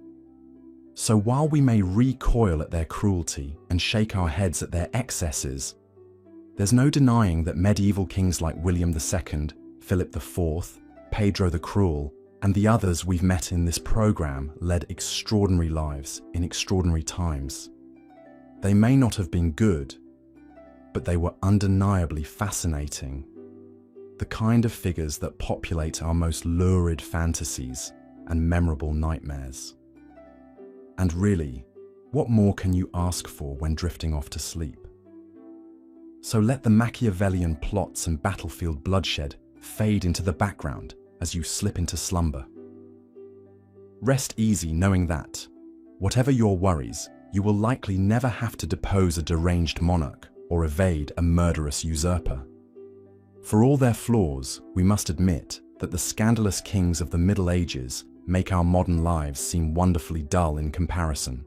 So while we may recoil at their cruelty and shake our heads at their excesses, there's no denying that medieval kings like William II, Philip IV, Pedro the Cruel, and the others we've met in this program led extraordinary lives in extraordinary times. They may not have been good, but they were undeniably fascinating. The kind of figures that populate our most lurid fantasies and memorable nightmares. And really, what more can you ask for when drifting off to sleep? So let the Machiavellian plots and battlefield bloodshed fade into the background as you slip into slumber. Rest easy knowing that, whatever your worries, you will likely never have to depose a deranged monarch or evade a murderous usurper. For all their flaws, we must admit that the scandalous kings of the Middle Ages make our modern lives seem wonderfully dull in comparison.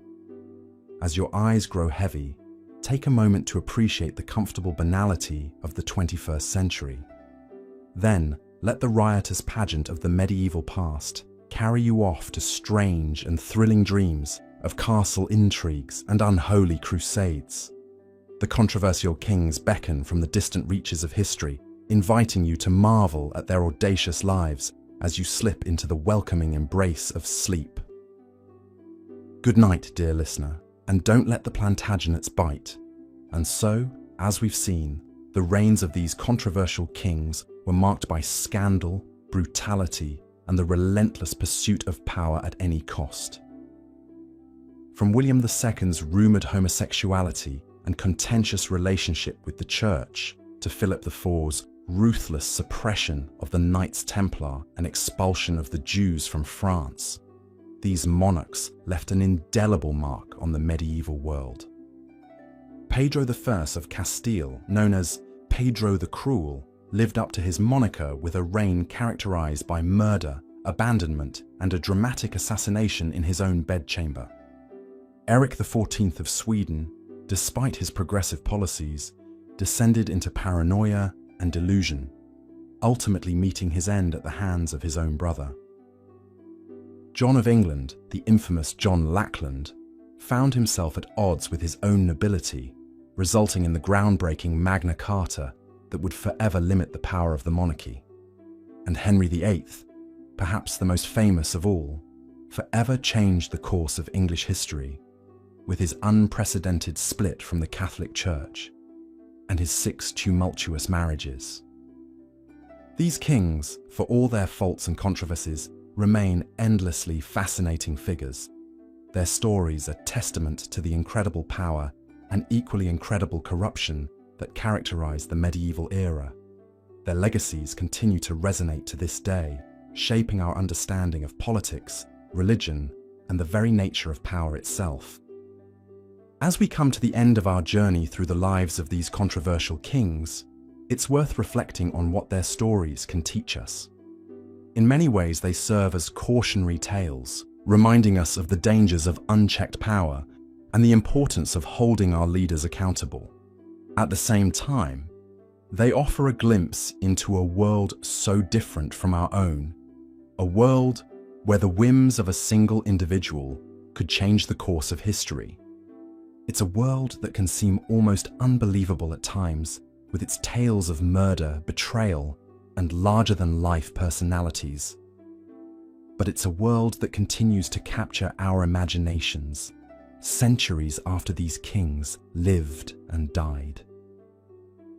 As your eyes grow heavy, take a moment to appreciate the comfortable banality of the 21st century. Then, let the riotous pageant of the medieval past carry you off to strange and thrilling dreams of castle intrigues and unholy crusades. The controversial kings beckon from the distant reaches of history, inviting you to marvel at their audacious lives as you slip into the welcoming embrace of sleep. Good night, dear listener, and don't let the Plantagenets bite. And so, as we've seen, the reigns of these controversial kings were marked by scandal, brutality, and the relentless pursuit of power at any cost. From William II's rumoured homosexuality and contentious relationship with the Church to Philip IV's ruthless suppression of the Knights Templar and expulsion of the Jews from France, these monarchs left an indelible mark on the medieval world. Pedro I of Castile, known as Pedro the Cruel, lived up to his moniker with a reign characterized by murder, abandonment, and a dramatic assassination in his own bedchamber. Eric XIV of Sweden, despite his progressive policies, descended into paranoia and delusion, ultimately meeting his end at the hands of his own brother. John of England, the infamous John Lackland, found himself at odds with his own nobility, resulting in the groundbreaking Magna Carta that would forever limit the power of the monarchy. and Henry VIII, perhaps the most famous of all, forever changed the course of English history with his unprecedented split from the Catholic Church and his 6 tumultuous marriages. These kings, for all their faults and controversies, remain endlessly fascinating figures. Their stories are testament to the incredible power and equally incredible corruption that characterized the medieval era. Their legacies continue to resonate to this day, shaping our understanding of politics, religion, and the very nature of power itself. As we come to the end of our journey through the lives of these controversial kings, it's worth reflecting on what their stories can teach us. In many ways, they serve as cautionary tales, reminding us of the dangers of unchecked power and the importance of holding our leaders accountable. At the same time, they offer a glimpse into a world so different from our own, a world where the whims of a single individual could change the course of history. It's a world that can seem almost unbelievable at times, with its tales of murder, betrayal, and larger-than-life personalities. But it's a world that continues to capture our imaginations, centuries after these kings lived and died.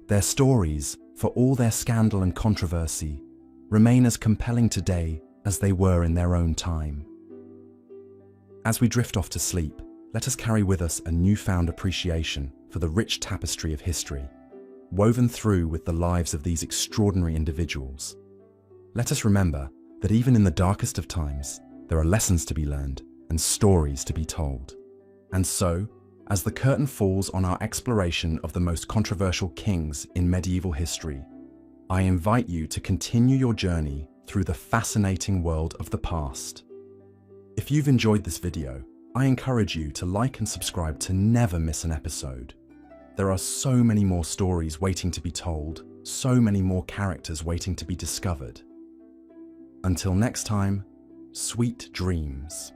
Their stories, for all their scandal and controversy, remain as compelling today as they were in their own time. As we drift off to sleep, let us carry with us a newfound appreciation for the rich tapestry of history, woven through with the lives of these extraordinary individuals. Let us remember that even in the darkest of times, there are lessons to be learned and stories to be told. And so, as the curtain falls on our exploration of the most controversial kings in medieval history, I invite you to continue your journey through the fascinating world of the past. If you've enjoyed this video, I encourage you to like and subscribe to never miss an episode. There are so many more stories waiting to be told, so many more characters waiting to be discovered. Until next time, sweet dreams.